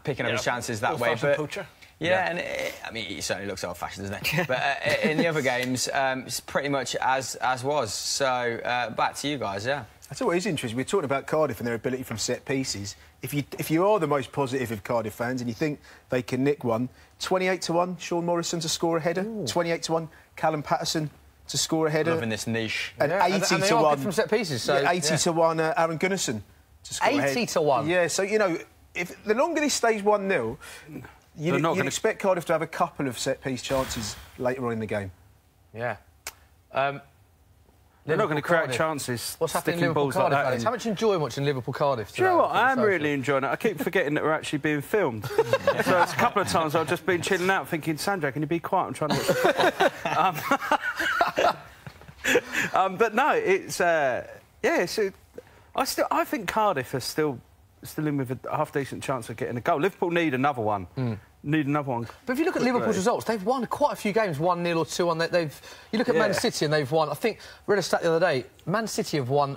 Picking up his chances that way. But poacher. Yeah, and I mean, he certainly looks old-fashioned, doesn't he? But in the other games, it's pretty much as was. So, back to you guys, That's always interesting. We're talking about Cardiff and their ability from set pieces. If you are the most positive of Cardiff fans and you think they can nick one, 28-1, Sean Morrison to score a header. 28-1, Callum Patterson to score a header. Loving this niche. And 80-1 from set pieces. So 80-1, Aaron Gunnarsson to score a header. 80-1. Yeah. So you know, if the longer this stays 1-0, you'd expect Cardiff to have a couple of set piece chances later on in the game. Yeah. They're not going to create chances. What's happening in Liverpool Cardiff, Alex? How much enjoy watching Liverpool Cardiff? Do you know what? I am really enjoying it. I keep forgetting that we're actually being filmed. So it's a couple of times I've just been chilling out thinking, Sandra, can you be quiet? I'm trying to watch. But no, it's I think Cardiff are still in with a half-decent chance of getting a goal. Liverpool need another one. Need another one. But if you look at Liverpool's results, they've won quite a few games, 1-0 or 2-1. You look at Man City and they've won. I think read a stat the other day. Man City have won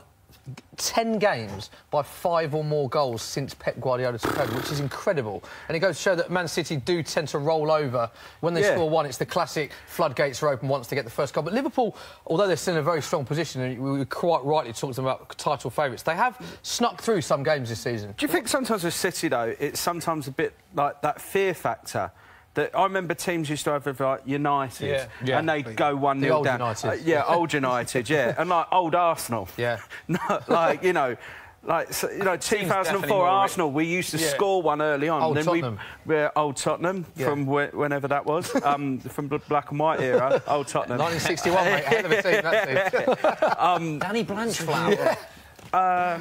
10 games by 5 or more goals since Pep Guardiola took over, which is incredible. And it goes to show that Man City do tend to roll over. When they score one, it's the classic floodgates are open once to get the first goal. But Liverpool, although they're still in a very strong position, and we quite rightly talked about title favourites, they have snuck through some games this season. Do you think sometimes with City, though, it's sometimes a bit like that fear factor? That I remember teams used to have like United, and they'd go 1-0 down. Old United, and like old Arsenal. Like 2004 Arsenal, we used to score one early on. Old then Tottenham. Old Tottenham from whenever that was, from black and white era. Old Tottenham. 1961, mate. Hell of a team, that team. Danny Blanchflower. I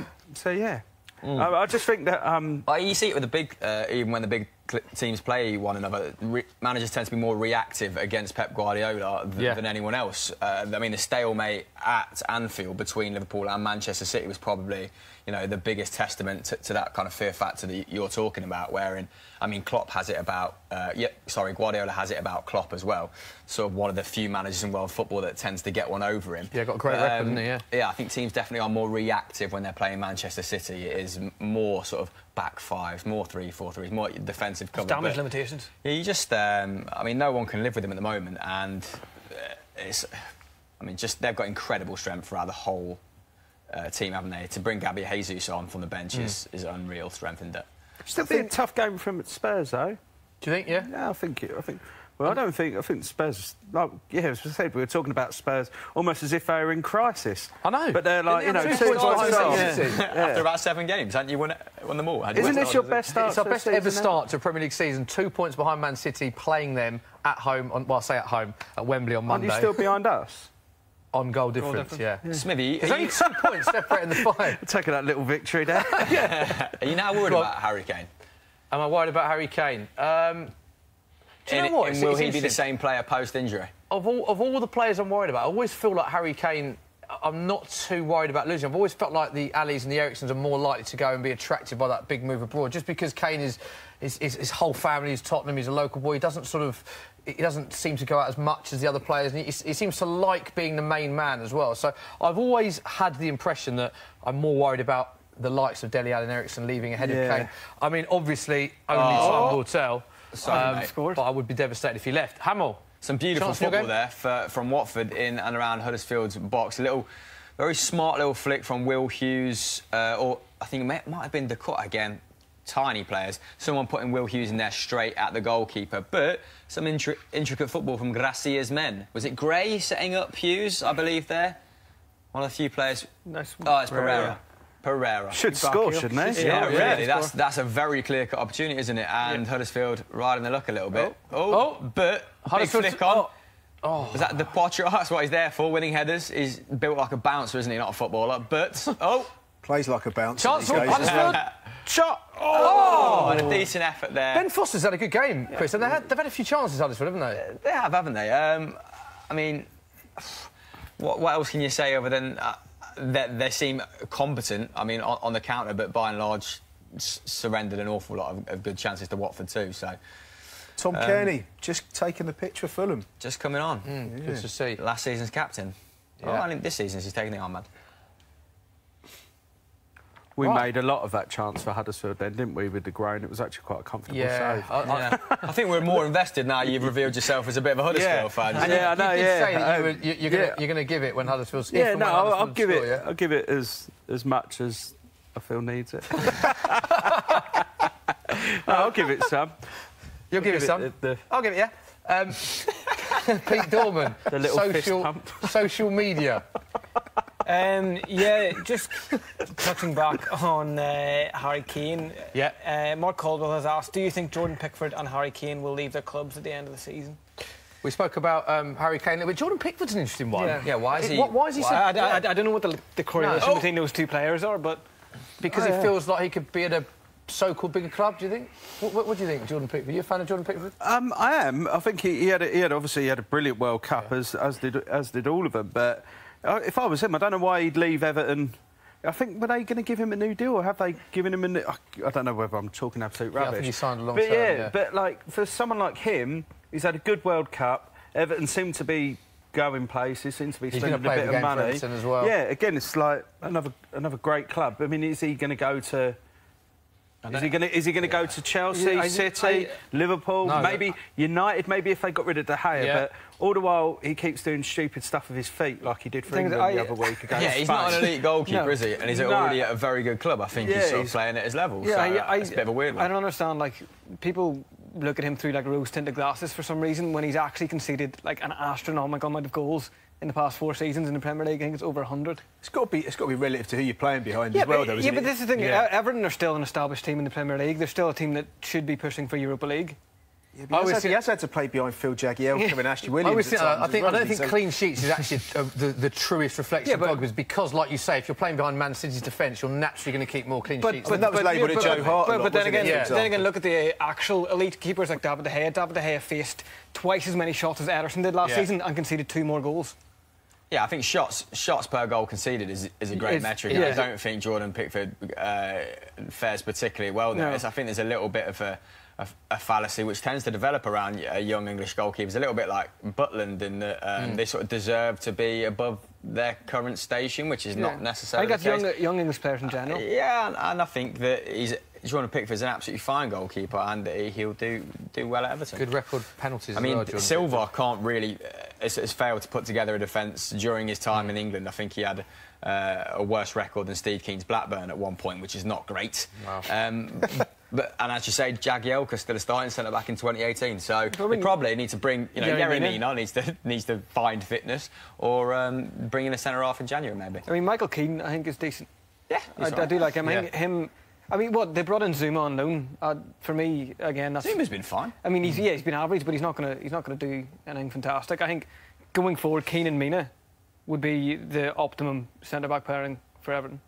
just think that... you see it with the big... even when the big teams play one another, managers tend to be more reactive against Pep Guardiola than anyone else. I mean, the stalemate at Anfield between Liverpool and Manchester City was probably, the biggest testament to that kind of fear factor that you're talking about, wherein, I mean, Guardiola has it about Klopp as well. Sort of one of the few managers in world football that tends to get one over him. Yeah, got a great record, hasn't he? Yeah, I think teams definitely are more reactive when they're playing Manchester City. It is more sort of back five, more 3-4-3, more defensive cover. Damage limitations. Yeah, you just... I mean, no one can live with him at the moment, and they've got incredible strength throughout the whole team, haven't they? To bring Gabby Jesus on from the bench is unreal strength in that. Still be a tough game for him at Spurs, though. Do you think? Yeah. Yeah, I think. Well, I think Spurs... as I said, we were talking about Spurs almost as if they were in crisis. I know. But they're like, 2 points after about 7 games, hadn't you won them all? Isn't this your best start? It's our best ever start to a Premier League season. 2 points behind Man City, playing them at home, I say at home, at Wembley on Monday. Aren't you still behind us? On goal difference, yeah. Smithy... There's only 2 points separating the 5. Taking that little victory there. Are you now worried about Harry Kane? Am I worried about Harry Kane? Do you know what? Will he be the same player post-injury? Of all the players I'm worried about, I always feel like Harry Kane, I'm not too worried about losing. I've always felt like the Allis and the Ericssons are more likely to go and be attracted by that big move abroad, just because Kane his whole family is Tottenham, he's a local boy, he doesn't seem to go out as much as the other players, and he seems to like being the main man as well. So I've always had the impression that I'm more worried about the likes of Dele Alli and Ericsson leaving ahead of Kane. I mean, obviously, only time will tell. But I would be devastated if he left. Hamill. Some beautiful football there from Watford in and around Huddersfield's box. A very smart little flick from Will Hughes, or I think it might have been the cut again. Tiny players. Someone putting Will Hughes in there straight at the goalkeeper. But some intricate football from Gracia's men. Was it Gray setting up Hughes, I believe, there? One of the few players... Nice one. Oh, it's Pereira. Should score, shouldn't he? Yeah, really. That's a very clear-cut opportunity, isn't it? And Huddersfield riding the luck a little bit. But big flick on. Oh. Was that the Poitras? That's what he's there for, winning headers. He's built like a bouncer, isn't he? Not a footballer. But, plays like a bouncer. Chance for Huddersfield. Shot! Oh! And a decent effort there. Ben Foster's had a good game, Chris. And they've had a few chances, Huddersfield, haven't they? They have, haven't they? I mean, what else can you say other than that they seem competent? I mean, on the counter, but by and large, surrendered an awful lot of good chances to Watford too. So, Tom Kearney just taking the pitch for Fulham, just coming on. Good to see. Last season's captain. Yeah. Oh, I think this season he's taking the armband. We made a lot of that chance for Huddersfield then, didn't we, with the groan? It was actually quite a comfortable save. I think we're more invested now you've revealed yourself as a bit of a Huddersfield fan. And I know, you did say that you're going to give it when Huddersfield's... I'll give it as much as I feel needs it. I'll give it some. You'll give it some? I'll give it, yeah. Pete Dorman, the little fist pump. Social media. Just touching back on Harry Kane. Yeah. Mark Caldwell has asked, do you think Jordan Pickford and Harry Kane will leave their clubs at the end of the season? We spoke about Harry Kane, but Jordan Pickford's an interesting one. Yeah, why is he... Why is he... I don't know what the correlation between those two players are, but... Because he feels like he could be at a so-called bigger club, do you think? What do you think, Jordan Pickford? Are you a fan of Jordan Pickford? I am. I think he had a brilliant World Cup, as did all of them, but... if I was him, I don't know why he'd leave Everton. I think, were they going to give him a new deal, or have they given him a new... I don't know whether I'm talking absolute rubbish. I think he signed a long term, yeah. But, like, for someone like him, he's had a good World Cup. Everton seem to be going places, seems to be spending a bit of money. As well. Yeah, again, it's like another great club. I mean, is he going to go to... Is he going to go to Chelsea, City, Liverpool, maybe United, maybe if they got rid of De Gea, but all the while he keeps doing stupid stuff with his feet like he did for England the other week against he's not an elite goalkeeper, is he? And he's already at a very good club. I think he's sort of playing at his level. Yeah, so it's a bit of a weird one. I don't understand, like, people look at him through, like, rose-tinted glasses for some reason when he's actually conceded, like, an astronomical amount of goals in the past 4 seasons in the Premier League. I think it's over 100. It's got to be relative to who you're playing behind as well, though, isn't it? But this is the thing. Everton are still an established team in the Premier League. They're still a team that should be pushing for Europa League. Yeah, he has had to play behind Phil Jagielka and Ashley Williams. I don't think clean sheets is actually the truest reflection of goalkeepers, because, like you say, if you're playing behind Man City's defence, you're naturally going to keep more clean sheets. But that was labelled at Joe Hart. But then again, look at the actual elite keepers like David De Gea. David De Gea faced twice as many shots as Ederson did last season and conceded 2 more goals. Yeah, I think shots per goal conceded is a great metric. I don't think Jordan Pickford fares particularly well there. I think there's a little bit of a fallacy which tends to develop around young English goalkeepers, a little bit like Butland, in that they sort of deserve to be above their current station, which is not necessarily the case. I think that's young English players in general. And I think that Jordan Pickford's an absolutely fine goalkeeper, and he'll do well at Everton. Good record penalties. I mean, Silva can't really has failed to put together a defence during his time in England. I think he had a worse record than Steve Keane's Blackburn at one point, which is not great. Wow. And as you say, Jagielka's still a starting centre-back in 2018, so they probably need to bring... Yerry Mina needs to find fitness, or bring in a centre-half in January, maybe. I mean, Michael Keane, I think, is decent. Yeah, I do like him. I mean, they brought in Zuma on loan. For me, again, that's... Zuma's been fine. I mean, he's been average, but he's not going to do anything fantastic. I think going forward, Keane and Mina would be the optimum centre-back pairing for Everton.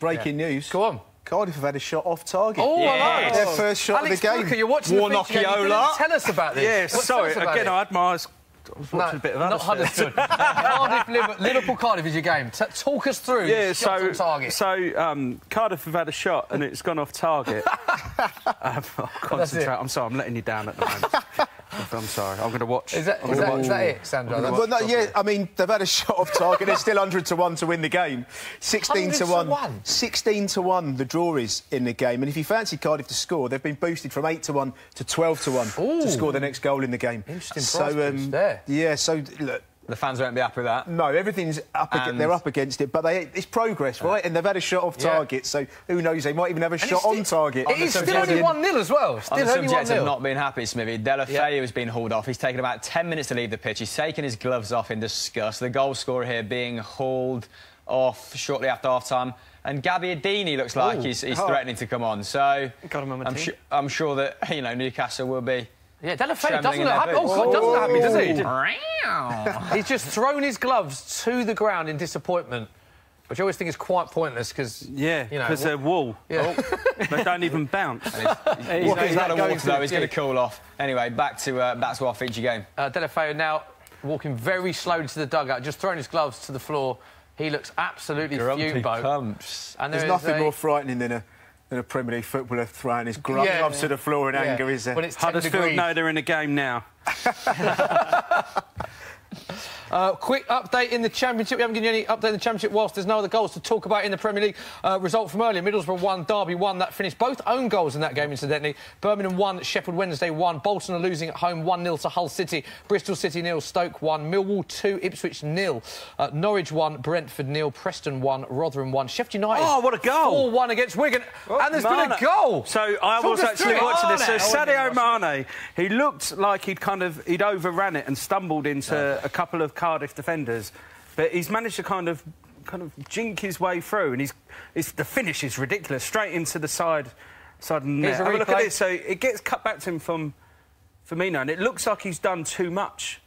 Breaking news. Go on. Cardiff have had a shot off target. Oh, I know. Their first shot of the game. Brooker, you're watching Warnockiola. Tell us about this. Yeah, sorry. Again, I had my eyes... I was watching a bit of Huddersfield. Cardiff, Liverpool, Cardiff is your game. Talk us through. Yeah, shots on target. So Cardiff have had a shot and it's gone off target. I'll concentrate. I'm sorry, I'm letting you down at the moment. I'm sorry. I'm going to watch. Is that it, Sandro? I mean, they've had a shot off target. They're still 100-1 to win the game. 16-1. 16-1. The draw is in the game. And if you fancy Cardiff to score, they've been boosted from 8-1 to 12-1 to score the next goal in the game. Interesting price there. Yeah. So look. The fans won't be happy with that. No, everything's up. They're up against it, but it's progress, right? And they've had a shot off target, so who knows? They might even have a shot on target. It is still only 1-0 as well. On the subject of not being happy, Smithy, Delafeu has been hauled off. He's taken about 10 minutes to leave the pitch. He's taken his gloves off in disgust. The goal scorer here being hauled off shortly after half-time. And Gabbiadini looks like he's threatening to come on. So I'm sure that Newcastle will be... Yeah, Delafeu doesn't look happy. Doesn't look happy, does he? He's just thrown his gloves to the ground in disappointment, which I always think is quite pointless because... Yeah, because they're wool. Yeah. They don't even bounce. He's had a water, though. He's going to cool off. Anyway, back to our feature game. Delafeu now walking very slowly to the dugout, just throwing his gloves to the floor. He looks absolutely fumed, Bo. And there's nothing more frightening than a Premier League footballer throwing his gloves to the floor in anger, is there? When it's Huddersfield know they're in a game now. Quick update in the Championship. We haven't given you any update in the Championship whilst there's no other goals to talk about in the Premier League. Result from earlier, Middlesbrough 1, Derby 1. That finished both own goals in that game, incidentally. Birmingham 1, Sheffield Wednesday 1. Bolton are losing at home 1-0 to Hull City. Bristol City 0, Stoke 1. Millwall 2, Ipswich 0. Norwich 1, Brentford 0. Preston 1, Rotherham 1. Sheffield United... Oh, what a goal! 4-1 against Wigan. And there's been a goal! So I was actually watching this. So Sadio Mane, he looked like he'd overran it and stumbled into a couple of Cardiff defenders, but he's managed to kind of jink his way through, and the finish is ridiculous, straight into the side of the net. Have a look at this. So it gets cut back to him from Firmino, and it looks like he's done too much.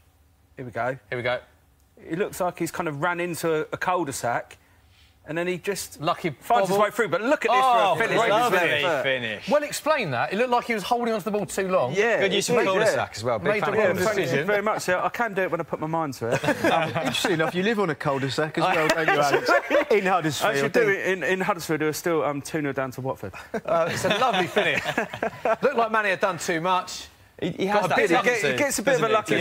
Here we go. It looks like he's kind of ran into a cul-de-sac, and then he just finds his way through. But look at this for a finish. Lovely finish. Well, explain that. It looked like he was holding onto the ball too long. Yeah. Good use of cul-de-sac as well. Big fan of Thank you very much. So I can do it when I put my mind to it. Interesting enough, you live on a cul-de-sac as well, don't you, Alex? In Huddersfield. I should do it in Huddersfield. We're still 2-0 down to Watford. It's a lovely finish. Looked like Mane had done too much. He has that he gets a bit of a lucky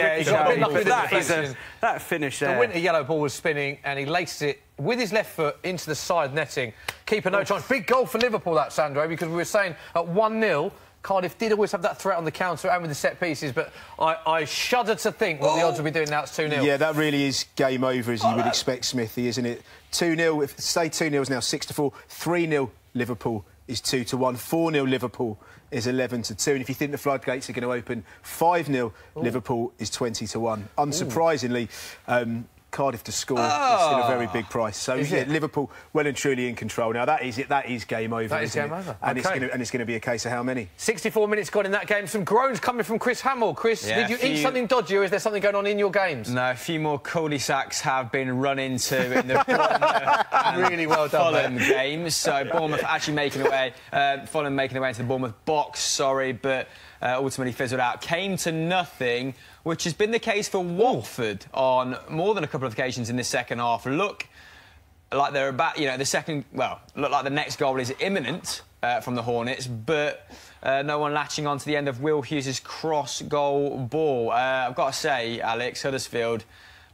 that finish there. The winter yellow ball was spinning and he laced it with his left foot into the side netting. Keeper no chance. Big goal for Liverpool, that, Sandro, because we were saying at 1-0, Cardiff did always have that threat on the counter and with the set pieces, but I shudder to think what the odds will be doing now. It's 2-0. Yeah, that really is game over, as you would expect, Smithy, isn't it? 2-0, if say 2-0 is now 6-4, 3-0 Liverpool is 2-1, 4-0 Liverpool is 11-2, and if you think the floodgates are going to open, 5-0 Liverpool is 20-1. Unsurprisingly, Cardiff to score is still a very big price. So yeah, Liverpool well and truly in control. Now that is game over. That is game over. And it's going to be a case of how many. 64 minutes gone in that game. Some groans coming from Chris Hamill. Chris, did you eat something dodgy, or is there something going on in your games? No, a few more cul-de-sacs have been run into in the Bournemouth really well done, Fulham games. So Bournemouth actually making away, Fulham making their way into the Bournemouth box. But ultimately fizzled out. Came to nothing, which has been the case for Watford on more than a couple of occasions in the second half. Look like they're about, look like the next goal is imminent from the Hornets, but no one latching on to the end of Will Hughes' cross-goal ball. I've got to say, Alex, Huddersfield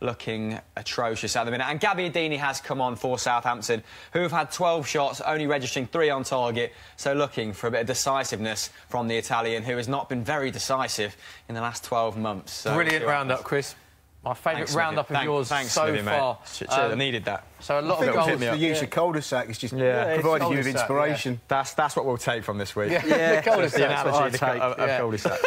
looking atrocious at the minute. And Gabbiadini has come on for Southampton, who have had 12 shots, only registering 3 on target. So looking for a bit of decisiveness from the Italian, who has not been very decisive in the last 12 months. So brilliant roundup, Chris. My favourite roundup of yours so far. I needed that. So a lot of goals. The use of cul-de-sac is just providing you with inspiration. Yeah. That's what we'll take from this week. Yeah, the cul-de-sac. The analogy of cul-de-sac.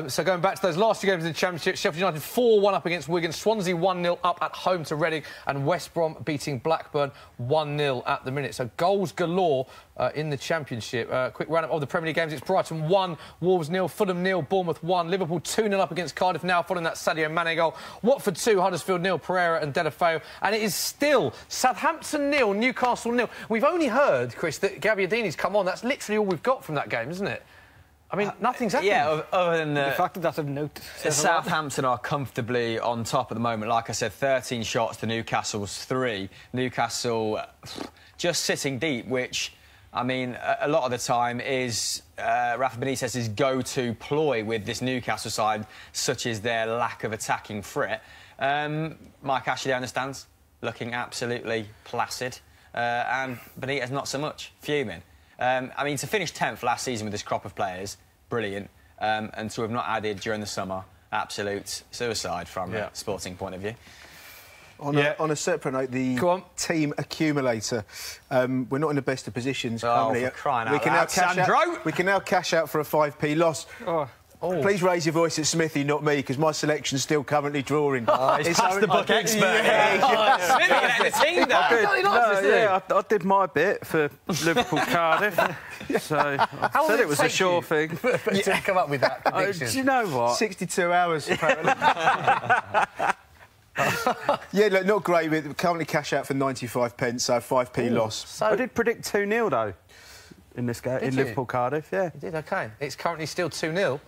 So going back to those last 2 games in the Championship, Sheffield United 4-1 up against Wigan, Swansea 1-0 up at home to Reading, and West Brom beating Blackburn 1-0 at the minute. So goals galore in the Championship. Quick roundup of the Premier League games. It's Brighton 1, Wolves 0, Fulham 0, Bournemouth 1, Liverpool 2-0 up against Cardiff now following that Sadio Mane goal, Watford 2, Huddersfield 0, Pereira and Delafeu, and it is still Southampton 0, Newcastle 0. We've only heard, Chris, that Gabbiadini's come on. That's literally all we've got from that game, isn't it? I mean, nothing's happened. Yeah, other than the fact that that's of note. Southampton are comfortably on top at the moment. Like I said, 13 shots to Newcastle's 3. Newcastle just sitting deep, which, I mean, a lot of the time is Rafa Benitez's go-to ploy with this Newcastle side, such as their lack of attacking threat. Mike Ashley understands, looking absolutely placid, and Benitez not so much, fuming. I mean, to finish 10th last season with this crop of players, brilliant. And to have not added during the summer, absolute suicide from a sporting point of view. On a separate note, the team accumulator. We're not in the best of positions currently. For crying out loud, Sandro! We can now cash out for a 5p loss. Please raise your voice at Smithy, not me, because my selection's still currently drawing. He's past the book expert. Smithy let the team down. I did my bit for Liverpool Cardiff. So I said it was a sure thing. To come up with that prediction. Do you know what? 62 hours, apparently. Yeah, look, not great. But currently cash out for 95 pence, so 5p loss. So I did predict 2-0 though in this game in Liverpool Cardiff. Yeah, you did. OK, it's currently still 2-0.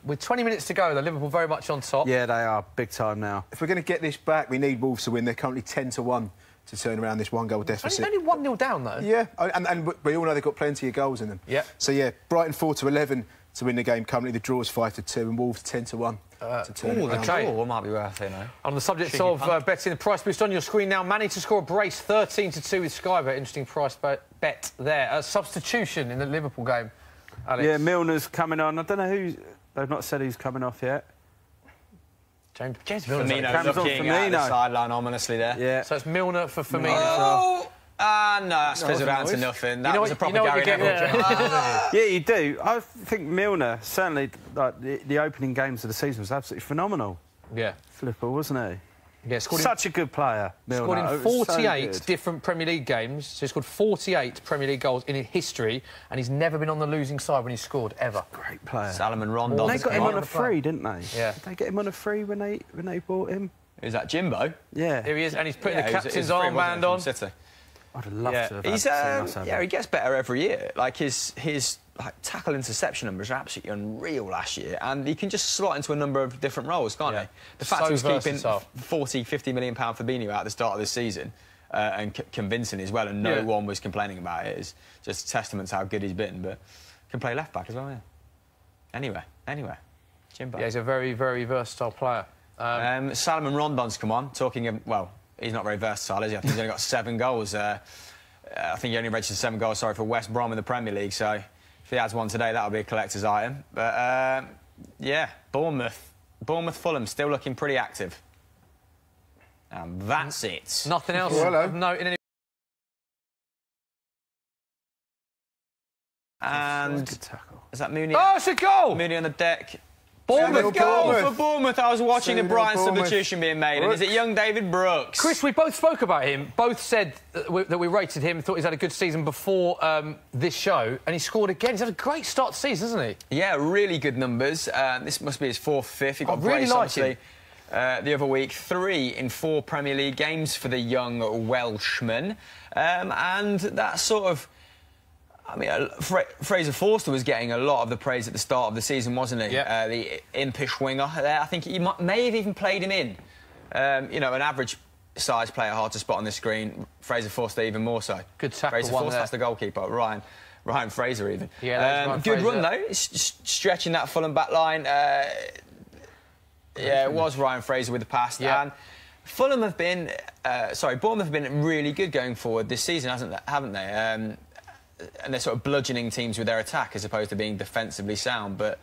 With 20 minutes to go, though, Liverpool very much on top. Yeah, they are big time now. If we're going to get this back, we need Wolves to win. They're currently 10-1 to turn around this one-goal deficit. Only 1-0 down, though. Yeah, and we all know they've got plenty of goals in them. Yeah. So yeah, Brighton 4-11 to win the game. Currently the draw is 5-2, and Wolves 10-1 to turn it around. The draw might be worth it, no? On the subject of betting, the price boost on your screen now. Manny to score a brace, 13-2 with Sky Bet. Interesting price bet there. Substitution in the Liverpool game, Alex. Yeah, Milner's coming on. I don't know who. They've not said who's coming off yet. James Milner. Firmino looking at the sideline ominously there. Yeah. So it's Milner for Firmino. Oh! No, that's fizzled out to nothing. That was a proper Gary Neville job. Yeah, you do. I think Milner, certainly, like the opening games of the season was absolutely phenomenal. Yeah. Flipper, wasn't he? Yeah, such a good player, Milner. Scored in 48 different Premier League games. So he scored 48 Premier League goals in history, and he's never been on the losing side when he's scored, ever. Great player. Salomon Rondon. They got him on a free, didn't they? Yeah. Did they get him on a free when they bought him? Is that Jimbo? Yeah. Here he is, and he's putting the captain's armband on. City. I'd have loved to have He's, he gets better every year. Like, his tackle interception numbers are absolutely unreal last year, and he can just slot into a number of different roles, can't he? The fact he was keeping 40, 50 million pound Fabinho out at the start of this season and convincing as well, and no one was complaining about it, is just a testament to how good he's been. But can play left back as well, yeah. Anyway, Jimbo. Yeah, he's a very, very versatile player. Salomon Rondon's come on, talking of, well, he's not very versatile, is he? I think he's only got 7 goals. I think he only registered 7 goals, for West Brom in the Premier League, so if he has one today, that'll be a collector's item. But, yeah, Bournemouth-Fulham still looking pretty active. And that's it. Nothing else of note in any... And... Is that Mooney? Oh, it's a goal! Mooney on the deck. Bournemouth goal for Bournemouth. I was watching a Brighton substitution being made, and is it young David Brooks? Chris, we both spoke about him. Both said that we rated him, thought he's had a good season before this show, and he scored again. He's had a great start to the season, hasn't he? Yeah, really good numbers. This must be his 4th, 5th. He got really like him. The other week, 3 in 4 Premier League games for the young Welshman. And that sort of... I mean, Fraser Forster was getting a lot of the praise at the start of the season, wasn't he? Yeah. The impish winger there. I think he may have even played him in. You know, an average-sized player, hard to spot on the screen. Fraser Forster even more so. Good tackle. Fraser Forster, that's the goalkeeper. Ryan Fraser even. Yeah, good run though. Stretching that Fulham back line. Yeah, it was Ryan Fraser with the pass. Yeah. And Fulham have been, Bournemouth have been really good going forward this season, haven't they? And they're sort of bludgeoning teams with their attack as opposed to being defensively sound, but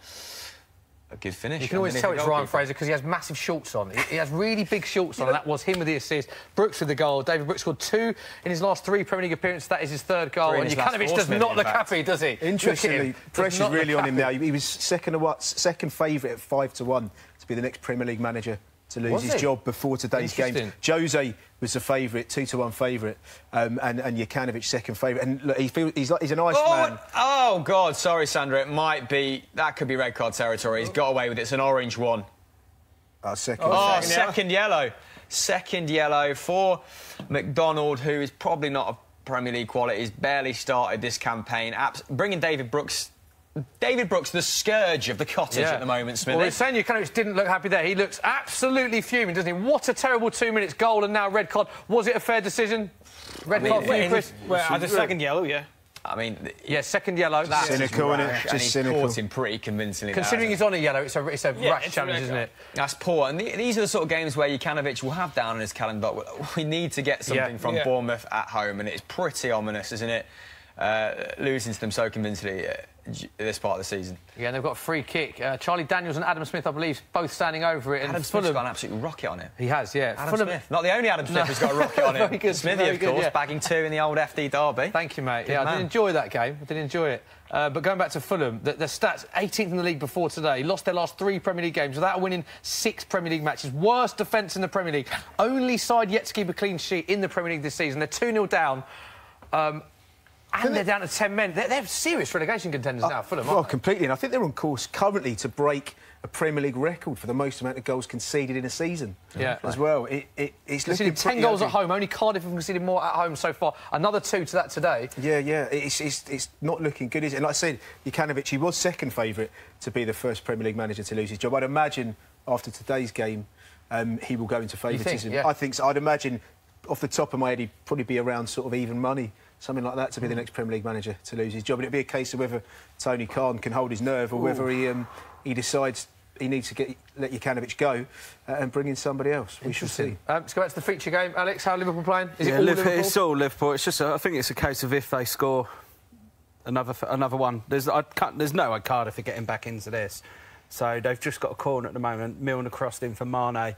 a good finish. You can always tell it's Ryan Fraser because he has massive shorts on. He has really big shorts on, and that was him with the assist. Brooks with the goal. David Brooks scored 2 in his last 3 Premier League appearances. That is his 3rd goal. And Jukanovic does not look happy, does he? Interestingly, pressure's really on him now. He was second favourite at 5-1 to be the next Premier League manager to lose his job before today's game. Jose was the favourite, 2-1 favourite, and Jukanovic second favourite. And look, he's a nice man. Oh God, sorry, Sandra. It might be that could be red card territory. He's got away with it. It's an orange one. Second yellow. Second yellow for McDonald, who is probably not of Premier League quality. He's barely started this campaign. Bringing David Brooks. David Brooks, the scourge of the cottage at the moment, Smithy. Well, we're saying Jukanovic didn't look happy there. He looks absolutely fuming, doesn't he? What a terrible 2 minutes goal and now red card. Was it a fair decision? Red card for you, Chris? Well, the second yellow, yeah. I mean... Yeah, second yellow. That's cynical, isn't it? Just cynical. Caught him pretty convincingly. Considering he's on a yellow, it's a rash challenge, isn't it? That's poor. And these are the sort of games where Jukanovic will have down on his calendar. We need to get something from Bournemouth at home, and it's pretty ominous, isn't it? Losing to them so convincingly. this part of the season. Yeah, and they've got a free kick. Charlie Daniels and Adam Smith, I believe, both standing over it. Adam Smith's got an absolute rocket on it. He has, yeah. Adam Smith. Not the only Adam Smith who's got a rocket on it. Very good, Smithy, of course, bagging 2 in the old FD derby. Thank you, mate. Good Yeah, man. I did enjoy that game. I did enjoy it. But going back to Fulham, the stats, 18th in the league before today, lost their last 3 Premier League games without winning 6 Premier League matches. Worst defence in the Premier League. Only side yet to keep a clean sheet in the Premier League this season. They're 2-0 down. And they're down to 10 men. They're serious relegation contenders now, Fulham. Well, completely. And I think they're on course currently to break a Premier League record for the most amount of goals conceded in a season. Yeah. As well. It's looking 10 goals at home. Only Cardiff have conceded more at home so far. Another 2 to that today. Yeah. It's not looking good, is it? And like I said, Jokanovic, he was second favourite to be the first Premier League manager to lose his job. I'd imagine after today's game, he will go into favouritism. Yeah. I think so. I'd imagine, off the top of my head, he'd probably be around sort of even money. Something like that to be the next Premier League manager to lose his job. And it'd be a case of whether Tony Khan can hold his nerve or whether he decides he needs to let Jokanovic go and bring in somebody else. We shall see. Let's go back to the feature game. Alex, how are Liverpool playing? Is it all Liverpool? Liverpool? It's all Liverpool. It's just, I think it's a case of if they score another one. There's no way Cardiff are getting back into this. So they've just got a corner at the moment. Milner crossed in for Mane,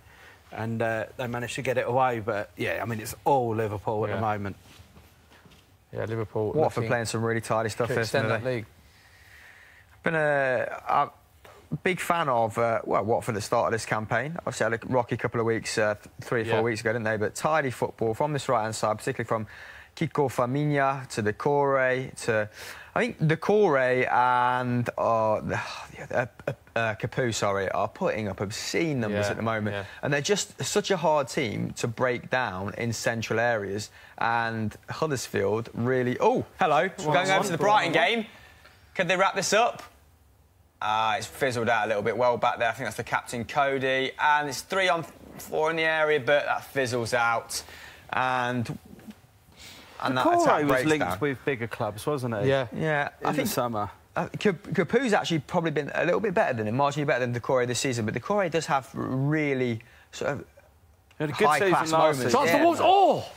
and they managed to get it away. But yeah, I mean, it's all Liverpool at the moment. Yeah, Liverpool. Watford playing some really tidy stuff here. Extend that league. Been a big fan of Watford at the start of this campaign. Obviously had a rocky couple of weeks, 3 or 4 weeks ago, didn't they? But tidy football from this right-hand side, particularly from Kiko Famigna to Decore to, I think, Decore and Capu, sorry, are putting up obscene numbers at the moment. Yeah. And they're just such a hard team to break down in central areas. And Huddersfield really... Oh, hello. We're going over to the Brighton game. Could they wrap this up? It's fizzled out a little bit well back there. I think that's the captain, Cody. And it's 3-on-4 in the area, but that fizzles out. And that attack was linked down. with bigger clubs, wasn't it? Yeah. I think summer. Capu's actually probably been a little bit better than him, marginally better than Decore this season. But Decore does have really sort of high-class moments. Chance for Wolves. Oh!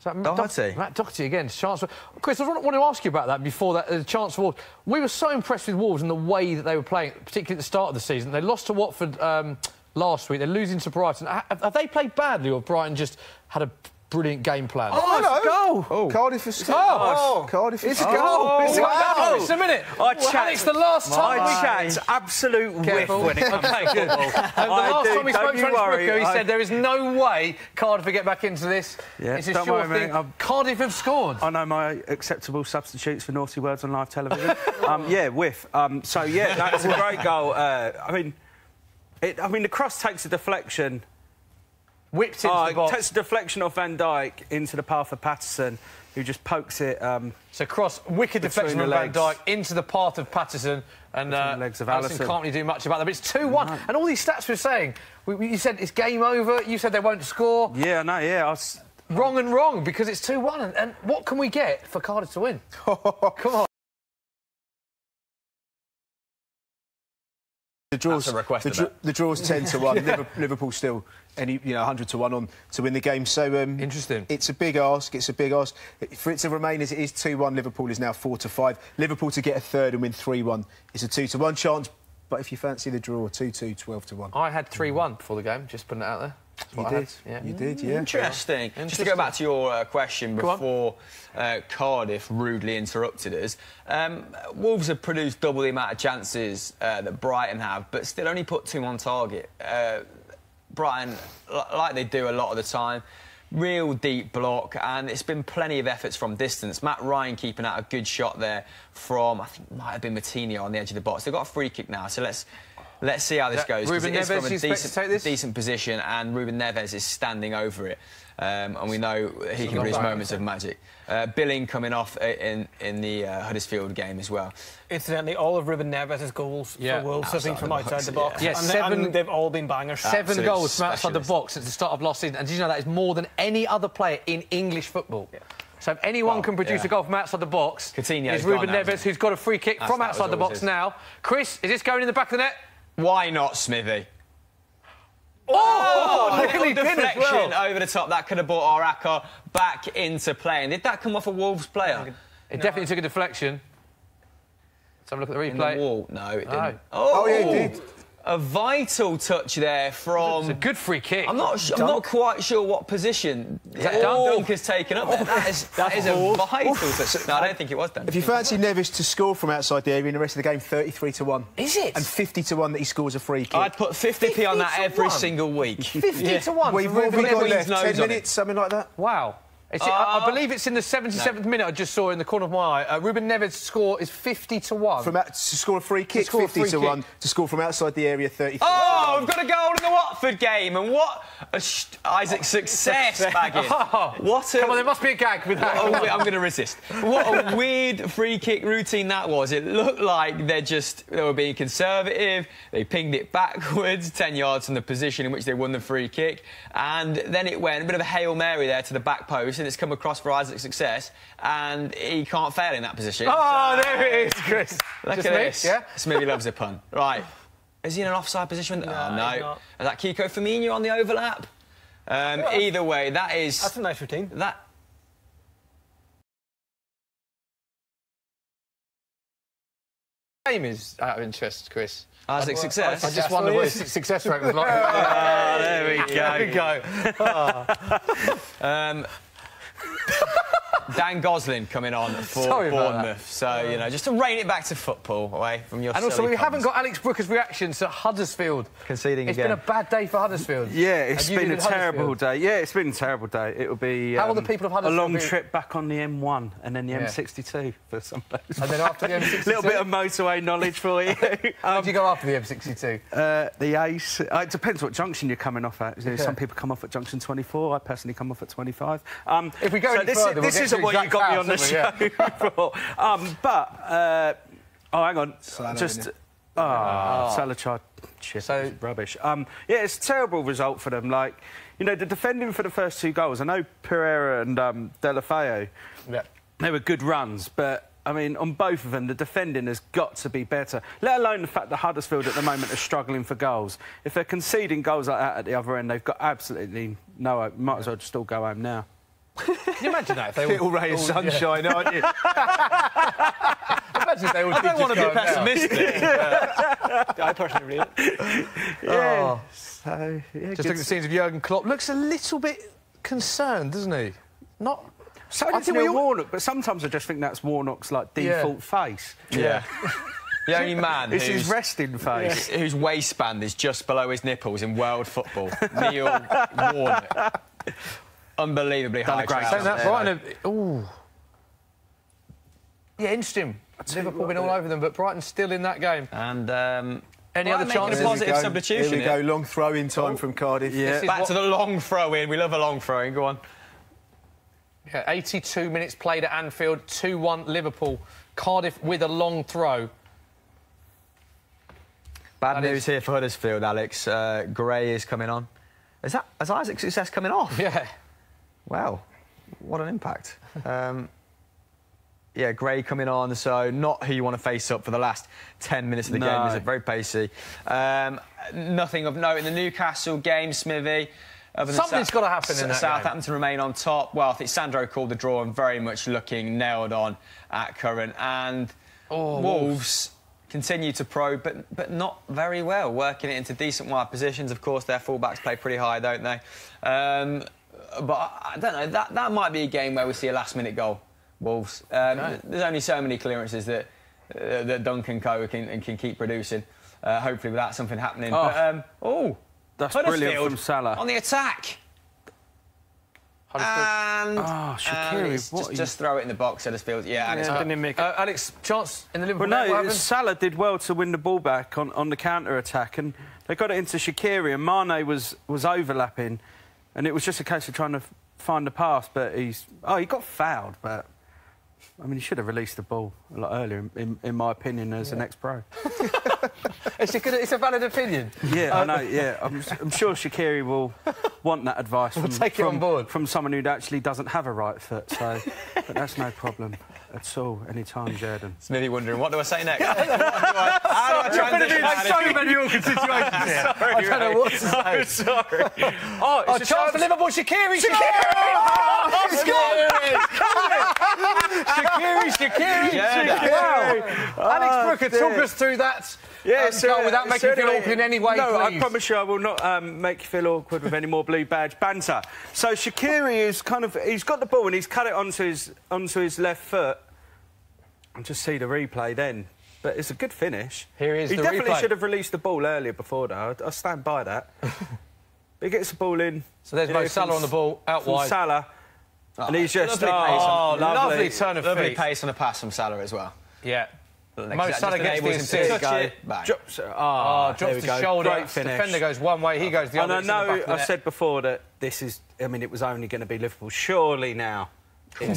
Doherty. Matt Doherty again. Chance for... Chris, I want to ask you about that before that. Chance for Wolves. We were so impressed with Wolves and the way that they were playing, particularly at the start of the season. They lost to Watford last week. They're losing to Brighton. Have they played badly, or Brighton just had a brilliant game plan? Oh, it's a goal! Oh. Cardiff has scored. Oh. Cardiff has It's a scored. goal! It's a Wow. goal! It's a minute! Alex, the last time I chat absolute whiff when it comes to football. the last time we spoke to Brooker, he I... said there is no way Cardiff will get back into this. Yeah, it's a don't sure worry, thing. mate, Cardiff have scored. I know my acceptable substitutes for naughty words on live television. Yeah, whiff. So, yeah, that's a great goal. I mean, the cross takes a deflection. Whipped into the box. It takes a deflection off Van Dijk into the path of Patterson, who just pokes it... So cross, wicked deflection from Van Dijk into the path of Patterson, and the legs of Alisson can't really do much about that. But it's 2-1, No. and all these stats we're saying, you said it's game over, you said they won't score. Yeah, no, yeah. Wrong, because it's 2-1, and what can we get for Cardiff to win? Come on. The draws, That's a request, the draws 10-1. Liverpool still 100-1 on to win the game. So interesting. It's a big ask. It's a big ask for it to remain as it is 2-1. Liverpool is now 4-5. Liverpool to get a third and win 3-1 is a 2-1 chance. But if you fancy the draw, 2-2, 12-1. I had 3-1 before the game. Just putting it out there. You did, yeah. Interesting. Just to go back to your question before Cardiff rudely interrupted us, Wolves have produced double the amount of chances that Brighton have, but still only put 2 on target. Brighton, like they do a lot of the time, real deep block, and it's been plenty of efforts from distance. Matt Ryan keeping out a good shot there from, I think it might have been Martinho on the edge of the box. They've got a free kick now, so let's see how this goes. Ruben It is Neves, from a you expect to take this? decent position, and Ruben Neves is standing over it. And we know he can produce moments of magic. Billing coming off in the Huddersfield game as well. Incidentally, all of Ruben Neves' goals for Wolves have been from outside the box. Yeah, and they've all been bangers. 7 goals from outside the box since the start of last season. And did you know that is more than any other player in English football? Yeah. So if anyone can produce a goal from outside the box, Coutinho's it's Ruben gone now, Neves, who's got a free kick from outside the box now. Chris, is this going in the back of the net? Why not, Smithy? Oh! Little deflection over the top. That could have brought Araka back into play. And did that come off a Wolves player? It definitely took a deflection. Let's have a look at the replay. In the wall. No, it didn't. No. Oh, yeah, it did. A vital touch there from... It's a good free kick. I'm not quite sure what position Dunk has taken up there. That is a vital touch. No, I don't think it was Dunk. If you fancy Neves to score from outside the area in the rest of the game, 33-1. Is it? And 50-1 that he scores a free kick. I'd put 50p on that every single week. 50-1. We've got left 10 nose on minutes, something like that. Wow. I believe it's in the 77th minute. I just saw in the corner of my eye. Ruben Neves' score is 50-1. To score a free kick, 50-1. To score from outside the area, 33. Oh, we've got a goal in the Watford game, and what a Isaac's success bagging. What a... Come on, there must be a gag with that. I'm going to resist. What a weird free kick routine that was. It looked like they were being conservative. They pinged it backwards, 10 yards from the position in which they won the free kick, and then it went a bit of a Hail Mary there to the back post. And it's come across for Isaac's success, and he can't fail in that position. Oh, there it is, Chris. Look at this. Yeah? Smivvy loves a pun. Right. Is he in an offside position? No, no. Is that Kiko Firmino on the overlap? Either way, that's a nice routine. Game is out of interest, Chris. Isaac's success. I just wonder what his success rate was like. There we go. There we go. Dan Gosling coming on for Bournemouth. So, you know, just to rein it back to football away from your And also, we haven't got Alex Brooker's reactions to Huddersfield. Conceding again. It's been a bad day for Huddersfield. Yeah, it's been a terrible day. Yeah, it's been a terrible day. It will be How will the people of Huddersfield a long trip back on the M1 and then the M62 for some places. And then after the M62? A little bit of motorway knowledge for you. How do you go after the M62? The Ace. It depends what junction you're coming off at. Some people come off at junction 24. I personally come off at 25. If we go any further, this isn't what you got me on the show for. Hang on. Salah tried. So rubbish. Yeah, it's a terrible result for them. Like, you know, the defending for the first two goals. I know Pereira and Delafeu. Yeah. They were good runs, but I mean, on both of them, the defending has got to be better. Let alone the fact that Huddersfield at the moment are struggling for goals. If they're conceding goals like that at the other end, they've got absolutely no hope. Might as well just all go home now. Can you imagine that? If they little ray of sunshine, aren't you? Imagine if they all I don't want to be pessimistic. I personally read it. Yeah. So, yeah, just look at the scenes of Jurgen Klopp. Looks a little bit concerned, doesn't he? Not... So I think Warnock, but sometimes I just think that's Warnock's, like, default face. Yeah. The only man it's his resting face. Whose waistband is just below his nipples in world football. Neil Warnock. Unbelievably high. Yeah, interesting. Liverpool been all over them, but Brighton's still in that game. And any other chances? A positive substitution. Here we go. Long throw-in time from Cardiff. Yeah. Back to the long throw-in. We love a long throw-in. Go on. Yeah, 82 minutes played at Anfield. 2-1 Liverpool. Cardiff with a long throw. Bad news here for Huddersfield, Alex. Gray is coming on. Has Isaac's success coming off? Yeah. Wow, what an impact. Yeah, Gray coming on, so not who you want to face up for the last 10 minutes of the game, is it? Very pacey. Nothing of note in the Newcastle game, Smivvy. Something's got to happen in that Southampton remain on top. Well, I think Sandro called the draw and very much looking nailed on at current. And Wolves continue to probe, but not very well, working it into decent wide positions. Of course, their fullbacks play pretty high, don't they? But I don't know, that might be a game where we see a last-minute goal, Wolves. There's only so many clearances that Dunk and co can keep producing, hopefully without something happening. That's brilliant from Salah. On the attack. And Shaqiri, just throw it in the box, Huddersfield. Yeah, and didn't make it. Alex, chance in the Liverpool. Well, no, Salah did well to win the ball back on the counter-attack, and they got it into Shaqiri, and Mane was overlapping, and it was just a case of trying to find the pass, but he got fouled, but I mean, he should have released the ball a lot earlier, in my opinion, as an ex-pro. It's a valid opinion. Yeah, I know, yeah. I'm sure Shaqiri will want that advice take it on board from someone who actually doesn't have a right foot, so but that's no problem. At all, anytime, Jordan. It's maybe wondering, what do I say next? How do I transition out of so many awkward situations here. Sorry, I don't know what to say. I'm sorry. Oh, it's a chance for Liverpool. Shaqiri! Wow. Alex Brooker, talk us through that. Yeah, without making you feel awkward in any way, no, please. I promise you I will not make you feel awkward with any more blue badge banter. So Shaqiri is he's got the ball and he's cut it onto his left foot. I'll just see the replay then. But it's a good finish. Here is he the definitely replay. should have released the ball earlier before, though. I stand by that. He gets the ball in. So there's Mo Salah on the ball, out wide. Salah. And he's just... lovely turn of feet. Lovely pace on a pass from Salah as well. Yeah. Mo Salah gets the assist. Drops Drops the shoulder. Great finish. Defender goes one way, he goes the other. And I know I said before that this is... I mean, it was only going to be Liverpool. Surely now... Come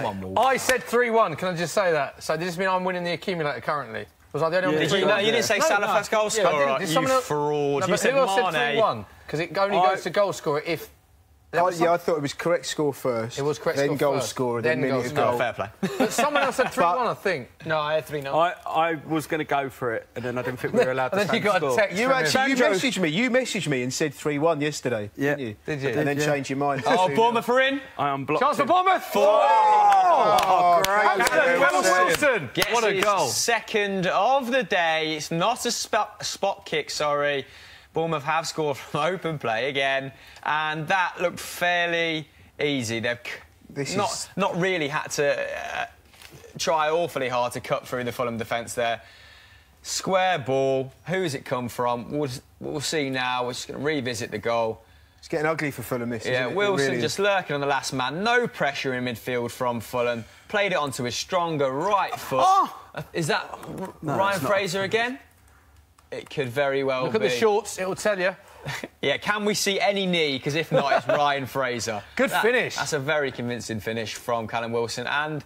on, Wolves. I said 3-1, can I just say that? So does this mean I'm winning the accumulator currently? Was I the only one? You didn't say Salah first goal scorer, you fraud. You said Mane. 3-1, because it only goes to goal scorer if... I thought it was correct score first. It was correct then score goal first. scorer, then minute of goal. Fair play. But someone else said 3-1, I think. No, I had 3-0. I was going to go for it, and then I didn't think we were allowed to and then you got score. a text You from him. you messaged me and said 3-1 yesterday, didn't you? Did you? And then changed your mind. Oh, Bournemouth are in. I unblocked Chance for him. Bournemouth! Great. Callum Wilson! What a goal. Second of the day. It's not a spot kick, sorry. Bournemouth have scored from open play again, and that looked fairly easy. They've not really had to try awfully hard to cut through the Fulham defence there. Square ball. Who's it come from? We'll see now. We're just going to revisit the goal. It's getting ugly for Fulham, this, isn't it? Wilson really just lurking on the last man. No pressure in midfield from Fulham. Played it onto his stronger right foot. Is that Ryan Fraser again? It could very well be. Look at the shorts, it'll tell you. Yeah, can we see any knee? Because if not, it's Ryan Fraser. Good finish. That's a very convincing finish from Callum Wilson. And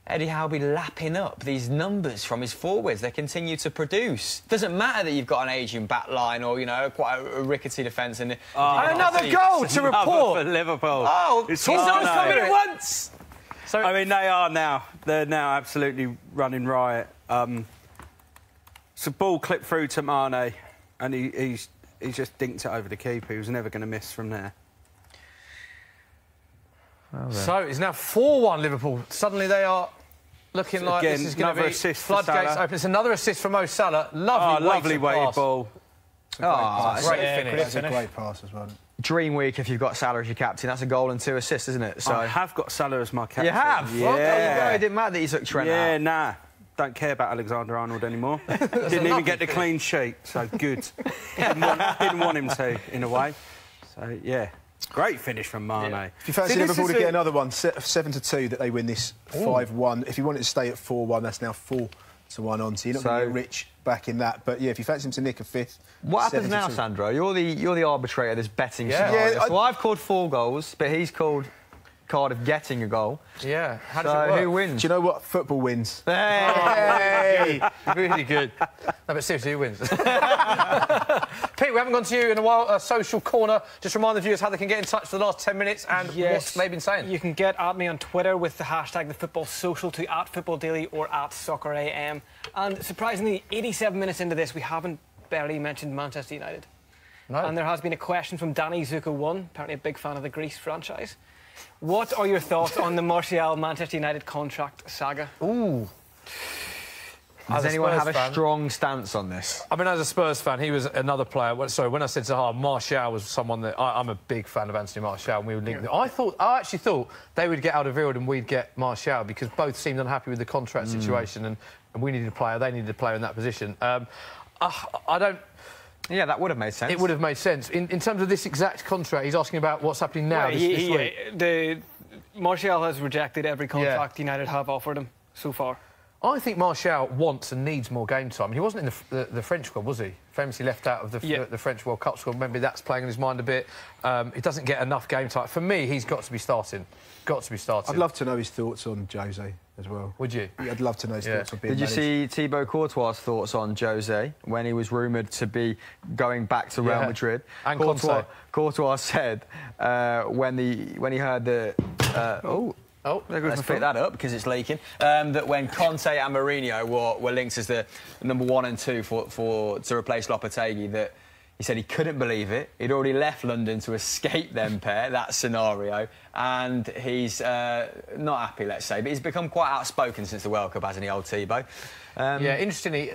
Eddie Howby lapping up these numbers from his forwards. They continue to produce. Doesn't matter that you've got an ageing back line or, you know, quite a rickety defence. And another goal to report. For Liverpool. Oh, it's he's not coming at once. So, I mean, they're now absolutely running riot. It's a ball clipped through to Mane, and he just dinked it over the keeper. He was never going to miss from there. Well, so it's now 4-1 Liverpool. Suddenly they are looking like this is going to be floodgates open. It's another assist from Mo Salah. Lovely weighted Great ball. finish. Great That's a great pass as well. Dream week if you've got Salah as your captain. That's a goal and 2 assists, isn't it? So I have got Salah as my captain. You have? Yeah. Well, there you go. It didn't matter that you took Trent out. Yeah, nah. Don't care about Alexander-Arnold anymore. Didn't even get the clean sheet, so good. didn't want him to, in a way. So, yeah. Great finish from Mane. Yeah. If you fancy Liverpool to get another one, 7-2, that they win this 5-1. If you want it to stay at 4-1, that's now 4-1 on. So you're not going to get rich back in that. But yeah, if you fancy him to nick a fifth. What happens now, Sandro? You're the arbitrator of this betting scenario. Yeah, so I've called 4 goals, but he's called Cardiff getting a goal. Yeah. How does it work? Who wins? Do you know what? Football wins. Hey! Really good. No, but seriously, who wins? Pete, we haven't gone to you in a while. Social corner. Just remind the viewers how they can get in touch for the last 10 minutes and what they've been saying. You can get at me on Twitter with the hashtag #TheFootballSocial to @FootballDaily or @SoccerAM. And surprisingly, 87 minutes into this, we haven't barely mentioned Manchester United. No. And there has been a question from Danny Zuko1, apparently a big fan of the Greece franchise. What are your thoughts on the Martial-Manchester United contract saga? Ooh. Does anyone have a strong stance on this? I mean, as a Spurs fan, he was another player. Sorry, when I said Zaha, Martial was someone that... I'm a big fan of Anthony Martial, and we would link them. I actually thought they would get Alderweireld and we'd get Martial, because both seemed unhappy with the contract situation, and we needed a player, they needed a player in that position. I don't... Yeah, that would have made sense. It would have made sense. In terms of this exact contract, he's asking about what's happening now this week. Martial has rejected every contract United have offered him so far. I think Martial wants and needs more game time. He wasn't in the French squad, was he? Famously left out of the French World Cup squad. Maybe that's playing in his mind a bit. He doesn't get enough game time. For me, he's got to be starting. Got to be starting. I'd love to know his thoughts on Jose as well. Would you? Yeah, I'd love to know his thoughts on being Did you see Thibaut Courtois' thoughts on Jose when he was rumoured to be going back to Real Madrid? And Courtois said when he heard the... Oh, let's pick that up because it's leaking. That when Conte and Mourinho were linked as the number 1 and 2 to replace Lopetegui, that he said he couldn't believe it. He'd already left London to escape them pair, that scenario, and he's not happy, let's say. But he's become quite outspoken since the World Cup, hasn't he, old Thibaut? Yeah, interestingly,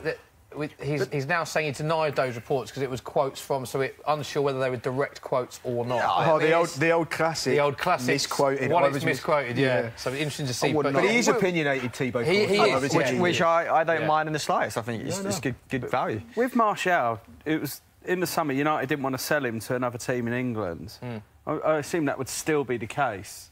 he's now saying he denied those reports because it was quotes from, so unsure whether they were direct quotes or not. Oh, the old classic. The old classic. Misquoted. One is misquoted, yeah. So it's interesting to see. But he is opinionated, Thibaut. He is, which I don't mind in the slightst. I think it's good value. With Martial, it was in the summer. United didn't want to sell him to another team in England. I assume that would still be the case.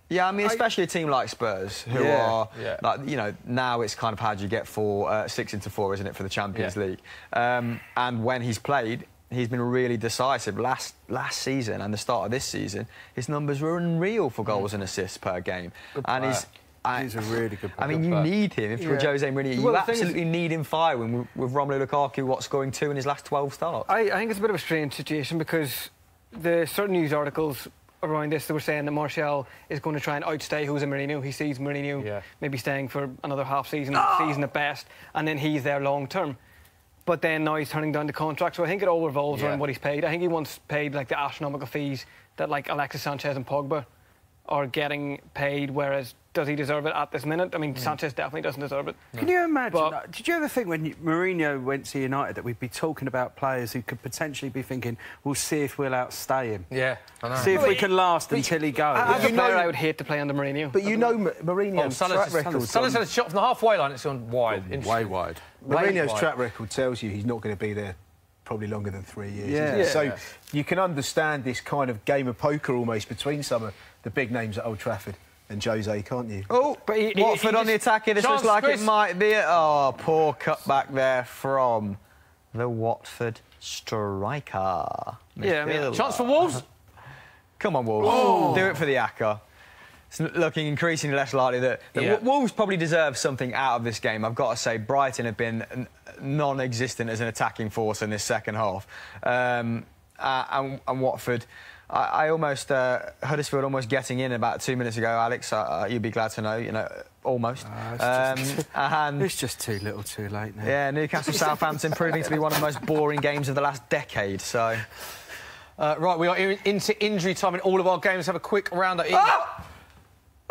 Yeah, I mean, especially a team like Spurs, who are, like, you know, now it's kind of how do you get 6 into 4, isn't it, for the Champions League? And when he's played, he's been really decisive. Last season and the start of this season, his numbers were unreal for goals and assists per game. He's a really good player. I mean, you need him. If you're Jose Mourinho, you absolutely need him firing with Romelu Lukaku, scoring 2 in his last 12 starts. I think it's a bit of a strange situation because the certain news articles around this, they were saying that Martial is going to try and outstay Jose Mourinho. He sees Mourinho maybe staying for another half season at best, and then he's there long term. But then now he's turning down the contract, so I think it all revolves around what he's paid. I think he once paid like the astronomical fees that like Alexis Sanchez and Pogba are getting paid, whereas does he deserve it at this minute? I mean, Sanchez definitely doesn't deserve it. Can you imagine? Did you ever think when Mourinho went to United that we'd be talking about players who could potentially be thinking, we'll see if we'll outstay him? Yeah, I know. See if we can last until he goes. As a player, I would hate to play under Mourinho. But you know Mourinho's track record... Salah's had a shot from the halfway line, it's gone wide. Way wide. Mourinho's track record tells you he's not going to be there probably longer than 3 years. So you can understand this kind of game of poker almost between some of the big names at Old Trafford and Jose, can't you? Oh, but Watford on the attack here. This looks like it might be it. Oh, poor cutback there from the Watford striker. Yeah, I mean, chance for Wolves. Come on, Wolves. Do it for the Acca. It's looking increasingly less likely that Wolves probably deserve something out of this game. I've got to say, Brighton have been non-existent as an attacking force in this second half. And Watford... I almost... Huddersfield almost getting in about 2 minutes ago, Alex. You'd be glad to know, almost. It's just too little too late now. Yeah, Newcastle-Southampton proving to be one of the most boring games of the last decade, so... Right, we are into injury time in all of our games. Have a quick round.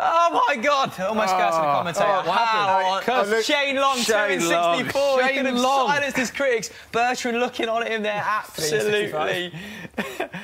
Oh, my God! Almost cursing the commentator. What happened? Because Shane Long, 2 in 64. He could have silenced his critics. Bertrand looking on at him there, absolutely.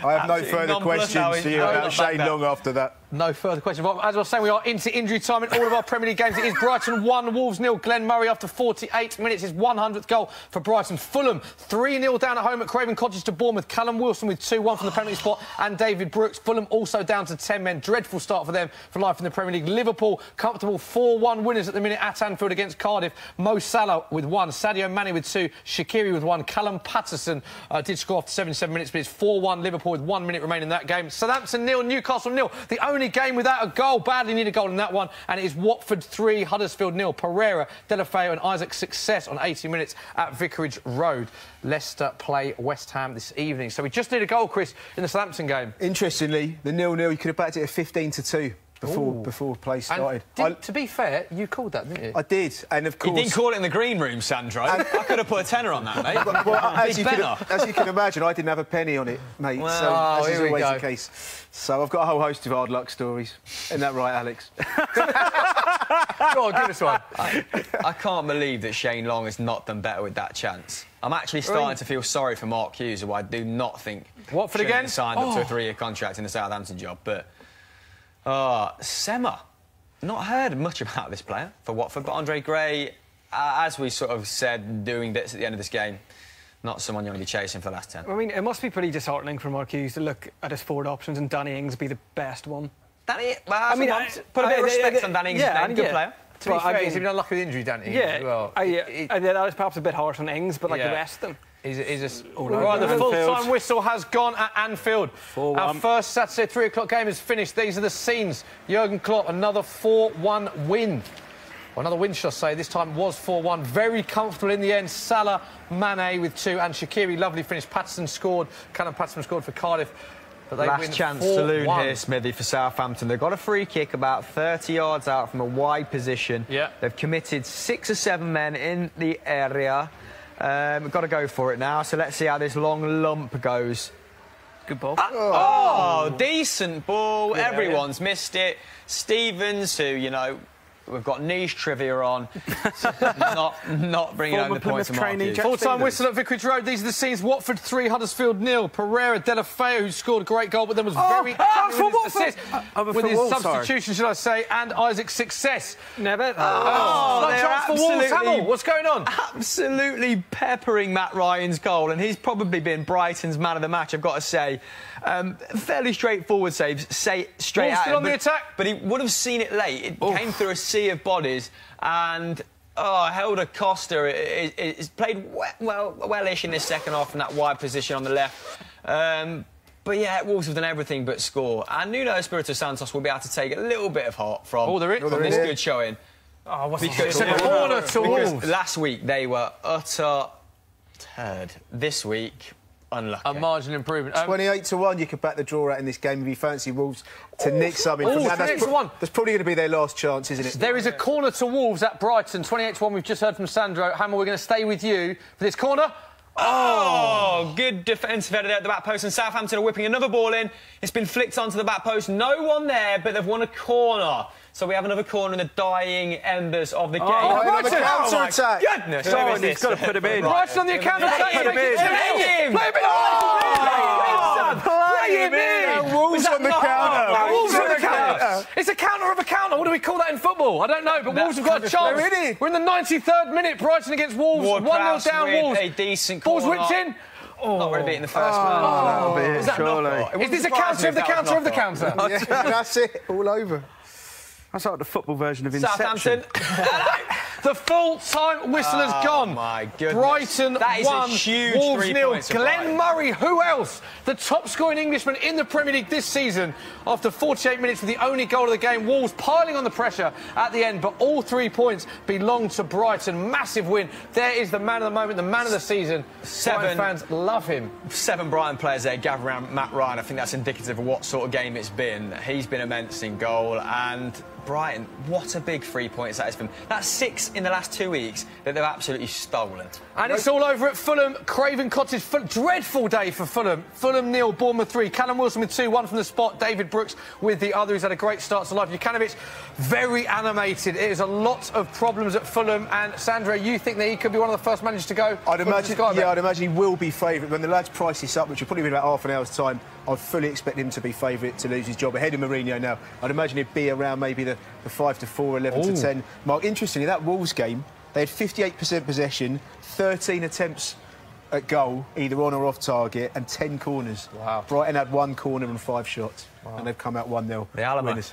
I have no further questions for you about Shane Long after that. No further questions. Well, as I was saying, we are into injury time in all of our Premier League games. It is Brighton 1, Wolves 0. Glenn Murray after 48 minutes. His 100th goal for Brighton. Fulham 3-0 down at home at Craven Cottage to Bournemouth. Callum Wilson with 2-1 from the Premier League spot and David Brooks. Fulham also down to 10 men. Dreadful start for them for life in the Premier League. Liverpool comfortable 4-1 winners at the minute at Anfield against Cardiff. Mo Salah with 1. Sadio Mane with 2. Shaqiri with 1. Callum Patterson did score after 77 minutes, but it's 4-1 Liverpool with 1 minute remaining in that game. Southampton 0, Newcastle 0. The only game without a goal. Badly need a goal in that one. And it is Watford 3, Huddersfield 0. Pereira, Delafeu and Isaac success on 80 minutes at Vicarage Road. Leicester play West Ham this evening. So we just need a goal, Chris, in the Southampton game. Interestingly, the 0-0, you could have backed it at 15-2 before play started. To be fair, you called that, didn't you? I did, and of course... You didn't call it in the green room, Sandro. I could have put a tenner on that, mate. As you can imagine, I didn't have a penny on it, mate. Well, so, as is always the case. So I've got a whole host of hard luck stories. Isn't that right, Alex? Go on, give us one. I can't believe that Shane Long has not done better with that chance. I'm actually starting to feel sorry for Mark Hughes, who I do not think Watford again signed up to a 3-year contract in the Southampton job. But Sema, not heard much about this player for Watford, but Andre Gray, as we sort of said, doing bits at the end of this game, not someone you want to be chasing for the last 10. I mean, it must be pretty disheartening for Mark Hughes to look at his forward options and Danny Ings be the best one. Danny, put a bit of respect on Danny Ings' name, good player. To be fair, he's been unlucky with injury, Danny Ings, as well. That was perhaps a bit harsh on Ings, but like the rest of them. Right, the full-time whistle has gone at Anfield. 4-1. Our first Saturday 3 o'clock game is finished. These are the scenes. Jurgen Klopp, another 4-1 win. Well, another win, shall I say. This time was 4-1. Very comfortable in the end. Salah, Mane with 2, and Shaqiri, lovely finish. Patterson scored. Callum Patterson scored for Cardiff. But they Last win chance 4-1. saloon here, Smithy, for Southampton. They've got a free kick about 30 yards out from a wide position. Yeah. They've committed 6 or 7 men in the area. We've got to go for it now, so let's see how this long lump goes. Good ball. Oh, decent ball. Everyone's missed it. Stevens, who, you know, we've got niche trivia on, not bringing home the points from Mark Hughes. Full-time whistle at Vicarage Road. These are the scenes. Watford 3, Huddersfield 0. Pereira Delafeu, who scored a great goal, but then was very happy with his assist. With his substitution, should I say, and Isaac's success. Never. No chance for Wolves. Hamill, what's going on? Absolutely peppering Matt Ryan's goal, and he's probably been Brighton's man of the match, I've got to say. Fairly straightforward saves, straight Wolves out. still on the attack. But he would have seen it late. It came through a sea of bodies, and Helder Costa is played wellish in this second half in that wide position on the left. But yeah, Wolves have done everything but score. And Nuno Espirito Santos will be able to take a little bit of heart from this good showing. Oh, what's It's a corner to Wolves. Last week they were utter turd. This week, unlucky. A margin improvement. 28-1, you could back the draw out in this game if you fancy Wolves to nick something. From that. That's probably going to be their last chance, isn't it? There is a corner to Wolves at Brighton. 28-1, we've just heard from Sandro. Hammer, we're going to stay with you for this corner. Oh, good defensive header there at the back post, and Southampton are whipping another ball in. It's been flicked onto the back post. No one there, but they've won a corner. So we have another corner in the dying embers of the game. Brighton! Counter-attack! Goodness! He's got to put him in. Brighton on the account of Play him! Play him in! Wolves on the counter! Wolves on the counter! It's a counter of a counter. What do we call that in football? I don't know, but Wolves have got a chance. We're in the 93rd minute. Brighton against Wolves. 1-0 down Wolves. A decent Ball's corner. whipped in. Not really beating the first one. That'll be it, surely. Is this a counter of the counter of the counter? Yeah, that's it, all over. That's like the football version of Inception. Southampton. The full-time whistle has gone. My goodness. Brighton That is 1, a huge Wolves 3 0. points for Glenn Brighton. Murray, who else? The top-scoring Englishman in the Premier League this season. After 48 minutes with the only goal of the game, Wolves piling on the pressure at the end, but all 3 points belong to Brighton. Massive win. There is the man of the moment, the man of the season. Brighton fans love him. 7 Brighton players there gather around Matt Ryan. I think that's indicative of what sort of game it's been. He's been immense in goal, and Brighton, what a big 3 points that is for them. That's 6 in the last 2 weeks that they've absolutely stolen. And it's all over at Fulham. Craven Cottage. Dreadful day for Fulham. Fulham 0, Bournemouth 3. Callum Wilson with 2, 1 from the spot. David Brooks with the other. He's had a great start to life. Jukanovic, very animated. It is a lot of problems at Fulham. And Sandro, you think that he could be one of the first managers to go? I'd imagine he will be favourite. When the lads price this up, which will probably be about half an hour's time, I'd fully expect him to be favourite to lose his job ahead of Mourinho now. I'd imagine he'd be around maybe the 5-4, 11-10 mark. Interestingly, that Wolves game, they had 58% possession, 13 attempts at goal, either on or off target, and 10 corners. Wow. Brighton had 1 corner and 5 shots, and they've come out 1-0. The Alamo. Winners.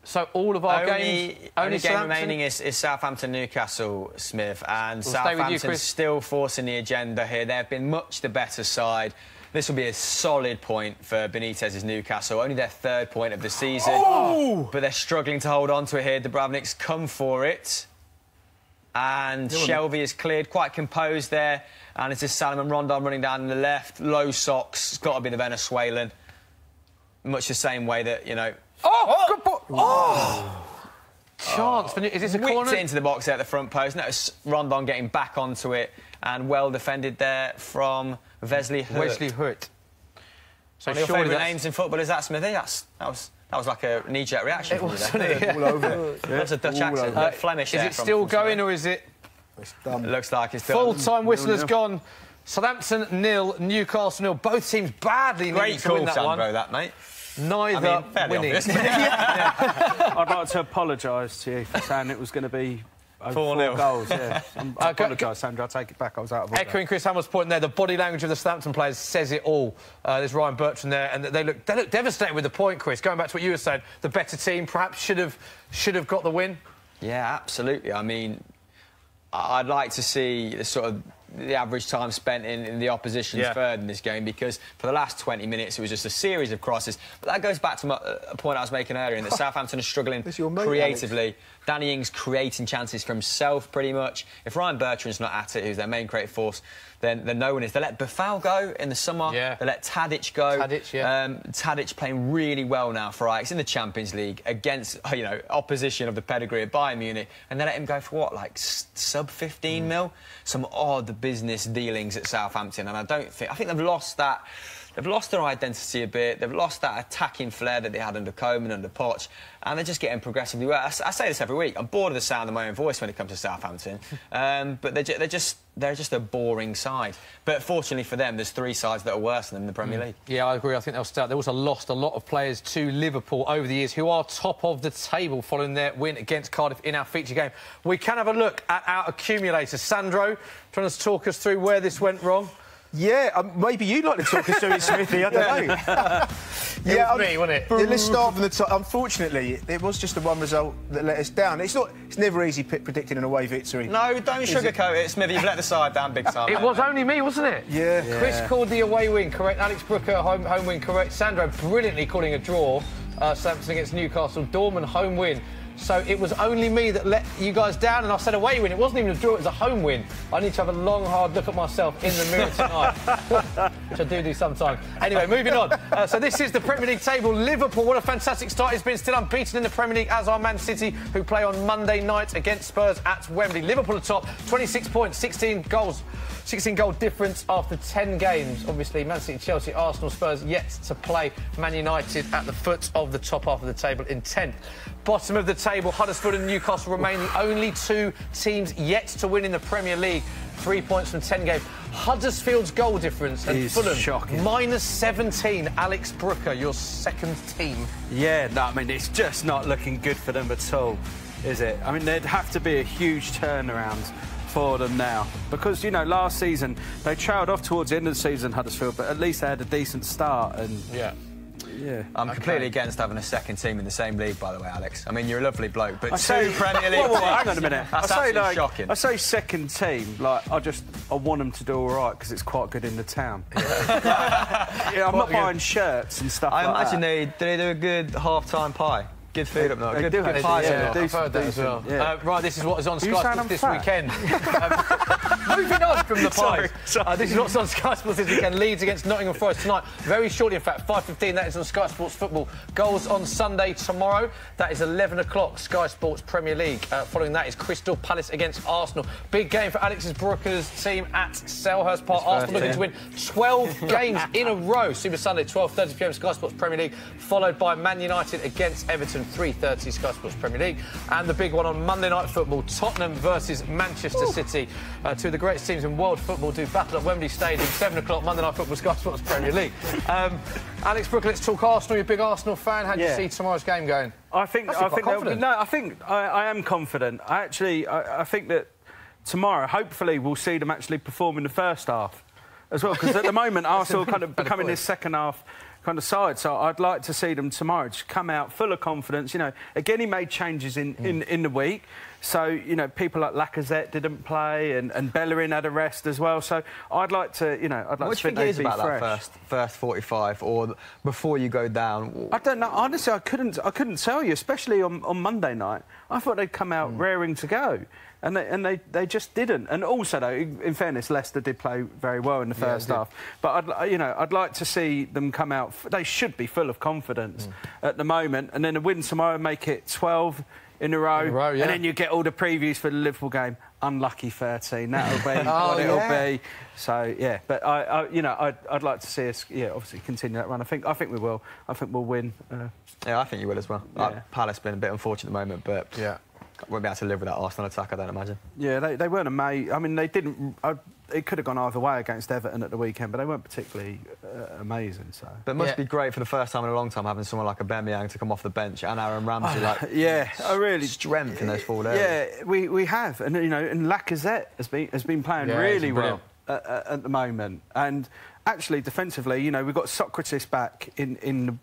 So all of our games... Only game remaining is Southampton-Newcastle, Smith, and Southampton still forcing the agenda here. They've been much the better side. This will be a solid point for Benitez's Newcastle, only their 3rd point of the season. Oh! But they're struggling to hold on to it here. Dubravnik's come for it. And Shelvey is cleared, quite composed there. And it's just Salomon Rondon running down on the left. Low socks, it's got to be the Venezuelan. Much the same way that, you know... Good ball! Chance. Is this a corner? Whipped into the box there at the front post. Notice Rondon getting back onto it, and well defended there from Wesley Hurt. So one of your favourite names in football is that, Smithy? That was like a knee-jerk reaction from you there. All over. That's a Dutch accent. Flemish. Is it still going, or is it... It's done. It looks like it's done. Full-time whistle has gone. Southampton 0, Newcastle 0. Both teams badly needing to win that one. Sandro, that, mate. Neither winning. I'd like to apologise to you for saying it was going to be 4 goals. Yeah. I apologise, Sandra. I take it back. I was out of order. Echoing Chris Hamill's point there, the body language of the Southampton players says it all. There's Ryan Bertrand there, and they look devastated with the point, Chris. Going back to what you were saying, the better team perhaps should have got the win. Yeah, absolutely. I mean, I'd like to see the sort of the average time spent in the opposition's third in this game, because for the last 20 minutes it was just a series of crosses. But that goes back to a point I was making earlier, in that Southampton are struggling creatively. Alex. Danny Ings creating chances for himself, pretty much. If Ryan Bertrand's not at it, who's their main creative force, then no one is. They let Buffal go in the summer. Yeah. They let Tadic go. Tadic playing really well now for Ajax in the Champions League against, you know, opposition of the pedigree of Bayern Munich, and they let him go for what, like sub 15 mil? Some odd business dealings at Southampton, and I think they've lost that. They've lost their identity a bit. They've lost that attacking flair that they had under Koeman, under Poch, and they're just getting progressively worse. I say this every week. I'm bored of the sound of my own voice when it comes to Southampton, but they're just a boring side. But fortunately for them, there's 3 sides that are worse than them in the Premier League. Yeah, I agree. I think they'll start. They also lost a lot of players to Liverpool over the years, who are top of the table following their win against Cardiff in our feature game. We can have a look at our accumulator. Sandro, trying to talk us through where this went wrong. Yeah, maybe you'd like to talk us through it, Smithy. I don't know. Yeah, me, wasn't it? Let's start from the top. Unfortunately, it was just the one result that let us down. It's never easy predicting an away victory. No, don't sugarcoat it, Smithy. You've let the side down big time. It was only me, wasn't it? Yeah. Chris called the away win correct. Alex Brooker, home win correct. Sandro brilliantly calling a draw. Southampton against Newcastle. Dorman, home win. So it was only me that let you guys down, and I said away win. It wasn't even a draw, it was a home win. I need to have a long, hard look at myself in the mirror tonight, which I do sometimes. Anyway, moving on. So this is the Premier League table. Liverpool, what a fantastic start it's been. Still unbeaten in the Premier League, as are Man City, who play on Monday night against Spurs at Wembley. Liverpool atop, 26 points, 16 goals. 16-goal difference after 10 games. Obviously, Man City, Chelsea, Arsenal, Spurs yet to play. Man United at the foot of the top half of the table in 10th. Bottom of the table, Huddersfield and Newcastle remain the only 2 teams yet to win in the Premier League. 3 points from 10 games. Huddersfield's goal difference and Fulham, shocking. -17. Alex Brooker, your second team. Yeah, no, I mean, it's just not looking good for them at all, is it? I mean, there'd have to be a huge turnaround for them now, because, you know, last season they trailed off towards the end of the season, Huddersfield, but at least they had a decent start. And I'm completely against having a second team in the same league, by the way, Alex. I mean, you're a lovely bloke, but two Premier League teams, hang on a minute. That's absolutely shocking. I say second team, like, I want them to do all right because it's quite good in the town. Yeah, I'm not buying shirts and stuff. I imagine they do a good half-time pie. Good food up there. Good pie. Yeah, I've heard that as well. Yeah. Right, this is what is on Sky Sports this weekend. Moving on from the pies. Sorry. This is what's on Sky Sports this weekend. Leeds against Nottingham Forest tonight. Very shortly, in fact, 5:15. That is on Sky Sports Football. Goals on Sunday tomorrow. That is 11 o'clock, Sky Sports Premier League. Following that is Crystal Palace against Arsenal. Big game for Alex's Brooker's team at Selhurst Park. Arsenal looking to win 12 games in a row. Super Sunday, 12:30 p.m, Sky Sports Premier League, followed by Man United against Everton, 3:30 Sky Sports Premier League. And the big one on Monday Night Football, Tottenham versus Manchester City. Two of the greatest teams in world football do battle at Wembley Stadium, 7 o'clock, Monday Night Football, Sky Sports Premier League. Alex Brooker, let's talk Arsenal. You're a big Arsenal fan. How do you see tomorrow's game going? I think I am confident. I think that tomorrow, hopefully, we'll see them actually perform in the first half as well, because at the moment, Arsenal kind of becoming this second half kind of side. So I'd like to see them tomorrow just come out full of confidence. You know, again, he made changes in the week. So, you know, people like Lacazette didn't play and Bellerin had a rest as well. So I'd like to, you know, what do you think it is about that first 45 or before you go down? I don't know. Honestly, I couldn't tell you, especially on Monday night. I thought they'd come out raring to go. And they just didn't. And also, though, in fairness, Leicester did play very well in the first half. But I'd like to see them come out. They should be full of confidence at the moment. And then a win tomorrow, make it 12 in a row. And then you get all the previews for the Liverpool game. Unlucky 13. That'll be what it'll be. So yeah. But I'd like to see us obviously continue that run. I think we will. I think we'll win. Yeah, I think you will as well. Palace been a bit unfortunate at the moment, but won't be able to live with that Arsenal attack, I don't imagine. Yeah, they weren't amazing. I mean, they didn't... it could have gone either way against Everton at the weekend, but they weren't particularly amazing, so... But it must be great for the first time in a long time having someone like Aubameyang to come off the bench and Aaron Ramsey, really... Strength in those forward areas. Yeah, we have. And, you know, and Lacazette has been playing really well at the moment. And actually, defensively, you know, we've got Socrates back on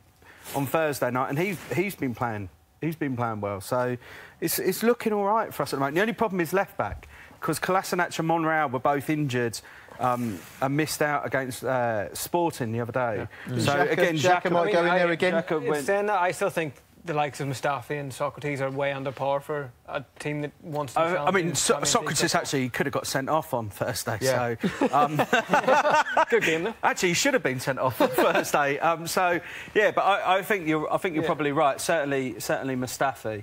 Thursday night, and he's been playing... He's been playing well, so it's looking all right for us at the moment. The only problem is left back, because Kolasinac and Monreal were both injured and missed out against Sporting the other day. So again, Xhaka might go in there again. Saying that, I still think the likes of Mustafi and Socrates are way under par for a team that wants to. I mean, Socrates actually could have got sent off on Thursday. Yeah. So good game though. Actually, he should have been sent off on Thursday. So yeah, but I think you're probably right. Certainly Mustafi.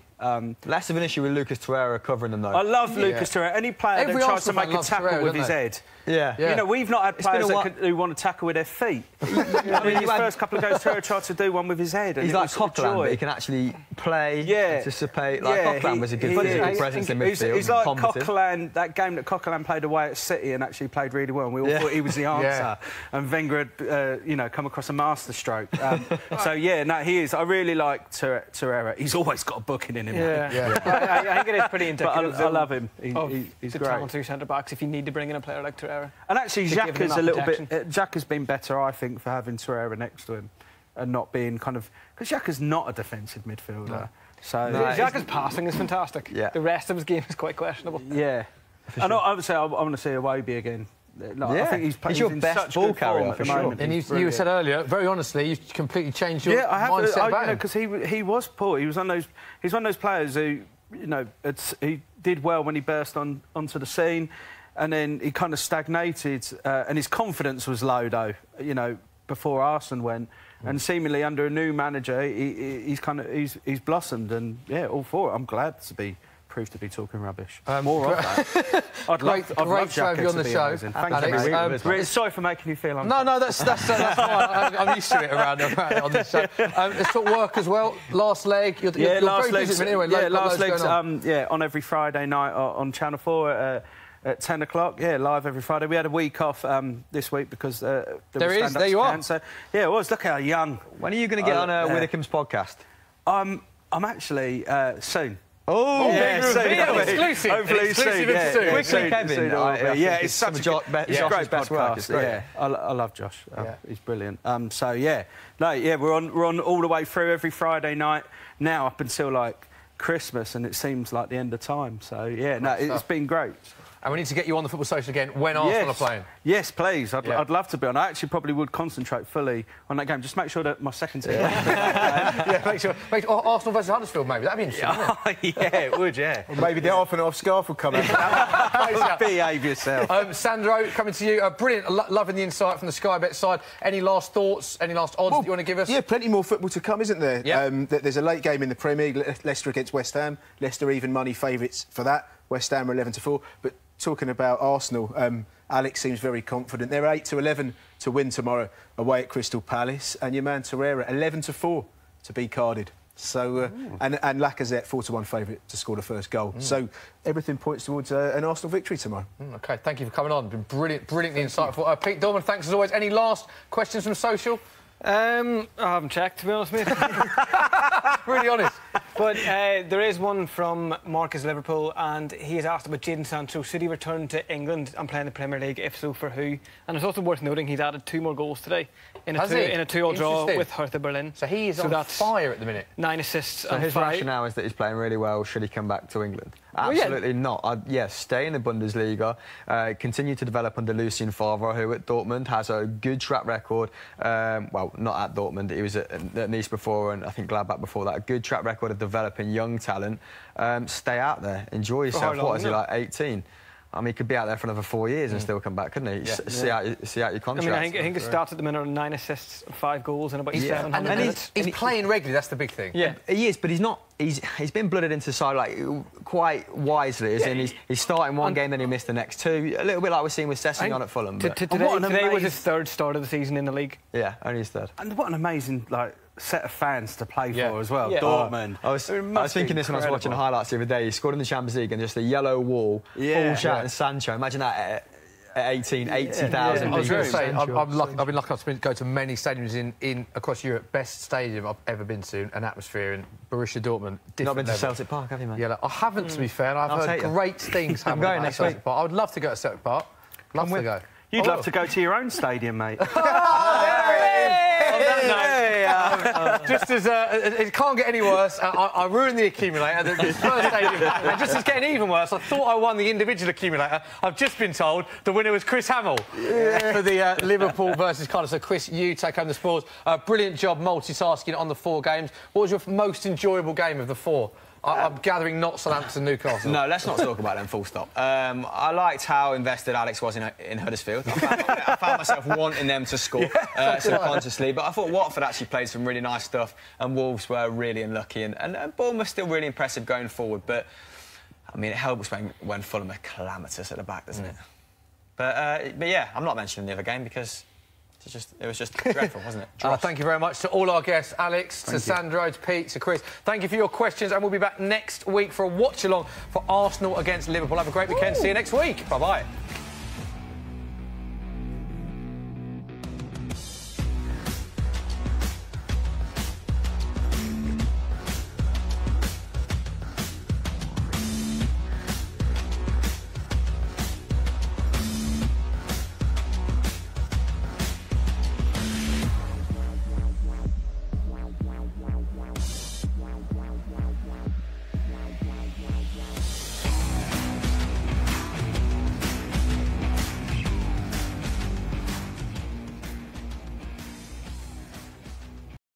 Less of an issue with Lucas Torreira covering them though. I love Lucas Torreira. Any player that tries to make a tackle with his head. Yeah. You know, we've not had players who want to tackle with their feet. I mean, his first couple of goals, Torreira tried to do one with his head. And he's like Coquelin, but he can actually play, anticipate. Like Coquelin was a good physical presence in midfield. He's like Coquelin, that game that Coquelin played away at City and actually played really well. And we all thought he was the answer. And Wenger had, come across a masterstroke. So yeah, no, he is. I really like Torreira. He's always got a booking in him. I think it is pretty indicative. But I love him. He's the great. talent two centre backs. If you need to bring in a player like Torreira. And actually, Xhaka's a little bit. Xhaka's been better, I think, for having Torreira next to him and not being kind of because Xhaka's not a defensive midfielder. No. So Xhaka's passing is fantastic. Yeah. The rest of his game is quite questionable. Yeah. Sure. And I would say I want to see Iwobi again. I think he's your best ball carrier for sure. And you said earlier, very honestly, you completely changed your mindset about him. Because he was poor. He was one of those players who, he did well when he burst onto the scene, and then he kind of stagnated, and his confidence was low though. Before Arsene went, and seemingly under a new manager, he's blossomed, and all for it. I'm glad to be proved to be talking rubbish. More of that. I'd love to have you on the show. Thank you. Sorry for making you feel uncomfortable. No, that's fine. I'm used to it around on this show. Let's talk work as well. Last leg. You're last very busy, anyway, last leg's on every Friday night on Channel 4 at 10 o'clock. Yeah, live every Friday. We had a week off this week because there you are. Cancer. Yeah, it was. Look how young. When are you going to get on Widdicombe's podcast? I'm actually soon. Oh, exclusive. Hopefully soon. Quickly, Kevin. It's such a great podcast. Yeah, I love Josh. He's brilliant. We're on all the way through every Friday night now up until like Christmas, and it seems like the end of time. So it's been great. And we need to get you on the Football Social again when Arsenal are playing. Yes, please. I'd love to be on. I actually probably would concentrate fully on that game. Just make sure that my second team... make sure Arsenal versus Huddersfield, maybe. That'd be interesting, wouldn't it? Yeah, it would, yeah. Or maybe the half and half scarf will come out. Behave yourself. Sandro, coming to you. Brilliant. Loving the insight from the Sky Bet side. Any last thoughts, any last odds that you want to give us? Yeah, plenty more football to come, isn't there? Yep. There's a late game in the Premier League, Leicester against West Ham. Leicester even money favourites for that. West Ham are 11-4. But talking about Arsenal, Alex seems very confident. They're 8-11 to win tomorrow away at Crystal Palace, and your man Torreira 11-4 to be carded. So and Lacazette 4-1 favourite to score the first goal. So everything points towards an Arsenal victory tomorrow. OK, thank you for coming on. Been brilliantly insightful. Pete Dorman, thanks as always. Any last questions from social? I haven't checked, to be honest, mate. Really honest. But there is one from Marcus Liverpool, and he has asked about Jadon Sancho. Should he return to England and play in the Premier League? If so, for who? And it's also worth noting he's added 2 more goals today in a 2-2 draw with Hertha Berlin. So he is on fire at the minute. 9 assists. So his rationale is that he's playing really well. Should he come back to England? Absolutely not. Stay in the Bundesliga, continue to develop under Lucien Favre, who at Dortmund has a good track record. Well, not at Dortmund, he was at Nice before, and I think Gladbach before that. A good track record of developing young talent. Stay out there, enjoy yourself. What is he, like 18? I mean, he could be out there for another 4 years and still come back, couldn't he? See out your contract. I think his stats at the minute are 9 assists, 5 goals in about 700 minutes. He's playing regularly, that's the big thing. Yeah, he is, but he's not... He's been blooded into the side quite wisely, as in he's starting one game, then he missed the next 2. A little bit like we're seeing with Sessegnon at Fulham. Today was his 3rd start of the season in the league. Yeah, only his 3rd. And what an amazing set of fans to play for as well. Dortmund. I was thinking this when I was watching the highlights the other day. He scored in the Champions League and just a yellow wall, all shouting Sancho. Imagine that at 18, 80,000 people. I was going to say, I've been lucky enough to go to many stadiums in across Europe. Best stadium I've ever been to, an atmosphere in Borussia Dortmund. Not been to Celtic Park, have you, mate? Yeah, I haven't, to be fair. And I've heard great things happen at Celtic Park. I would love to go to Celtic Park. Love to go. You'd love to go to your own stadium, mate. Just as it can't get any worse. I ruined the accumulator. The first stadium, and just as getting even worse, I thought I won the individual accumulator. I've just been told the winner was Chris Hamill for the Liverpool versus Cardiff. So, Chris, you take home the spoils. Brilliant job multitasking on the 4 games. What was your most enjoyable game of the 4? I'm gathering not Southampton, Newcastle. No, let's not talk about them, full stop. I liked how invested Alex was in Huddersfield. I found myself wanting them to score subconsciously, but I thought Watford actually played some really nice stuff, and Wolves were really unlucky, and Bournemouth still really impressive going forward, but, I mean, it helps when Fulham are calamitous at the back, doesn't it? But yeah, I'm not mentioning the other game because... It was just dreadful, wasn't it? Thank you very much to all our guests, Alex, to Sandro, to Pete, to Chris. Thank you for your questions, and we'll be back next week for a watch-along for Arsenal against Liverpool. Have a great weekend. See you next week. Bye-bye.